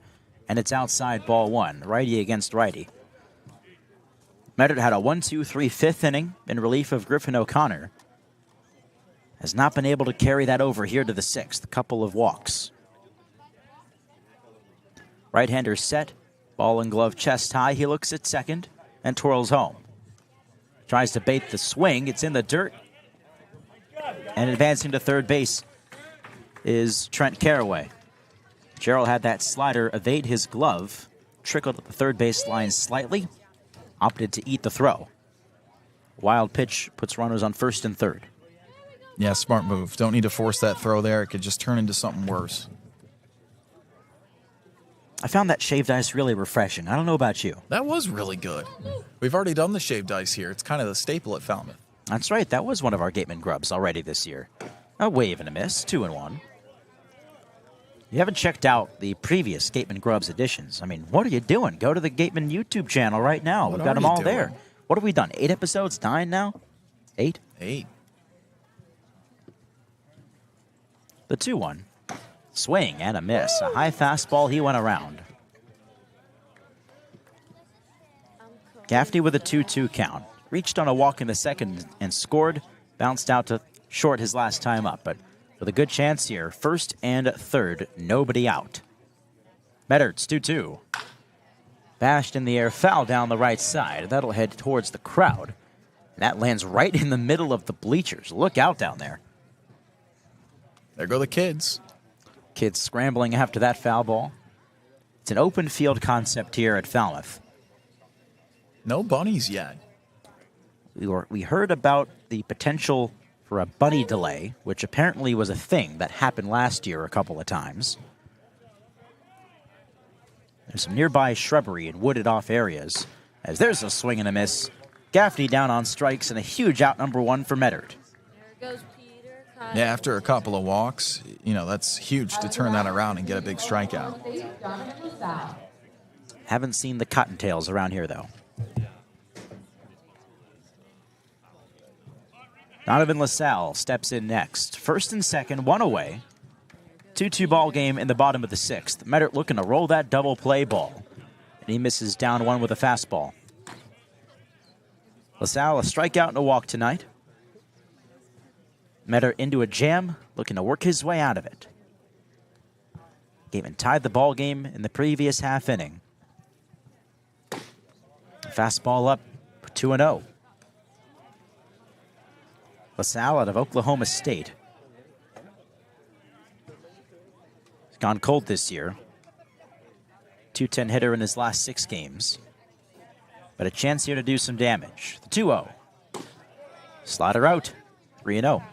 and it's outside ball 1, righty against righty. Mettert had a 1-2-3 5th inning in relief of Griffin O'Connor. Has not been able to carry that over here to the 6th. A couple of walks. Right-hander set, ball and glove chest high. He looks at second and twirls home. Tries to bait the swing. It's in the dirt. And advancing to third base is Trent Caraway. Gerald had that slider evade his glove, trickled at the third base line slightly, opted to eat the throw. Wild pitch puts runners on first and third. Yeah, smart move. Don't need to force that throw there. It could just turn into something worse. I found that shaved ice really refreshing. I don't know about you. That was really good. We've already done the shaved ice here. It's kind of the staple at Falmouth. That's right. That was one of our Gateman Grubs already this year. A wave and a miss, 2-1. You haven't checked out the previous Gateman Grubs editions. I mean, what are you doing? Go to the Gateman YouTube channel right now. We've got them all there. What have we done? 8 episodes? 9 now? 8? 8. The 2-1. Swing and a miss. A high fastball. He went around. Gaffney with a 2-2 count. Reached on a walk in the second and scored. Bounced out to short his last time up, but with a good chance here. First and third, nobody out. Mettert's 2-2. Bashed in the air, foul down the right side. That'll head towards the crowd. And that lands right in the middle of the bleachers. Look out down there. There go the kids. Kids scrambling after that foul ball. It's an open field concept here at Falmouth. No bunnies yet. We heard about the potential for a bunny delay, which apparently was a thing that happened last year a couple of times. There's some nearby shrubbery and wooded off areas. As there's a swing and a miss. Gaffney down on strikes and a huge out number 1 for Mettert. Yeah, after a couple of walks, you know, that's huge to turn that around and get a big strikeout. Haven't seen the cottontails around here, though. Donovan LaSalle steps in next. First and second, 1 away. 2-2 ball game in the bottom of the 6th. Mettert looking to roll that double play ball. And he misses down 1 with a fastball. LaSalle, a strikeout and a walk tonight. Mettert into a jam, looking to work his way out of it. Gatemen tied the ball game in the previous half inning. Fastball up, 2-0. LaSalle out of Oklahoma State. He's gone cold this year. .210 hitter in his last 6 games. But a chance here to do some damage. The 2-0. Slider out, 3-0.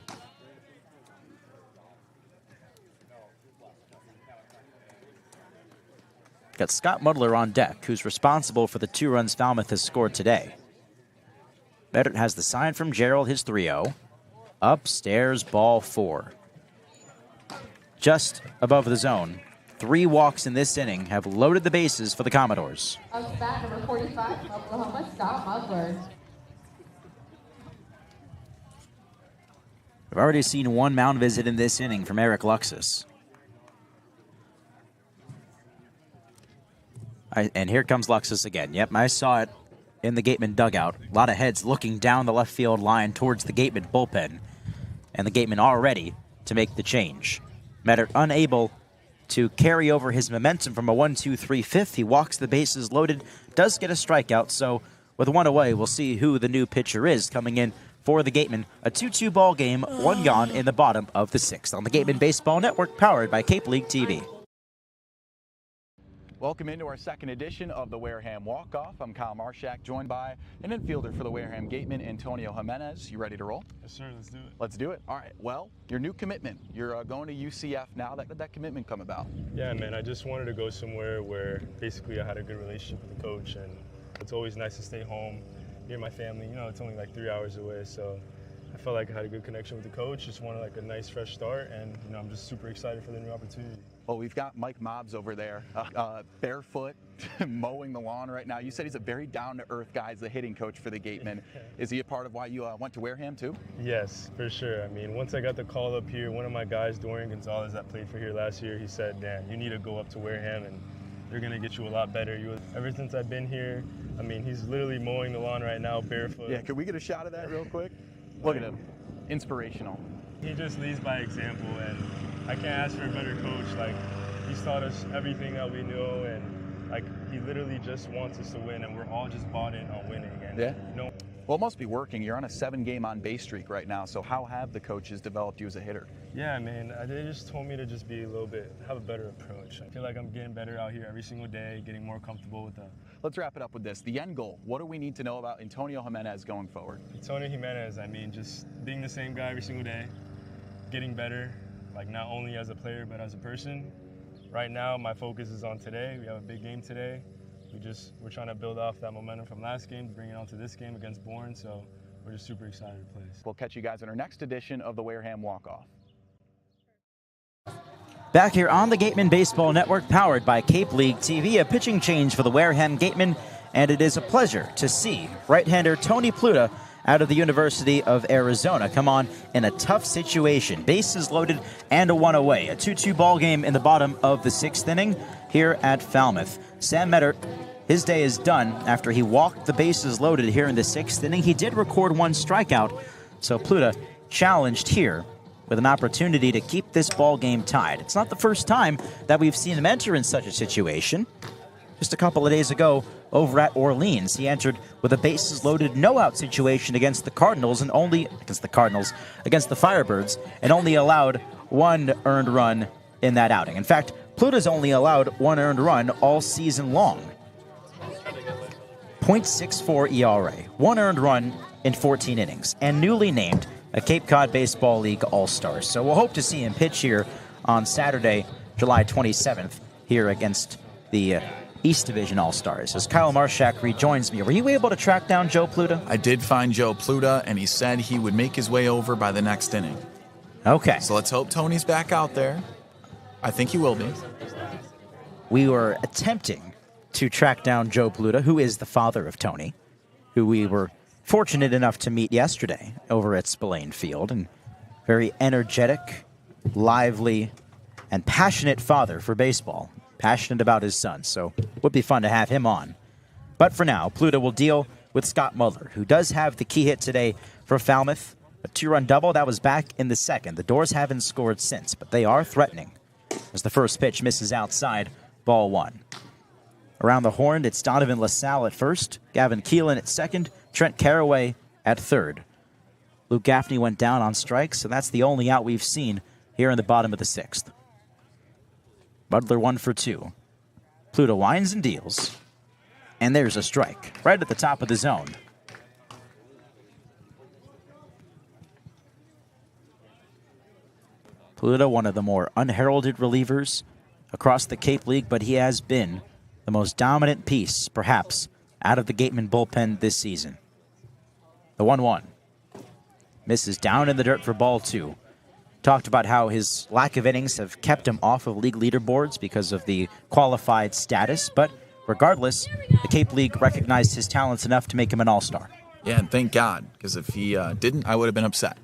Got Scott Muddler on deck, who's responsible for the 2 runs Falmouth has scored today. Mettert has the sign from Gerald, his 3-0. Upstairs, ball 4. Just above the zone. 3 walks in this inning have loaded the bases for the Commodores. Up to bat, number 45, Oklahoma, Scott Muddler. We've already seen 1 mound visit in this inning from Eric Luxus. And here comes Luxus again. Yep, I saw it in the Gateman dugout. A lot of heads looking down the left field line towards the Gateman bullpen. And the Gatemen are ready to make the change. Mettert unable to carry over his momentum from a 1-2-3 fifth. He walks the bases loaded, does get a strikeout, so with one away, we'll see who the new pitcher is coming in for the Gatemen. A 2-2 ball game, one gone in the bottom of the sixth on the Gatemen Baseball Network, powered by Cape League TV. Welcome into our second edition of the Wareham Walk-Off. I'm Kyle Marchak, joined by an infielder for the Wareham Gatemen, Antonio Jimenez. You ready to roll? Yes, sir. Let's do it. Let's do it. All right. Well, your new commitment. You're going to UCF now. Did that commitment come about? Yeah, man. I just wanted to go somewhere where basically I had a good relationship with the coach, and it's always nice to stay home near my family. You know, it's only like 3 hours away, so I felt like I had a good connection with the coach. Just wanted like a nice fresh start, and you know, I'm just super excited for the new opportunity. Well, we've got Mike Mobbs over there, barefoot, mowing the lawn right now. You said he's a very down-to-earth guy. He's the hitting coach for the Gatemen. Is he a part of why you went to Wareham too? Yes, for sure. I mean, once I got the call up here, one of my guys, Dorian Gonzalez, that played for here last year, he said, "Dan, you need to go up to Wareham, and they're going to get you a lot better." Ever since I've been here, I mean, he's literally mowing the lawn right now, barefoot. Yeah, could we get a shot of that real quick? Look at him. Inspirational. He just leads by example, and I can't ask for a better coach. Like, he's taught us everything that we know, and like, he literally just wants us to win, and we're all just bought in on winning. And yeah. You know, well, it must be working. You're on a 7-game on-base streak right now. So how have the coaches developed you as a hitter? Yeah, man. They just told me to just be have a better approach. I feel like I'm getting better out here every single day, getting more comfortable with them. Let's wrap it up with this. The end goal. What do we need to know about Antonio Jimenez going forward? Antonio Jimenez, I mean, just being the same guy every single day, getting better, like not only as a player, but as a person. Right now, my focus is on today. We have a big game today. We're trying to build off that momentum from last game to bring it on to this game against Bourne, so we're just super excited to play. We'll catch you guys in our next edition of the Wareham Walk-Off. Back here on the Gatemen Baseball Network, powered by Cape League TV, a pitching change for the Wareham Gatemen, and it is a pleasure to see right-hander Tony Pluta out of the University of Arizona come on in a tough situation. Bases loaded and a one away. A 2-2 ball game in the bottom of the sixth inning here at Falmouth. Sam Metter, his day is done after he walked the bases loaded here in the sixth inning. He did record one strikeout, so Pluta challenged here with an opportunity to keep this ball game tied. It's not the first time that we've seen him enter in such a situation. Just a couple of days ago over at Orleans, he entered with a bases-loaded no-out situation against the Firebirds, and only allowed one earned run in that outing. In fact, Pluta's only allowed one earned run all season long. .64 ERA, one earned run in 14 innings, and newly named a Cape Cod Baseball League All-Star. So we'll hope to see him pitch here on Saturday, July 27th, here against the East Division All-Stars. As Kyle Marchak rejoins me, were you able to track down Joe Pluta? I did find Joe Pluta, and he said he would make his way over by the next inning. Okay. So let's hope Tony's back out there. I think he will be. We were attempting to track down Joe Pluta, who is the father of Tony, who we were fortunate enough to meet yesterday over at Spillane Field, and very energetic, lively, and passionate father for baseball. Passionate about his son, so it would be fun to have him on. But for now, Pluta will deal with Scott Muller, who does have the key hit today for Falmouth. A 2-run double, that was back in the second. The Doors haven't scored since, but they are threatening as the first pitch misses outside, ball one. Around the horn, it's Donovan LaSalle at first, Gavin Keelan at second, Trent Caraway at third. Luke Gaffney went down on strikes, so that's the only out we've seen here in the bottom of the sixth. Butler 1 for 2. Pluta winds and deals. And there's a strike right at the top of the zone. Pluta, one of the more unheralded relievers across the Cape League, but he has been the most dominant piece, perhaps, out of the Gatemen bullpen this season. The 1-1. Misses down in the dirt for ball two. Talked about how his lack of innings have kept him off of league leaderboards because of the qualified status, but regardless, the Cape League recognized his talents enough to make him an all-star. Yeah, and thank God, because if he didn't, I would have been upset.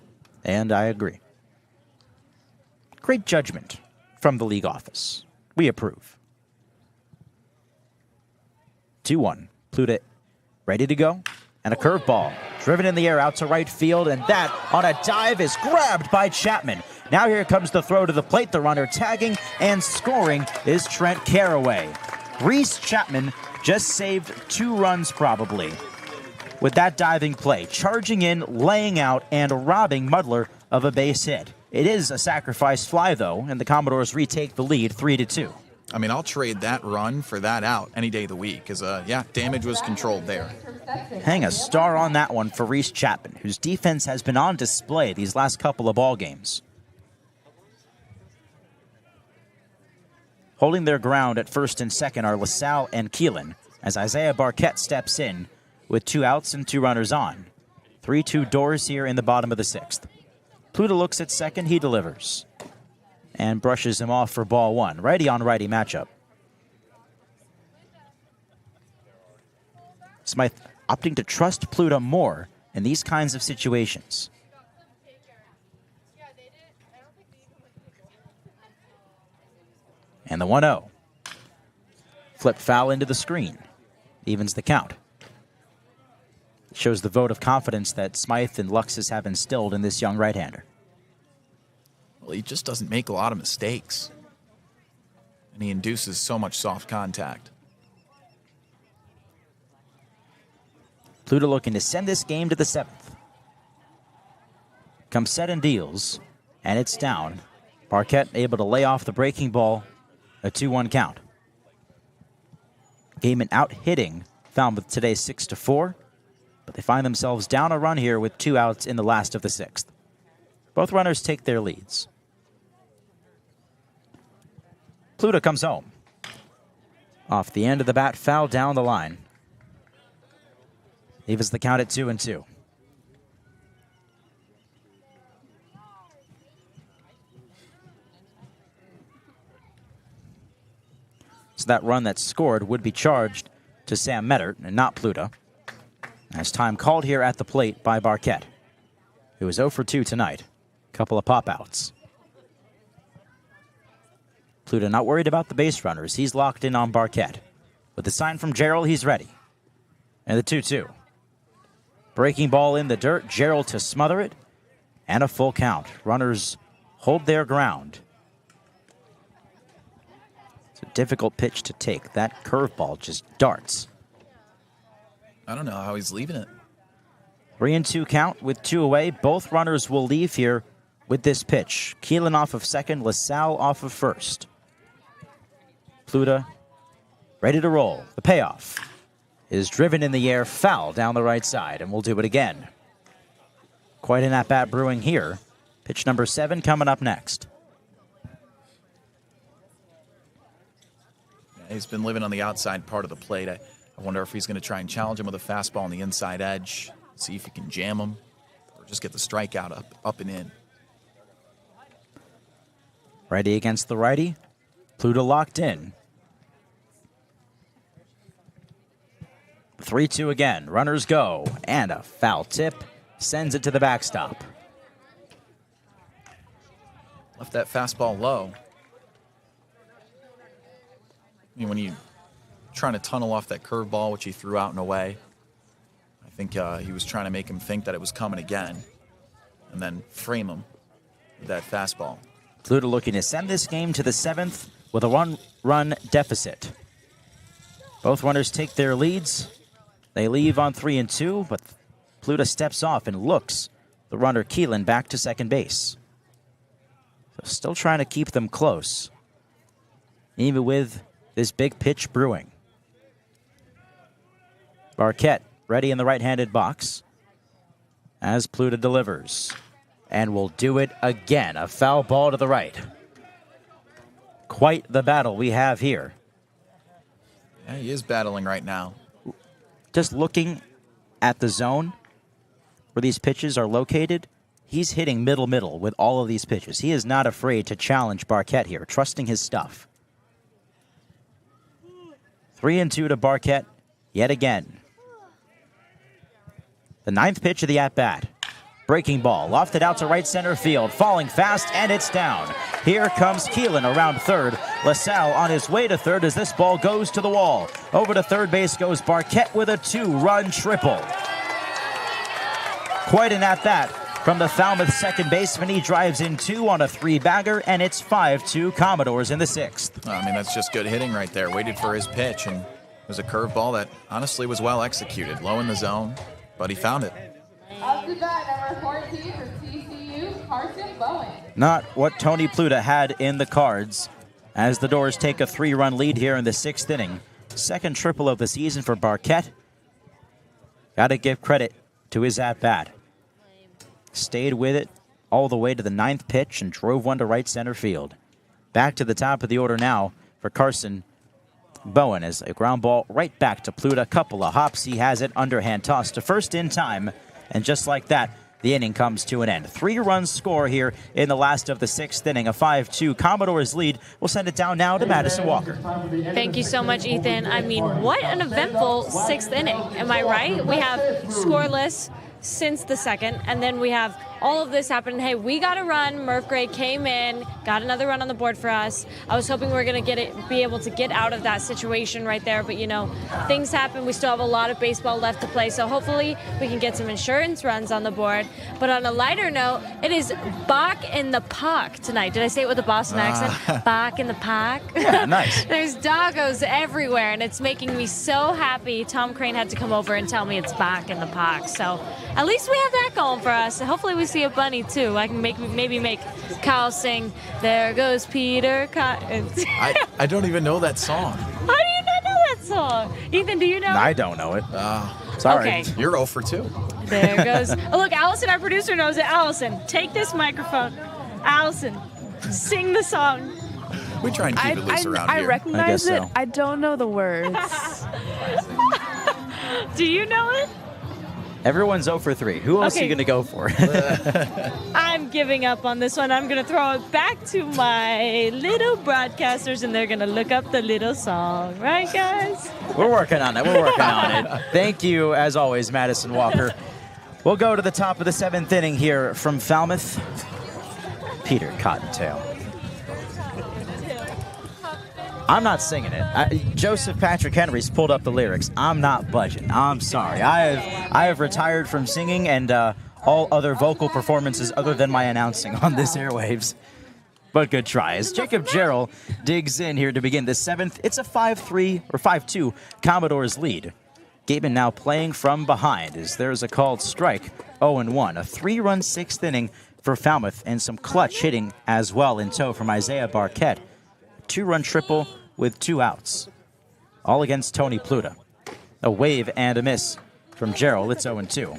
And I agree. Great judgment from the league office. We approve. 2-1. Pluta ready to go And a curveball driven in the air out to right field, and that on a dive is grabbed by Chapman. Now here comes the throw to the plate. The runner tagging and scoring is Trent Carraway. Reese Chapman just saved 2 runs probably with that diving play, charging in, laying out, and robbing Mudler of a base hit. It is a sacrifice fly, though, and the Commodores retake the lead 3-2. I mean, I'll trade that run for that out any day of the week, because, damage was controlled there. Hang a star on that one for Reese Chapman, whose defense has been on display these last couple of ball games. Holding their ground at first and second are LaSalle and Keelan, as Isaiah Barquette steps in with 2 outs and 2 runners on. 3-2 Doors here in the bottom of the 6th. Pluta looks at second, he delivers. And brushes him off for ball 1. Righty on righty matchup. Smythe opting to trust Pluta more in these kinds of situations. And the 1-0. Flip foul into the screen. Evens the count. Shows the vote of confidence that Smythe and Luxus have instilled in this young right-hander. Well, he just doesn't make a lot of mistakes. And he induces so much soft contact. Pluta looking to send this game to the 7th. Comes set and deals, and it's down. Barquette able to lay off the breaking ball, a 2-1 count. Gatemen out hitting Falmouth today 6-4, but they find themselves down a run here with 2 outs in the last of the 6th. Both runners take their leads. Pluta comes home. Off the end of the bat, foul down the line. Evens the count at 2-2. So that run that scored would be charged to Sam Mettert and not Pluta. As time called here at the plate by Barquette, who is 0 for 2 tonight. Couple of pop-outs. Pluta not worried about the base runners. He's locked in on Barquette. With the sign from Gerald, he's ready. And the 2-2. Breaking ball in the dirt. Gerald to smother it. And a full count. Runners hold their ground. It's a difficult pitch to take. That curveball just darts. I don't know how he's leaving it. 3-2 count with 2 away. Both runners will leave here with this pitch. Keelan off of second. LaSalle off of first. Pluta ready to roll. The payoff is driven in the air, foul down the right side, and we'll do it again. Quite an at-bat brewing here. Pitch number 7 coming up next. Yeah, he's been living on the outside part of the plate. I wonder if he's going to try and challenge him with a fastball on the inside edge, see if he can jam him, or just get the strikeout up and in. Righty against the righty. Pluta locked in. 3-2 again. Runners go. And a foul tip sends it to the backstop. Left that fastball low. I mean, when you trying to tunnel off that curveball, which he threw out and away, I think he was trying to make him think that it was coming again and then frame him with that fastball. Pluta looking to send this game to the 7th with a 1-run deficit. Both runners take their leads. They leave on 3-2, but Pluta steps off and looks the runner Keelan back to second base. So still trying to keep them close, even with this big pitch brewing. Barquette ready in the right-handed box as Pluta delivers. And will do it again. A foul ball to the right. Quite the battle we have here. Yeah, he is battling right now. Just looking at the zone where these pitches are located, he's hitting middle with all of these pitches. He is not afraid to challenge Barquette here, trusting his stuff. 3-2 to Barquette yet again. The 9th pitch of the at-bat. Breaking ball, lofted out to right center field, falling fast, and it's down. Here comes Keelan around third. LaSalle on his way to third as this ball goes to the wall. Over to third base goes Barquette with a 2-run triple. Quite an at-bat from the Falmouth second baseman. He drives in 2 on a 3-bagger, and it's 5-2 Commodores in the 6th. I mean, that's just good hitting right there. Waited for his pitch, and it was a curveball that honestly was well executed. Low in the zone, but he found it. Up to bat, number 14 for TCU, Carson Bowen. Not what Tony Pluta had in the cards as the Doors take a 3-run lead here in the 6th inning. Second triple of the season for Barquette. Got to give credit to his at-bat. Stayed with it all the way to the 9th pitch and drove one to right center field. Back to the top of the order now for Carson Bowen as a ground ball right back to Pluta. Couple of hops. He has it. Underhand toss to first in time. And just like that, the inning comes to an end. 3-run score here in the last of the 6th inning. A 5-2 Commodores lead. We'll send it down now to Madison Walker. Thank you so much, Ethan. I mean, what an eventful 6th inning. Am I right? We have scoreless since the 2nd, and then we have all of this happening. Hey, we got a run. Murph Gray came in, got another run on the board for us. I was hoping we were going to be able to get out of that situation right there, but things happen. We still have a lot of baseball left to play, so hopefully we can get some insurance runs on the board. But on a lighter note, it is Bach in the Park tonight. Did I say it with a Boston accent? Bach in the Park. Yeah, nice. There's doggos everywhere, and it's making me so happy. Tom Crane had to come over and tell me it's Bach in the Park, so at least we have that going for us. Hopefully we see a bunny too. I can maybe make Kyle sing "There Goes Peter Cotton." I don't even know that song. How do you not know that song? Ethan, do you know? I don't know it. Sorry. Okay. You're 0 for 2. There goes. Oh, look, Allison, our producer, knows it. Allison, take this microphone. Allison, sing the song. We try and keep it loose around here. I recognize it. so. I don't know the words. Do you know it? Everyone's 0 for 3. Who else are you going to go for? I'm giving up on this one. I'm going to throw it back to my little broadcasters, and they're going to look up the little song. Right, guys? We're working on it. We're working on it. Thank you, as always, Madison Walker. We'll go to the top of the 7th inning here from Falmouth. Peter Cottontail. I'm not singing it. Joseph Patrick Henry's pulled up the lyrics. I'm not budging. I'm sorry. I have retired from singing and all other vocal performances other than my announcing on this airwaves. But good try. As Jacob Jarrell digs in here to begin the 7th, it's a 5-3 or 5-2 Commodores lead. Gatemen now playing from behind as there's a called strike. 0-1. A 3-run 6th inning for Falmouth and some clutch hitting as well in tow from Isaiah Barquette. 2-run triple with 2 outs. All against Tony Pluta. A wave and a miss from Gerald. It's 0-2.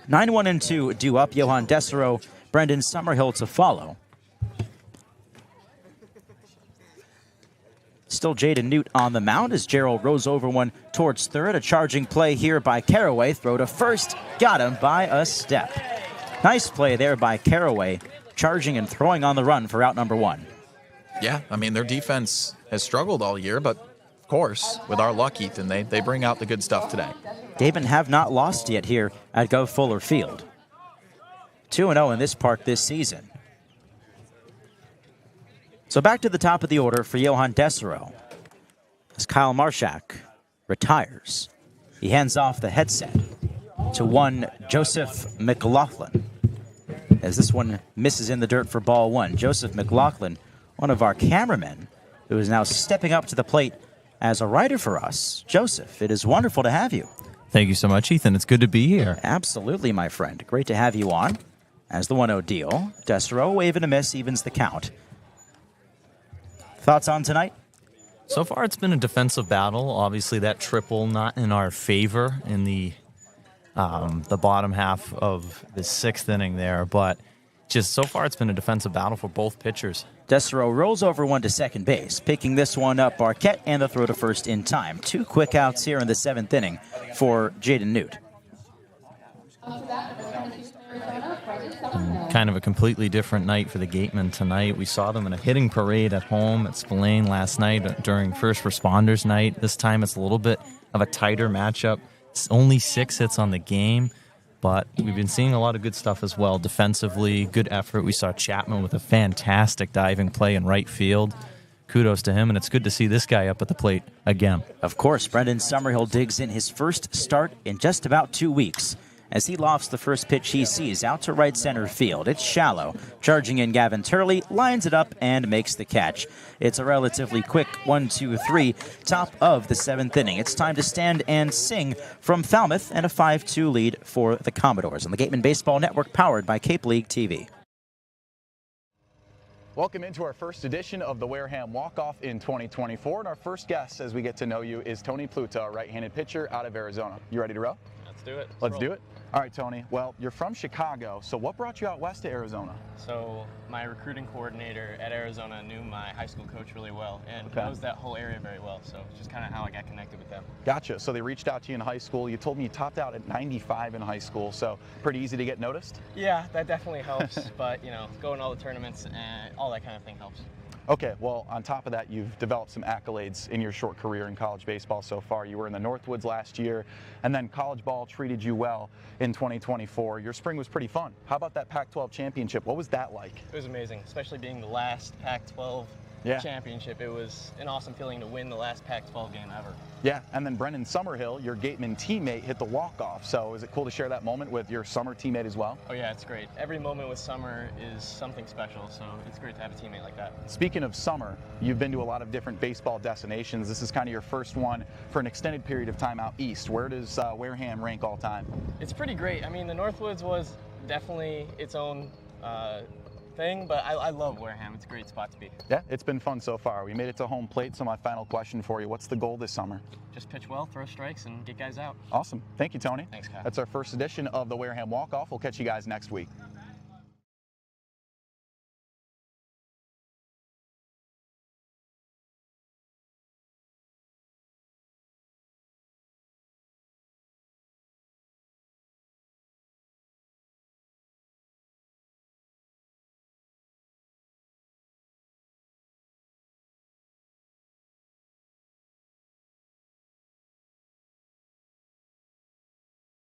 9-1-2 due up. Johan Desero, Brendan Summerhill to follow. Still Jaden Newt on the mound as Gerald rose over one towards third. A charging play here by Caraway. Throw to first. Got him by a step. Nice play there by Caraway, charging and throwing on the run for out number 1. Yeah, I mean, their defense has struggled all year, but of course, with our luck, Ethan, they bring out the good stuff today. Gatemen have not lost yet here at Gov Fuller Field. 2-0 in this park this season. So back to the top of the order for Johan Desero as Kyle Marchak retires. He hands off the headset to one Joseph McLaughlin as this one misses in the dirt for ball 1. Joseph McLaughlin, one of our cameramen, who is now stepping up to the plate as a writer for us. Joseph, it is wonderful to have you. Thank you so much, Ethan. It's good to be here. Absolutely, my friend. Great to have you on. As the 1-0 deal, Desero, wave and a miss, evens the count. Thoughts on tonight? So far, it's been a defensive battle. Obviously, that triple not in our favor in the bottom half of the 6th inning there, but just so far, it's been a defensive battle for both pitchers. Desero rolls over one to second base, picking this one up, Barquette, and the throw to first in time. 2 quick outs here in the 7th inning for Jaden Newt. Kind of a completely different night for the Gatemen tonight. We saw them in a hitting parade at home at Spillane last night during First Responders Night. This time it's a little bit of a tighter matchup. It's only 6 hits on the game, but we've been seeing a lot of good stuff as well. Defensively, good effort. We saw Chapman with a fantastic diving play in right field. Kudos to him, and it's good to see this guy up at the plate again. Of course, Brendan Summerhill digs in his first start in just about 2 weeks as he lofts the first pitch he sees out to right center field. It's shallow. Charging in Gavin Turley, lines it up and makes the catch. It's a relatively quick 1-2-3, top of the 7th inning. It's time to stand and sing from Falmouth, and a 5-2 lead for the Commodores on the Gatemen Baseball Network, powered by Cape League TV. Welcome into our first edition of the Wareham Walk-Off in 2024. And our first guest, as we get to know you, is Tony Pluta, a right-handed pitcher out of Arizona. You ready to roll? Let's do it. Let's do it. All right, Tony. Well, you're from Chicago, so what brought you out west to Arizona? So my recruiting coordinator at Arizona knew my high school coach really well and knows that whole area very well. So it's just kind of how I got connected with them. Gotcha. So they reached out to you in high school. You told me you topped out at 95 in high school, so pretty easy to get noticed? Yeah, that definitely helps. But, you know, going to all the tournaments and all that kind of thing helps. Okay, well, on top of that, you've developed some accolades in your short career in college baseball so far. You were in the Northwoods last year, and then college ball treated you well in 2024. Your spring was pretty fun. How about that Pac-12 championship? What was that like? It was amazing, especially being the last Pac-12 championship. It was an awesome feeling to win the last Pac-12 game ever. Yeah, and then Brennan Summerhill, your Gateman teammate, hit the walk-off. So is it cool to share that moment with your Summer teammate as well? Oh yeah, it's great. Every moment with Summer is something special, so it's great to have a teammate like that. Speaking of Summer, you've been to a lot of different baseball destinations. This is kind of your first one for an extended period of time out east. Where does Wareham rank all time? It's pretty great. I mean, the Northwoods was definitely its own thing, but I love Wareham. It's a great spot to be. Yeah, it's been fun so far. We made it to home plate, so my final question for you, what's the goal this summer? Just pitch well, throw strikes, and get guys out. Awesome. Thank you, Tony. Thanks, Kyle. That's our first edition of the Wareham Walk-Off. We'll catch you guys next week.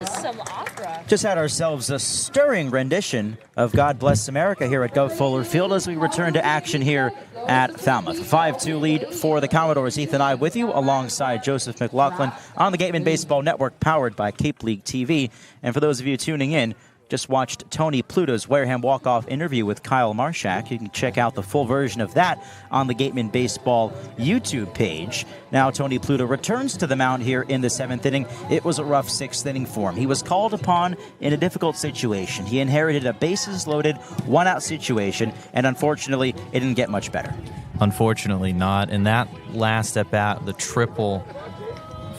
Some opera. Just had ourselves a stirring rendition of God Bless America here at Gov Fuller Field as we return to action here at Falmouth. 5-2 lead for the Commodores. Ethan Eibe with you alongside Joseph McLaughlin on the Gatemen Baseball Network, powered by Cape League TV. And for those of you tuning in, just watched Tony Pluta's Wareham walk-off interview with Kyle Marchak. You can check out the full version of that on the Gatemen Baseball YouTube page. Now Tony Pluta returns to the mound here in the 7th inning. It was a rough 6th inning for him. He was called upon in a difficult situation. He inherited a bases-loaded, one-out situation, and unfortunately, it didn't get much better. Unfortunately not. And that last at-bat, the triple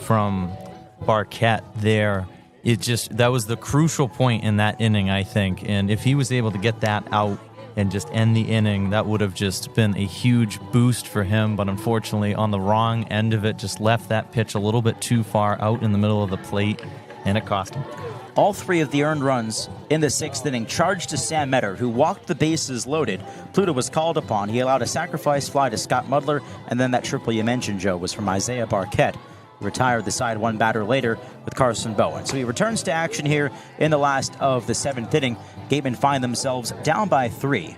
from Barquette there, that was the crucial point in that inning, I think. And if he was able to get that out and just end the inning, that would have just been a huge boost for him. But unfortunately, on the wrong end of it, just left that pitch a little bit too far out in the middle of the plate, and it cost him. All 3 of the earned runs in the 6th inning charged to Sam Metter, who walked the bases loaded. Pluta was called upon. He allowed a sacrifice fly to Scott Mudler, and then that triple you mentioned, Joe, was from Isaiah Barquette. Retired the side one batter later with Carson Bowen. So he returns to action here in the last of the 7th inning. Gatemen find themselves down by 3.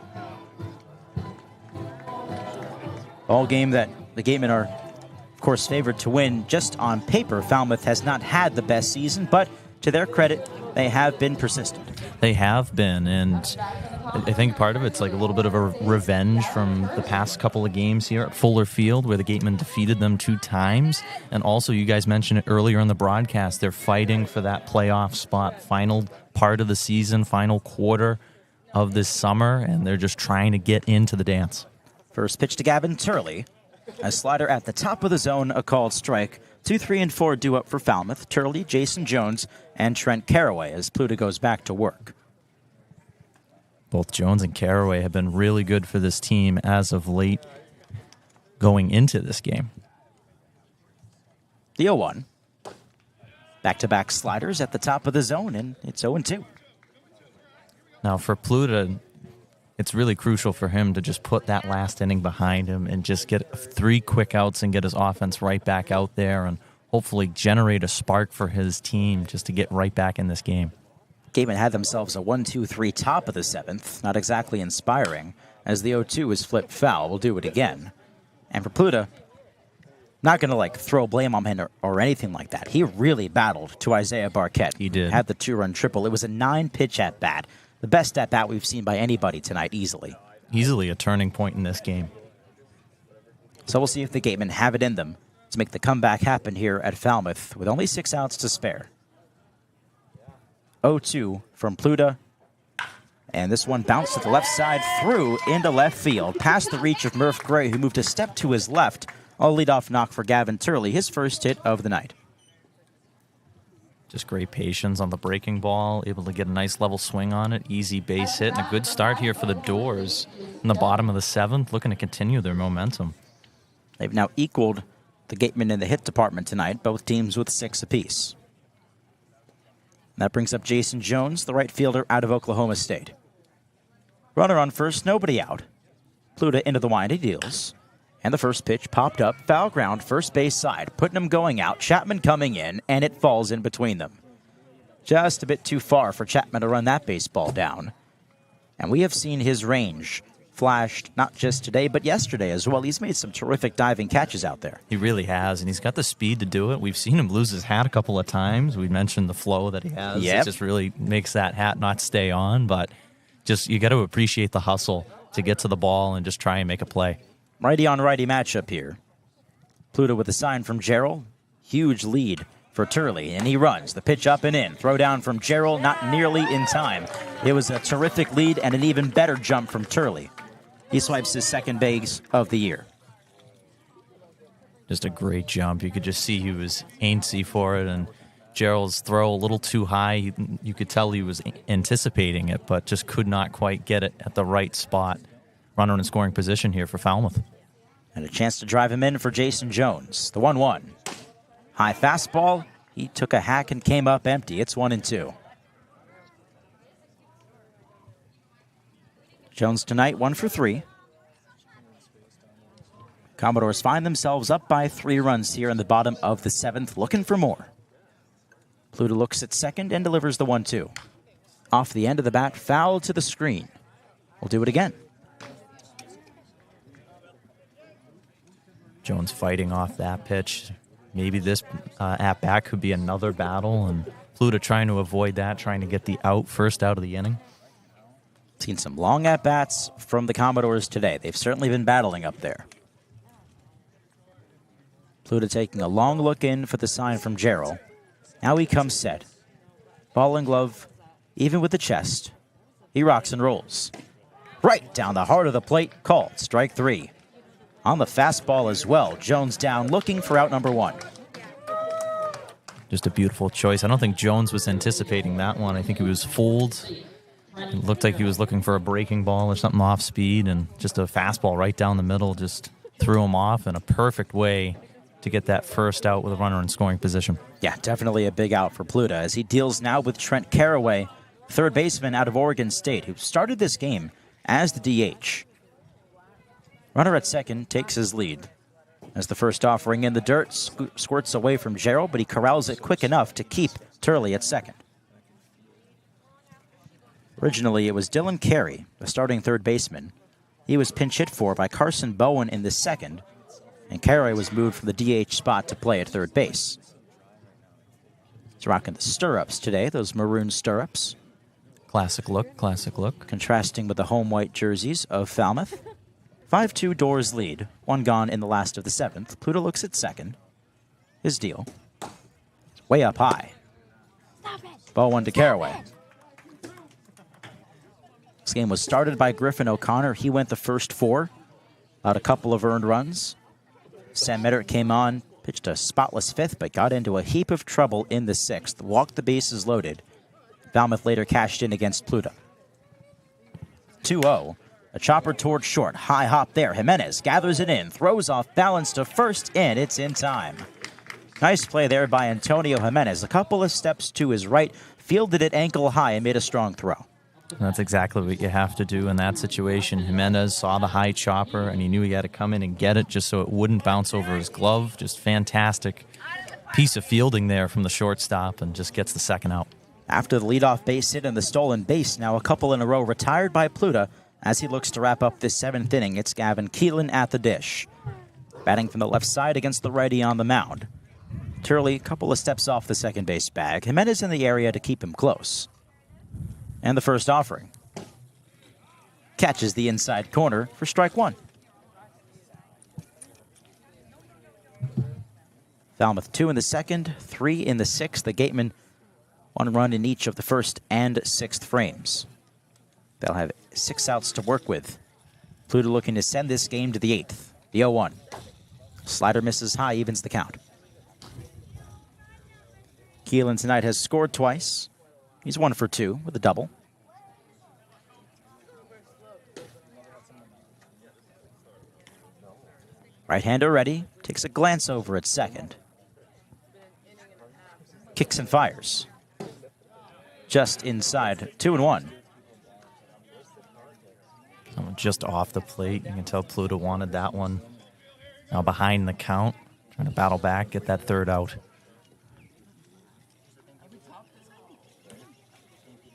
All game that the Gatemen are, of course, favored to win. Just on paper, Falmouth has not had the best season, but to their credit, they have been persistent. They have been, and I think part of it's like a little bit of a revenge from the past couple of games here at Fuller Field, where the Gatemen defeated them 2 times. And also, you guys mentioned it earlier in the broadcast, they're fighting for that playoff spot, final part of the season, final quarter of this summer, and they're just trying to get into the dance. First pitch to Gavin Turley. A slider at the top of the zone, a called strike. 2, 3, and 4 due up for Falmouth. Turley, Jason Jones, and Trent Caraway as Pluta goes back to work. Both Jones and Caraway have been really good for this team as of late going into this game. The 0-1. Back-to-back sliders at the top of the zone, and it's 0-2. Now for Pluta, it's really crucial for him to just put that last inning behind him and just get 3 quick outs and get his offense right back out there and hopefully generate a spark for his team just to get right back in this game. Gatemen had themselves a 1-2-3 top of the 7th. Not exactly inspiring, as the 0-2 is flipped foul. We'll do it again. And for Pluta, Not going to like throw blame on him or anything like that. He really battled to Isaiah Barquette. He did. Had the 2-run triple. It was a 9-pitch at bat. The best at bat we've seen by anybody tonight, easily. Easily a turning point in this game. So we'll see if the Gatemen have it in them to make the comeback happen here at Falmouth with only 6 outs to spare. 0-2 from Pluta. And this one bounced to the left side, through into left field, past the reach of Murph Gray, who moved a step to his left. A leadoff knock for Gavin Turley, his first hit of the night. Just great patience on the breaking ball, able to get a nice level swing on it. Easy base hit, and a good start here for the Doors in the bottom of the 7th, looking to continue their momentum. They've now equaled the Gatemen in the hit department tonight, both teams with 6 apiece. That brings up Jason Jones, the right fielder out of Oklahoma State. Runner on first, nobody out. Pluta into the wind, he deals. And the first pitch popped up, foul ground, first base side, putting him going out. Chapman coming in, and it falls in between them. Just a bit too far for Chapman to run that baseball down. And we have seen his range flashed not just today, but yesterday as well. He's made some terrific diving catches out there. He really has, and he's got the speed to do it. We've seen him lose his hat a couple of times. We mentioned the flow that he has. Yep. It just really makes that hat not stay on, but just you got to appreciate the hustle to get to the ball and just try and make a play. Righty on righty matchup here. Pluta with a sign from Gerald. Huge lead for Turley, and he runs. The pitch up and in. Throw down from Gerald, not nearly in time. It was a terrific lead and an even better jump from Turley. He swipes his second base of the year. Just a great jump. You could just see he was antsy for it, and Gerald's throw a little too high. You could tell he was anticipating it, but just could not quite get it at the right spot. Runner in scoring position here for Falmouth. And a chance to drive him in for Jason Jones. The 1-1. High fastball. He took a hack and came up empty. It's 1-2. Jones tonight 1 for 3. Commodores find themselves up by 3 runs here in the bottom of the 7th, looking for more. Pluta looks at second and delivers the 1-2. Off the end of the bat, foul to the screen. We'll do it again. Jones fighting off that pitch. Maybe this at-bat could be another battle, and Pluta trying to avoid that, trying to get the first out of the inning. Seen some long at-bats from the Commodores today. They've certainly been battling up there. Pluta taking a long look in for the sign from Gerald. Now he comes set. Ball and glove, even with the chest. He rocks and rolls. Right down the heart of the plate, called strike 3. On the fastball as well, Jones down looking for out number 1. Just a beautiful choice. I don't think Jones was anticipating that one. I think he was fooled. It looked like he was looking for a breaking ball or something off speed, and just a fastball right down the middle just threw him off in a perfect way to get that first out with a runner in scoring position. Yeah, definitely a big out for Pluta as he deals now with Trent Caraway, third baseman out of Oregon State, who started this game as the DH. Runner at second takes his lead. As the first offering in the dirt squirts away from Gerald, but he corrals it quick enough to keep Turley at second. Originally, it was Dylan Carey, the starting third baseman. He was pinch hit for by Carson Bowen in the second, and Carey was moved from the DH spot to play at third base. He's rocking the stirrups today, those maroon stirrups. Classic look, classic look. Contrasting with the home white jerseys of Falmouth. 5-2 Doors lead. 1 gone in the last of the 7th. Pluta looks at second. His deal. Way up high. Ball 1 to Caraway. This game was started by Griffin O'Connor. He went the first 4. About a couple of earned runs. Sam Meddert came on, pitched a spotless 5th, but got into a heap of trouble in the 6th. Walked the bases loaded. Falmouth later cashed in against Pluta. 2-0. A chopper towards short. High hop there. Jimenez gathers it in. Throws off balance to first, and it's in time. Nice play there by Antonio Jimenez. A couple of steps to his right. Fielded it ankle high and made a strong throw. That's exactly what you have to do in that situation. Jimenez saw the high chopper, and he knew he had to come in and get it just so it wouldn't bounce over his glove. Just fantastic piece of fielding there from the shortstop, and just gets the second out. After the leadoff base hit and the stolen base, now a couple in a row retired by Pluta. As he looks to wrap up this 7th inning, it's Gavin Keelan at the dish. Batting from the left side against the righty on the mound. Turley, a couple of steps off the second base bag. Jimenez in the area to keep him close. And the first offering. Catches the inside corner for strike one. Falmouth 2 in the second, 3 in the sixth. The Gatemen 1 run in each of the first and sixth frames. They'll have 6 outs to work with. Pluto looking to send this game to the 8th. The 0-1. Slider misses high, evens the count. Keelan tonight has scored twice. He's 1 for 2 with a double. Right-hander ready. Takes a glance over at second. Kicks and fires. Just inside, 2-1. Just off the plate. You can tell Pluto wanted that one. Now behind the count. Trying to battle back, get that third out.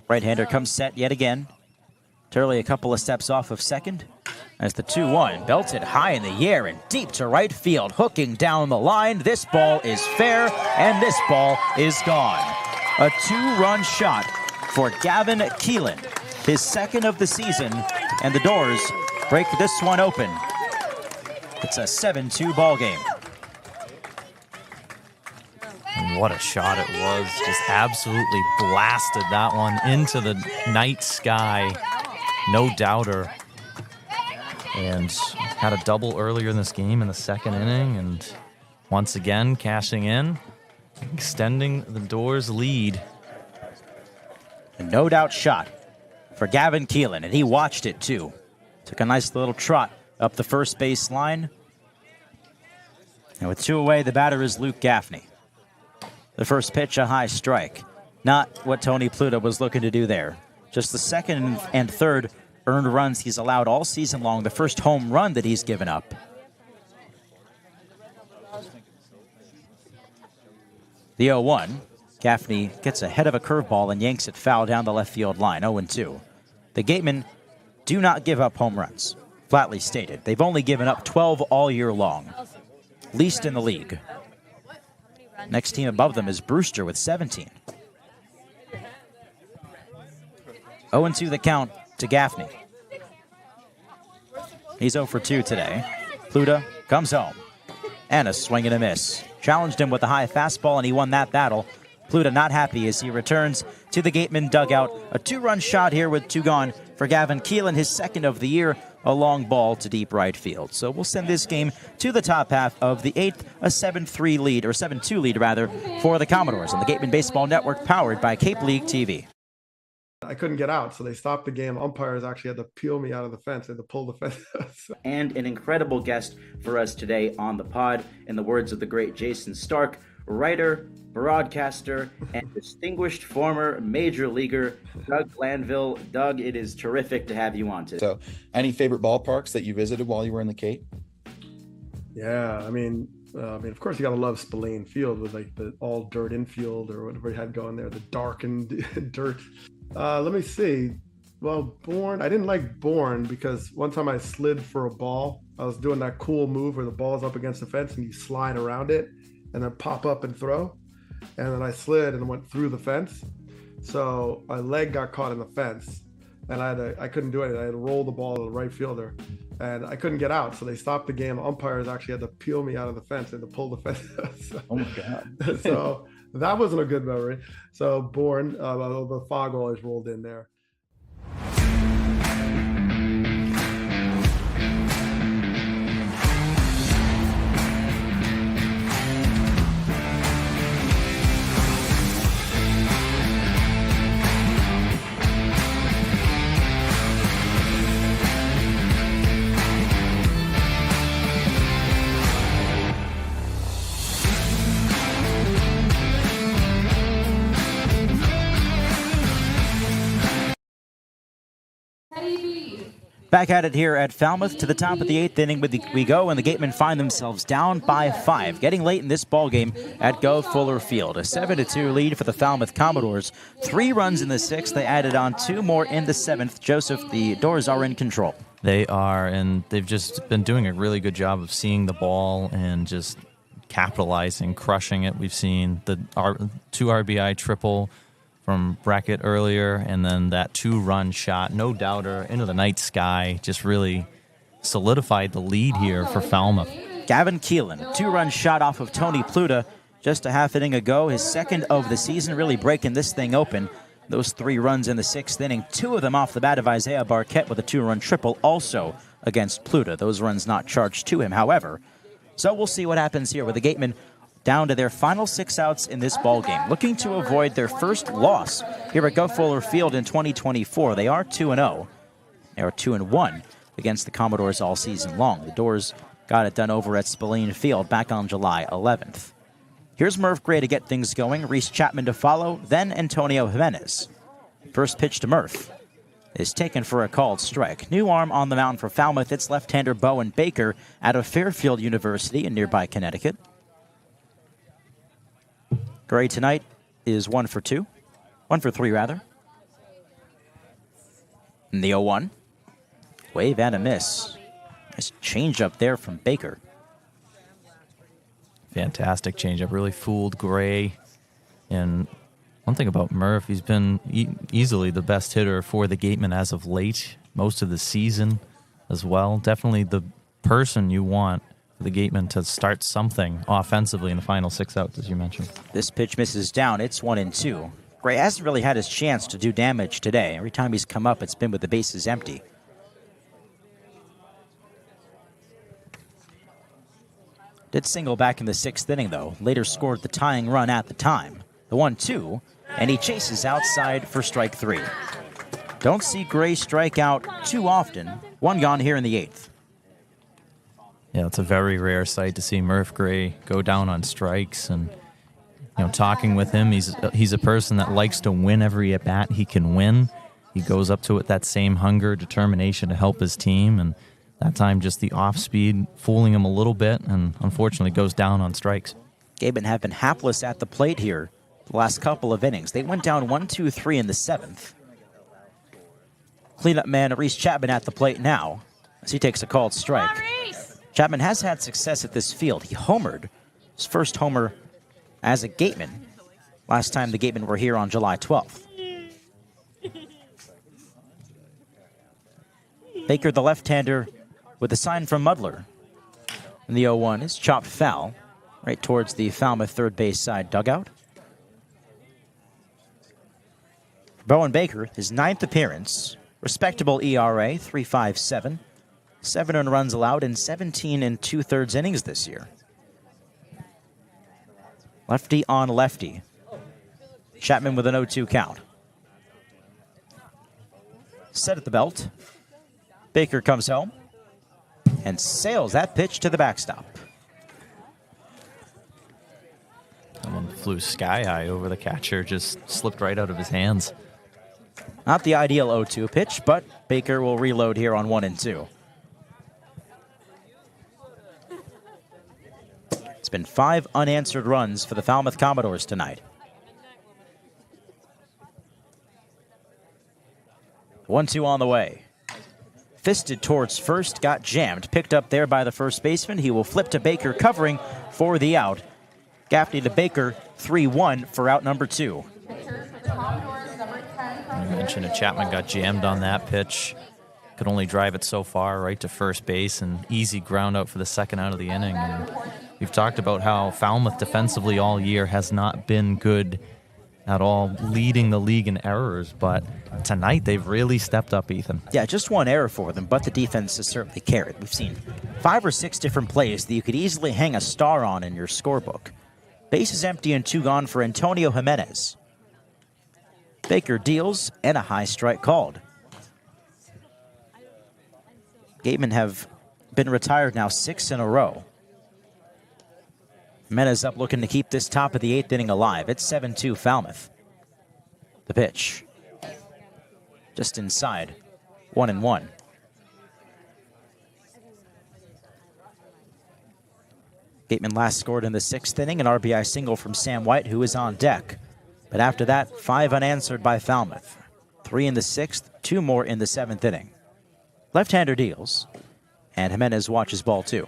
Right-hander comes set yet again. Turley a couple of steps off of second. As the 2-1 belted high in the air and deep to right field, hooking down the line. This ball is fair, and this ball is gone. A 2-run shot for Gavin Keelan, his second of the season, and the Doors break this one open. It's a 7-2 ball game. And what a shot it was. Just absolutely blasted that one into the night sky. No doubter. And had a double earlier in this game in the second inning, and once again cashing in, extending the Doors' lead. A no-doubt shot for Gavin Keelan, and he watched it too. Took a nice little trot up the first base line. And with 2 away, the batter is Luke Gaffney. The first pitch, a high strike. Not what Tony Pluto was looking to do there. Just the second and third earned runs he's allowed all season long, the first home run that he's given up. The 0-1. Gaffney gets ahead of a curveball and yanks it foul down the left field line, 0-2. The Gatemen do not give up home runs, flatly stated. They've only given up 12 all year long, least in the league. Next team above them is Brewster with 17. 0-2 the count to Gaffney. He's 0 for 2 today. Pluto comes home. And a swing and a miss. Challenged him with a high fastball, and he won that battle. Pluto not happy as he returns to the Gatemen dugout. A 2-run shot here with 2 gone for Gavin Keelan, his second of the year. A long ball to deep right field. So we'll send this game to the top half of the 8th, a 7-3 lead, or 7-2 lead rather, for the Commodores on the Gatemen Baseball Network, powered by Cape League TV. I couldn't get out, so they stopped the game. Umpires actually had to peel me out of the fence. They had to pull the fence. And an incredible guest for us today on the pod, in the words of the great Jason Stark, writer, broadcaster, and distinguished former major leaguer, Doug Glanville. Doug, it is terrific to have you on today. So, any favorite ballparks that you visited while you were in the Cape? Yeah, I mean, of course, you got to love Spillane Field with like the all dirt infield or whatever he had going there, the darkened dirt. Let me see. Well, I didn't like Bourne because one time I slid for a ball. I was doing that cool move where the ball's up against the fence and you slide around it and then pop up and throw. And then I slid and went through the fence. So my leg got caught in the fence and I couldn't do anything. I had to roll the ball to the right fielder and I couldn't get out. So they stopped the game. Umpires actually had to peel me out of the fence and to pull the fence. Oh my God. So that wasn't a good memory. So Bourne, the fog always rolled in there. Back at it here at Falmouth. To the top of the 8th inning we go, and the Gatemen find themselves down by 5. Getting late in this ball game at Go Fuller Field. A 7-2 lead for the Falmouth Commodores. 3 runs in the 6th. They added on 2 more in the 7th. Joseph, the Doors are in control. They are, and they've just been doing a really good job of seeing the ball and just capitalizing, crushing it. We've seen the 2 RBI triple from Brackett earlier, and then that 2-run shot, no doubter, into the night sky, just really solidified the lead here for Falmouth. Gavin Keelan, a 2-run shot off of Tony Pluta just a half inning ago, his second of the season, really breaking this thing open. Those 3 runs in the 6th inning, 2 of them off the bat of Isaiah Barquette with a 2-run triple also against Pluta. Those runs not charged to him, however. So we'll see what happens here with the Gatemen down to their final 6 outs in this ball game, looking to avoid their first loss here at Gulf Fuller Field in 2024. They are 2-0. They are 2-1 against the Commodores all season long. The Doors got it done over at Spillane Field back on July 11th. Here's Murph Gray to get things going, Reese Chapman to follow, then Antonio Jimenez. First pitch to Murph is taken for a called strike. New arm on the mound for Falmouth. It's left-hander Bowen Baker out of Fairfield University in nearby Connecticut. Gray tonight is 1 for 2. 1 for 3, rather. And the 0-1. Wave and a miss. Nice change-up there from Baker. Fantastic changeup. Really fooled Gray. And one thing about Murph, he's been easily the best hitter for the Gatemen as of late, most of the season as well. Definitely the person you want for the Gatemen to start something offensively in the final 6 outs, as you mentioned. This pitch misses down. It's 1-2. Gray hasn't really had his chance to do damage today. Every time he's come up, it's been with the bases empty. Did single back in the 6th inning, though. Later scored the tying run at the time. The 1-2, and he chases outside for strike 3. Don't see Gray strike out too often. 1 gone here in the 8th. Yeah, it's a very rare sight to see Murph Gray go down on strikes. And, you know, talking with him, he's a person that likes to win every at-bat he can win. He goes up to it with that same hunger, determination to help his team, and that time just the off-speed fooling him a little bit, and unfortunately goes down on strikes. Gatemen have been hapless at the plate here the last couple of innings. They went down 1-2-3 in the 7th. Cleanup man Reese Chapman at the plate now as he takes a called strike. Chapman has had success at this field. He homered, his first homer as a Gateman, last time the Gatemen were here on July 12th. Baker, the left-hander, with a sign from Mudler. And the 0-1 is chopped foul, right towards the Falmouth third base side dugout. Bowen Baker, his 9th appearance, respectable ERA, 3.57, 7 earned runs allowed in 17 2/3 innings this year. Lefty on lefty. Chapman with an 0-2 count. Set at the belt. Baker comes home and sails that pitch to the backstop. That one flew sky high over the catcher, just slipped right out of his hands. Not the ideal 0-2 pitch, but Baker will reload here on 1-2. It's been 5 unanswered runs for the Falmouth Commodores tonight. 1-2 on the way. Fisted towards first, got jammed, picked up there by the first baseman. He will flip to Baker, covering for the out. Gaffney to Baker, 3-1 for out number 2. You mentioned that Chapman got jammed on that pitch. Could only drive it so far, right to first base, and easy ground out for the second out of the inning. And we've talked about how Falmouth defensively all year has not been good at all, leading the league in errors, but tonight they've really stepped up, Ethan. Yeah, just one error for them, but the defense has certainly carried. We've seen 5 or 6 different plays that you could easily hang a star on in your scorebook. Bases empty and 2 gone for Antonio Jimenez. Baker deals and a high strike called. Gatemen have been retired now 6 in a row. Jimenez up looking to keep this top of the 8th inning alive. It's 7-2 Falmouth. The pitch. Just inside. 1-1. Gatemen last scored in the 6th inning, an RBI single from Sam White, who is on deck. But after that, 5 unanswered by Falmouth. 3 in the 6th, 2 more in the 7th inning. Left-hander deals, and Jimenez watches ball 2.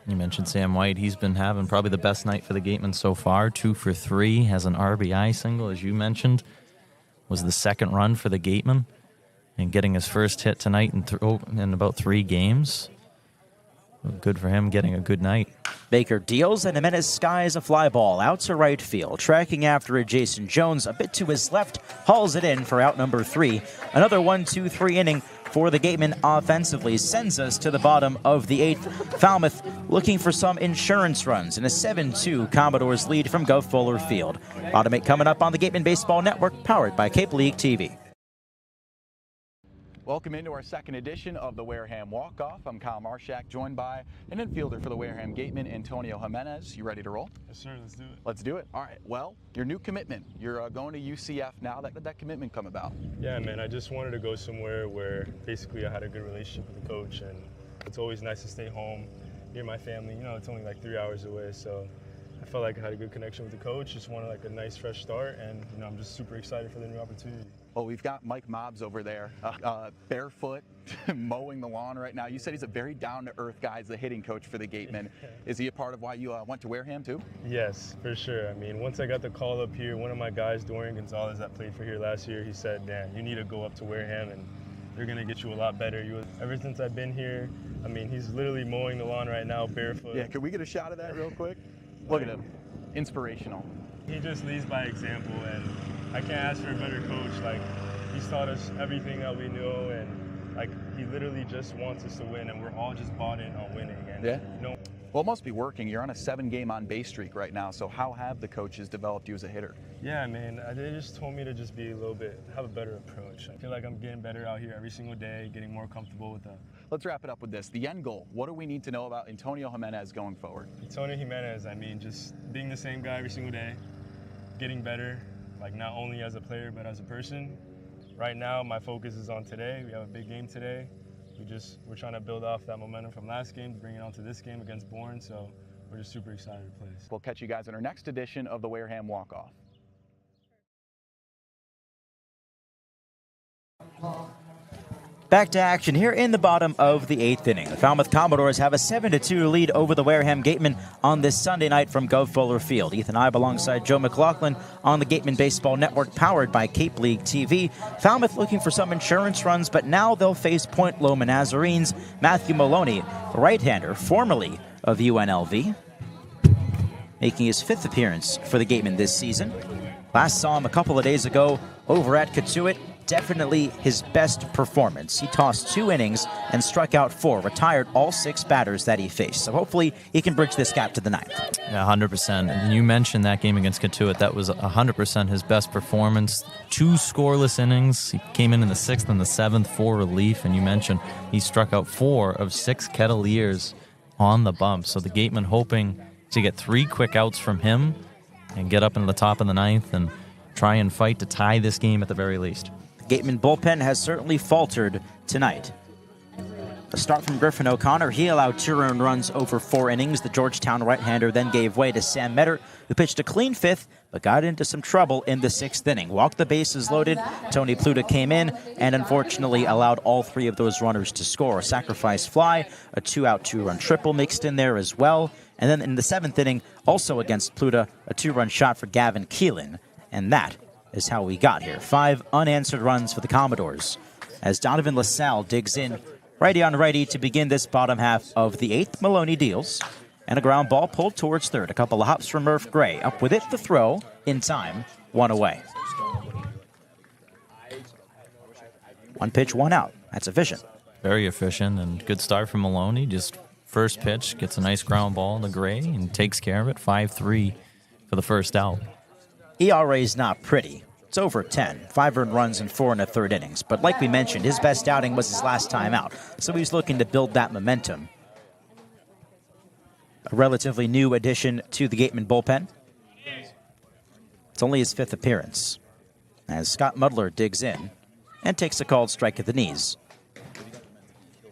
You mentioned Sam White. He's been having probably the best night for the Gatemen so far. 2 for 3, has an RBI single, as you mentioned. Was the second run for the Gatemen, and getting his first hit tonight in about 3 games. Good for him, getting a good night. Baker deals, and Jimenez skies a fly ball out to right field. Tracking after it, Jason Jones, a bit to his left, hauls it in for out number 3. Another 1-2-3 inning for the Gatemen offensively sends us to the bottom of the 8th. Falmouth looking for some insurance runs in a 7-2 Commodores lead from Gov Fuller Field. Bottom 8 coming up on the Gatemen Baseball Network, powered by Cape League TV. Welcome into our second edition of the Wareham Walk-Off. I'm Kyle Marchak, joined by an infielder for the Wareham Gatemen, Antonio Jimenez. You ready to roll? Yes, sir. Let's do it. Let's do it. All right. Well, your new commitment. You're going to UCF now. How did that commitment come about? Yeah, man. I just wanted to go somewhere where basically I had a good relationship with the coach, and it's always nice to stay home near my family. You know, it's only like 3 hours away, so I felt like I had a good connection with the coach. Just wanted like a nice fresh start, and you know, I'm just super excited for the new opportunity. Well, we've got Mike Mobbs over there, barefoot, mowing the lawn right now. You said he's a very down-to-earth guy. He's the hitting coach for the Gatemen. Is he a part of why you went to Wareham, too? Yes, for sure. I mean, once I got the call up here, one of my guys, Dorian Gonzalez, that played for here last year, he said, Dan, you need to go up to Wareham, and they're going to get you a lot better. Ever since I've been here, I mean, he's literally mowing the lawn right now, barefoot. Yeah, can we get a shot of that real quick? Look at him. Inspirational. He just leads by example, and I can't ask for a better coach. Like, he's taught us everything that we know, and like, he literally just wants us to win, and we're all just bought in on winning. And yeah. You know, well, it must be working. You're on a 7-game on-base streak right now. So how have the coaches developed you as a hitter? Yeah, man. They just told me to just be have a better approach. I feel like I'm getting better out here every single day, getting more comfortable with that. Let's wrap it up with this. The end goal. What do we need to know about Antonio Jimenez going forward? Antonio Jimenez, I mean, just being the same guy every single day, getting better, like not only as a player, but as a person. Right now, my focus is on today. We have a big game today. We're trying to build off that momentum from last game to bring it on to this game against Bourne, so we're just super excited to play. We'll catch you guys in our next edition of the Wareham Walk-Off. Back to action here in the bottom of the 8th inning. The Falmouth Commodores have a 7-2 lead over the Wareham Gatemen on this Sunday night from Gov Fuller Field. Ethan Eibe alongside Joe McLaughlin on the Gatemen Baseball Network, powered by Cape League TV. Falmouth looking for some insurance runs, but now they'll face Point Loma Nazarenes' Matthew Maloney, right-hander, formerly of UNLV, making his 5th appearance for the Gatemen this season. Last saw him a couple of days ago over at Katuitt. Definitely his best performance. He tossed 2 innings and struck out 4, retired all 6 batters that he faced. So hopefully he can bridge this gap to the 9th. Yeah, 100%. And you mentioned that game against Katuitt. That was 100% his best performance. 2 scoreless innings. He came in the 6th and the 7th for relief. And you mentioned he struck out 4 of 6 Kettleers on the bump. So the Gatemen hoping to get 3 quick outs from him and get up into the top of the 9th and try and fight to tie this game at the very least. Gateman bullpen has certainly faltered tonight. A start from Griffin O'Connor. He allowed 2 earned runs over 4 innings. The Georgetown right-hander then gave way to Sam Metter, who pitched a clean 5th, but got into some trouble in the 6th inning. Walked the bases loaded. Tony Pluta came in and unfortunately allowed all 3 of those runners to score. A sacrifice fly, a 2-out 2-run triple mixed in there as well. And then in the 7th inning, also against Pluta, a 2-run shot for Gavin Keelan. And that is how we got here. 5 unanswered runs for the Commodores as Donovan LaSalle digs in righty on righty to begin this bottom half of the 8th. Maloney deals, and a ground ball pulled towards third. A couple of hops from Murph Gray. Up with it, the throw, in time, 1 away. 1 pitch, 1 out. That's efficient. Very efficient, and good start from Maloney. Just first pitch, gets a nice ground ball to Gray and takes care of it. 5-3 for the first out. ERA is not pretty. It's over 10, 5 earned runs and 4 1/3 innings. But like we mentioned, his best outing was his last time out, so he's looking to build that momentum. A relatively new addition to the Gatemen bullpen. It's only his 5th appearance, as Scott Mudler digs in and takes a called strike at the knees.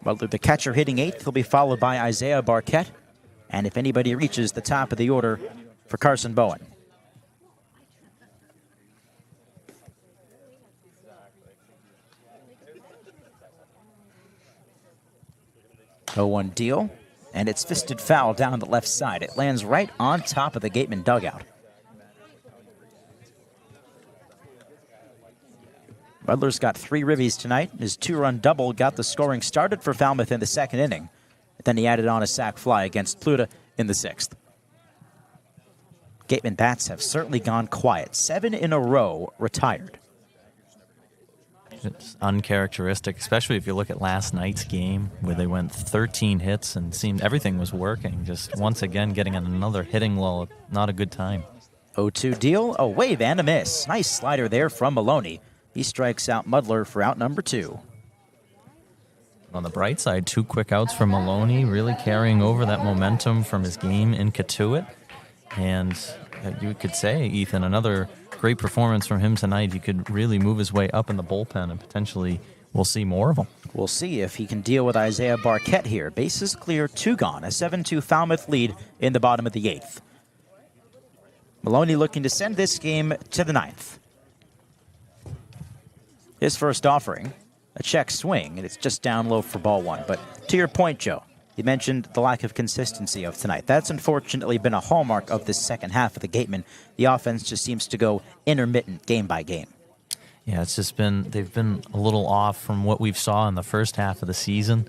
Mudler, the catcher, hitting 8th. He'll be followed by Isaiah Barquette, and if anybody reaches the top of the order, for Carson Bowen. 0-1 deal, and it's fisted foul down the left side. It lands right on top of the Gatemen dugout. Butler's got 3 ribbies tonight. His 2-run double got the scoring started for Falmouth in the second inning. Then he added on a sac fly against Pluta in the 6th. Gatemen bats have certainly gone quiet. 7 in a row retired. It's uncharacteristic, especially if you look at last night's game where they went 13 hits and seemed everything was working. Just once again getting another hitting lull. Not a good time. 0-2 deal, a wave and a miss. Nice slider there from Maloney. He strikes out Mudler for out number 2. On the bright side, 2 quick outs from Maloney, really carrying over that momentum from his game in Katuitt. And you could say, Ethan, another great performance from him tonight. He could really move his way up in the bullpen, and potentially we'll see more of him. We'll see if he can deal with Isaiah Barquette here. Bases clear, 2 gone. A 7-2 Falmouth lead in the bottom of the 8th. Maloney looking to send this game to the 9th. His first offering, a check swing, and it's just down low for ball 1. But to your point, Joe, you mentioned the lack of consistency of tonight. That's unfortunately been a hallmark of this second half of the Gatemen. The offense just seems to go intermittent game by game. Yeah, it's just they've been a little off from what we've saw in the first half of the season.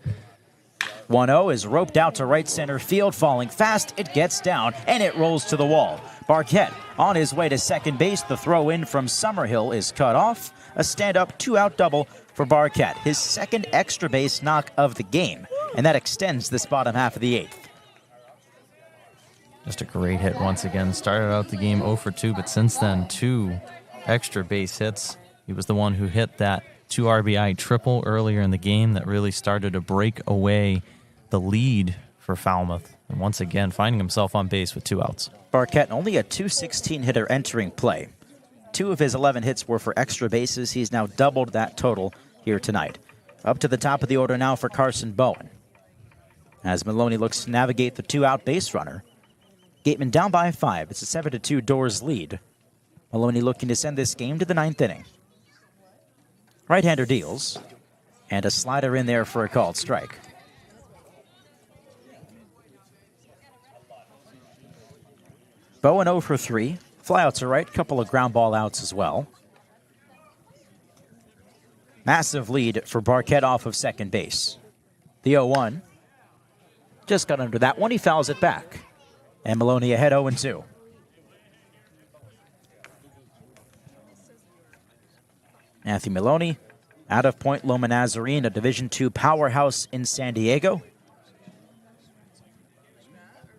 1-0 is roped out to right center field, falling fast. It gets down, and it rolls to the wall. Barquette on his way to second base. The throw in from Summerhill is cut off. A stand-up 2-out double for Barquette, his second extra base knock of the game, and that extends this bottom half of the 8th. Just a great hit once again. Started out the game 0 for 2, but since then, 2 extra base hits. He was the one who hit that 2 RBI triple earlier in the game that really started to break away the lead for Falmouth. And once again, finding himself on base with 2 outs. Barquette, only a .216 hitter entering play. 2 of his 11 hits were for extra bases. He's now doubled that total here tonight. Up to the top of the order now for Carson Bowen. As Maloney looks to navigate the 2-out base runner. Gatemen down by 5. It's a 7-2 Doors lead. Maloney looking to send this game to the 9th inning. Right-hander deals. And a slider in there for a called strike. Bowen 0 for 3. Flyouts are right, couple of ground ball outs as well. Massive lead for Barquette off of second base. The 0-1 just got under that one. He fouls it back. And Maloney ahead 0-2. Matthew Maloney out of Point Loma Nazarene, a Division II powerhouse in San Diego.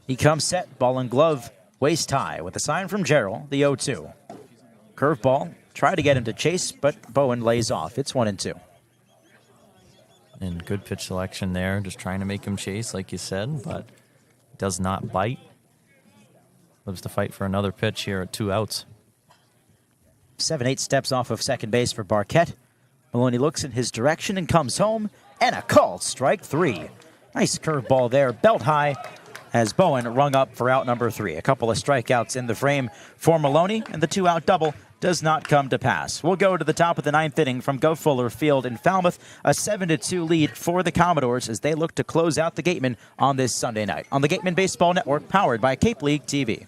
He comes set, ball and glove, waist high with a sign from Gerald, the 0-2. Curveball, try to get him to chase, but Bowen lays off. It's 1-2. And good pitch selection there, just trying to make him chase, like you said, but does not bite. Lives to fight for another pitch here at 2 outs. 7-8 steps off of second base for Barquette. Maloney looks in his direction and comes home, and a called strike 3. Nice curveball there, belt high, as Bowen rung up for out number 3. A couple of strikeouts in the frame for Maloney, and the 2-out double does not come to pass. We'll go to the top of the 9th inning from Go Fuller Field in Falmouth. A 7-2 lead for the Commodores as they look to close out the Gatemen on this Sunday night on the Gatemen Baseball Network, powered by Cape League TV.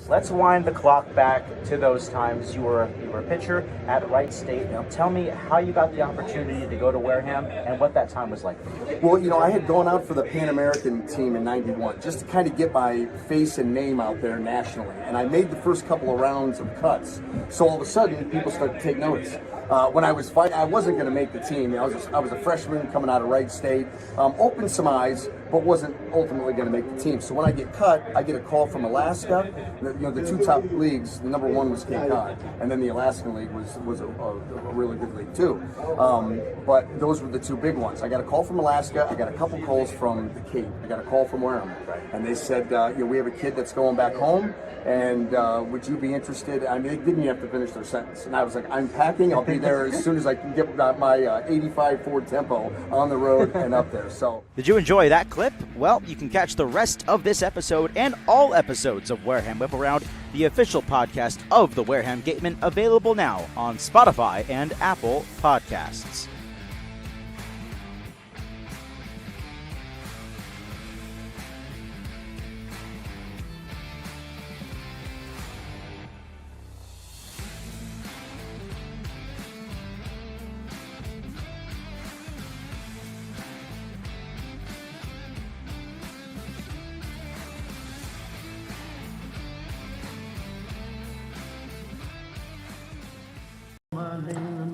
Let's wind the clock back to those times. You were a pitcher at Wright State. Now tell me how you got the opportunity to go to Wareham and what that time was like for you. Well, you know, I had gone out for the Pan American team in '91 just to kind of get my face and name out there nationally. And I made the first couple of rounds of cuts. So all of a sudden, people started to take notice. When I was fighting, I wasn't going to make the team. I was a freshman coming out of Wright State, opened some eyes, but wasn't ultimately going to make the team. So when I get cut, I get a call from Alaska. The 2 top leagues, the number 1 was Cape Cod, and then the Alaskan League was a really good league too. But those were the 2 big ones. I got a call from Alaska. I got a couple calls from the Cape. I got a call from Wareham, and they said, we have a kid that's going back home, and would you be interested? I mean, they didn't even have to finish their sentence, and I was like, I'm packing. I'll be there as soon as I can get my 85 Ford Tempo on the road and up there. So, did you enjoy that clip? Well, you can catch the rest of this episode and all episodes of Wareham Whip Around, the official podcast of the Wareham Gatemen, available now on Spotify and Apple Podcasts.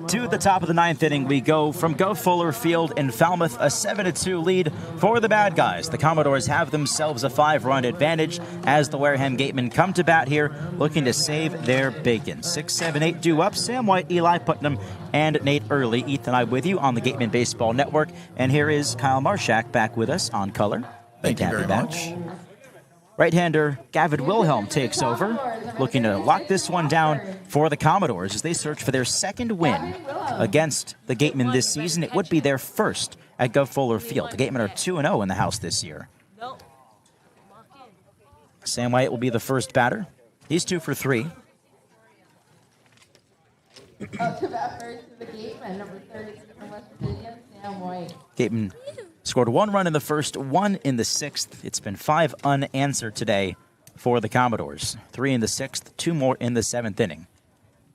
To the top of the ninth inning we go from Go Fuller Field in Falmouth, a 7-2 lead for the bad guys. The Commodores have themselves a 5-run advantage as the Wareham Gatemen come to bat here, looking to save their bacon. 6, 7, 8 due up. Sam White, Eli Putnam, and Nate Early. Ethan Eibe with you on the Gatemen Baseball Network. And here is Kyle Marchak back with us on color. Thank you very much. Right-hander Gavin Wilhelm takes over, looking to lock this one down for the Commodores as they search for their second win against the Gatemen this season. It would be their first at Gov Fuller Field. The Gatemen are 2-0 in the house this year. Sam White will be the first batter. He's 2 for 3. Up to bat first is the Gateman, number 30 from West Virginia, Sam White. Gateman scored 1 run in the first, 1 in the 6th. It's been 5 unanswered today for the Commodores. 3 in the 6th, 2 more in the 7th inning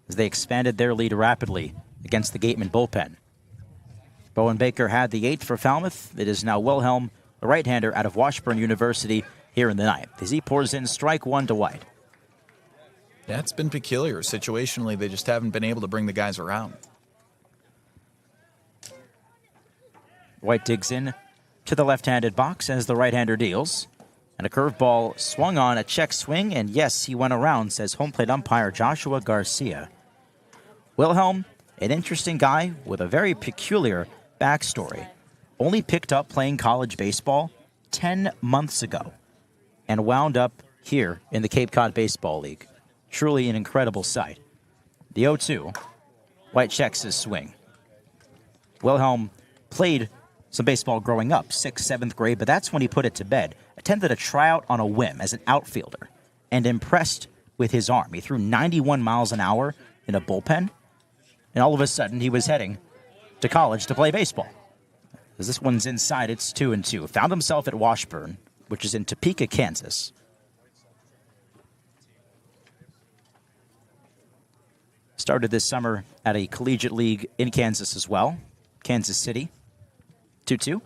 as they expanded their lead rapidly against the Gatemen bullpen. Bowen Baker had the 8th for Falmouth. It is now Wilhelm, the right-hander out of Washburn University, here in the 9th as he pours in strike 1 to White. Yeah, it's been peculiar. Situationally, they just haven't been able to bring the guys around. White digs in to the left-handed box as the right-hander deals. And a curveball swung on, a check swing, and yes, he went around, says home plate umpire Joshua Garcia. Wilhelm, an interesting guy with a very peculiar backstory. Only picked up playing college baseball 10 months ago and wound up here in the Cape Cod Baseball League. Truly an incredible sight. The 0-2, White checks his swing. Wilhelm played some baseball growing up, 6th, 7th grade, but that's when he put it to bed. Attended a tryout on a whim as an outfielder and impressed with his arm. He threw 91 miles an hour in a bullpen, and all of a sudden he was heading to college to play baseball. As this one's inside, it's 2-2. Found himself at Washburn, which is in Topeka, Kansas. Started this summer at a collegiate league in Kansas as well, Kansas City. 2-2.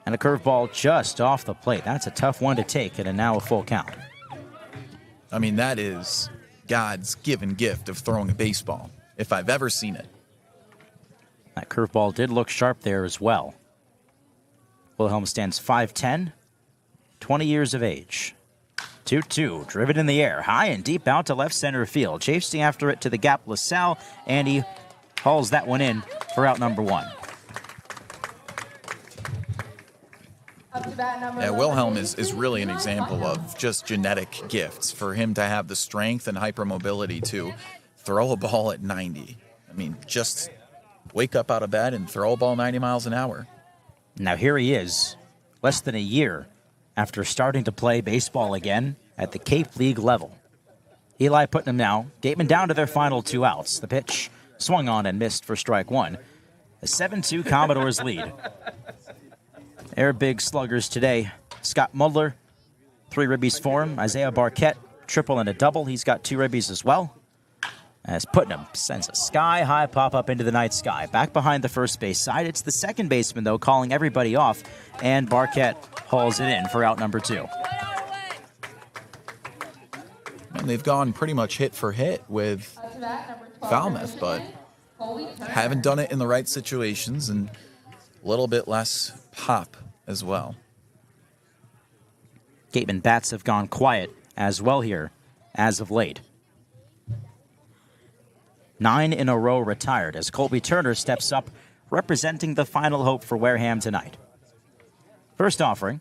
And a curveball just off the plate. That's a tough one to take, and now a full count. I mean, that is God's given gift of throwing a baseball, if I've ever seen it. That curveball did look sharp there as well. Wilhelm stands 5'10", 20 years of age. 2-2, driven in the air, high and deep out to left center field. Chasing after it to the gap, LaSalle, and he hauls that one in for out number 1. Yeah, Wilhelm is really an example of just genetic gifts for him to have the strength and hypermobility to throw a ball at 90. I mean, just wake up out of bed and throw a ball 90 miles an hour. Now here he is, less than a year after starting to play baseball again at the Cape League level. Eli Putnam now, Gatemen down to their final 2 outs. The pitch swung on and missed for strike 1. A 7-2 Commodores lead. They're big sluggers today. Scott Mudler, 3 ribbies for him. Isaiah Barquette, triple and a double. He's got 2 ribbies as well. As Putnam sends a sky-high pop-up into the night sky. Back behind the first base side. It's the second baseman, though, calling everybody off. And Barquette hauls it in for out number 2. And they've gone pretty much hit for hit with Falmouth, but haven't done it in the right situations and a little bit less pop as well. Gatemen bats have gone quiet as well here as of late. 9 in a row retired as Colby Turner steps up, representing the final hope for Wareham tonight. First offering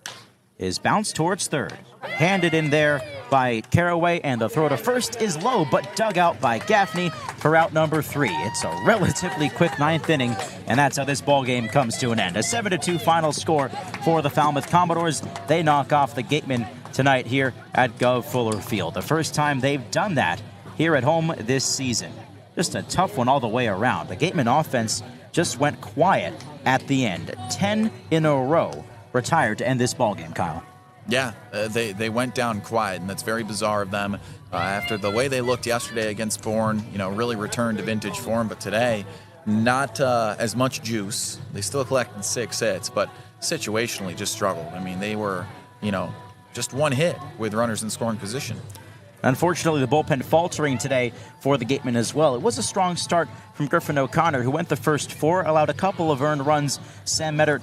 is bounced towards third. Handed in there by Caraway, and the throw to first is low, but dug out by Gaffney for out number 3. It's a relatively quick 9th inning, and that's how this ball game comes to an end. A 7-2 final score for the Falmouth Commodores. They knock off the Gatemen tonight here at Gov Fuller Field. The first time they've done that here at home this season. Just a tough one all the way around. The Gatemen offense just went quiet at the end. 10 in a row retired to end this ball game, Kyle. Yeah, they went down quiet, and that's very bizarre of them. After the way they looked yesterday against Bourne, really returned to vintage form, but today, not as much juice. They still collected 6 hits, but situationally just struggled. I mean, they were, just 1 hit with runners in scoring position. Unfortunately, the bullpen faltering today for the Gatemen as well. It was a strong start from Griffin O'Connor, who went the first 4, allowed a couple of earned runs. Sam Meddert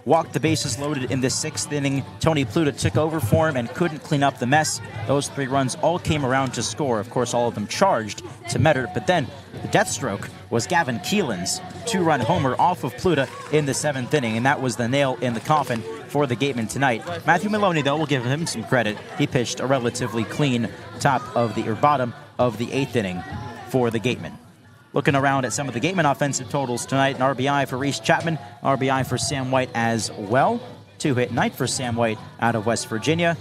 walked the bases loaded in the 6th inning. Tony Pluta took over for him and couldn't clean up the mess. Those 3 runs all came around to score. Of course, all of them charged to Meddert, but then the death stroke was Gavin Keelan's 2-run homer off of Pluta in the 7th inning, and that was the nail in the coffin for the Gatemen tonight. Matthew Maloney, though, will give him some credit. He pitched a relatively clean bottom of the 8th inning for the Gatemen. Looking around at some of the Gatemen offensive totals tonight, an RBI for Reese Chapman, RBI for Sam White as well. 2-hit night for Sam White out of West Virginia.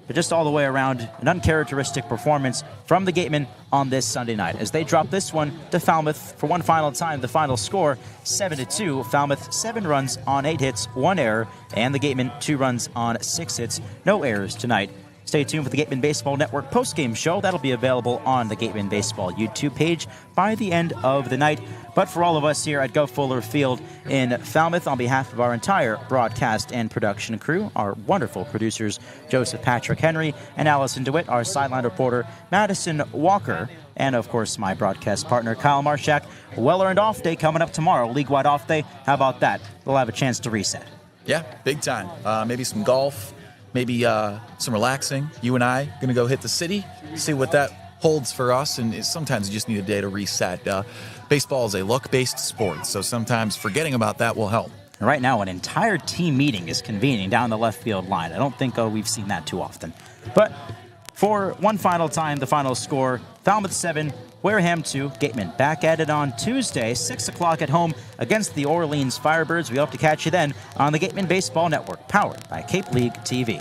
But just all the way around, an uncharacteristic performance from the Gatemen on this Sunday night as they drop this one to Falmouth for one final time. The final score, 7-2. Falmouth 7 runs on 8 hits, 1 error, and the Gatemen 2 runs on 6 hits, no errors tonight. Stay tuned for the Gatemen Baseball Network postgame show. That'll be available on the Gatemen Baseball YouTube page by the end of the night. But for all of us here at Go Fuller Field in Falmouth, on behalf of our entire broadcast and production crew, our wonderful producers, Joseph Patrick Henry and Allison DeWitt, our sideline reporter, Madison Walker, and of course my broadcast partner, Kyle Marchak. Well-earned off day coming up tomorrow, league-wide off day. How about that? We'll have a chance to reset. Yeah, big time. Maybe some golf. Maybe some relaxing. You and I going to go hit the city, see what that holds for us. And sometimes you just need a day to reset. Baseball is a luck-based sport, so sometimes forgetting about that will help. Right now, an entire team meeting is convening down the left field line. I don't think we've seen that too often. But for one final time, the final score, Falmouth 7, Wareham 2, Gatemen back at it on Tuesday, 6 o'clock at home against the Orleans Firebirds. We hope to catch you then on the Gatemen Baseball Network, powered by Cape League TV.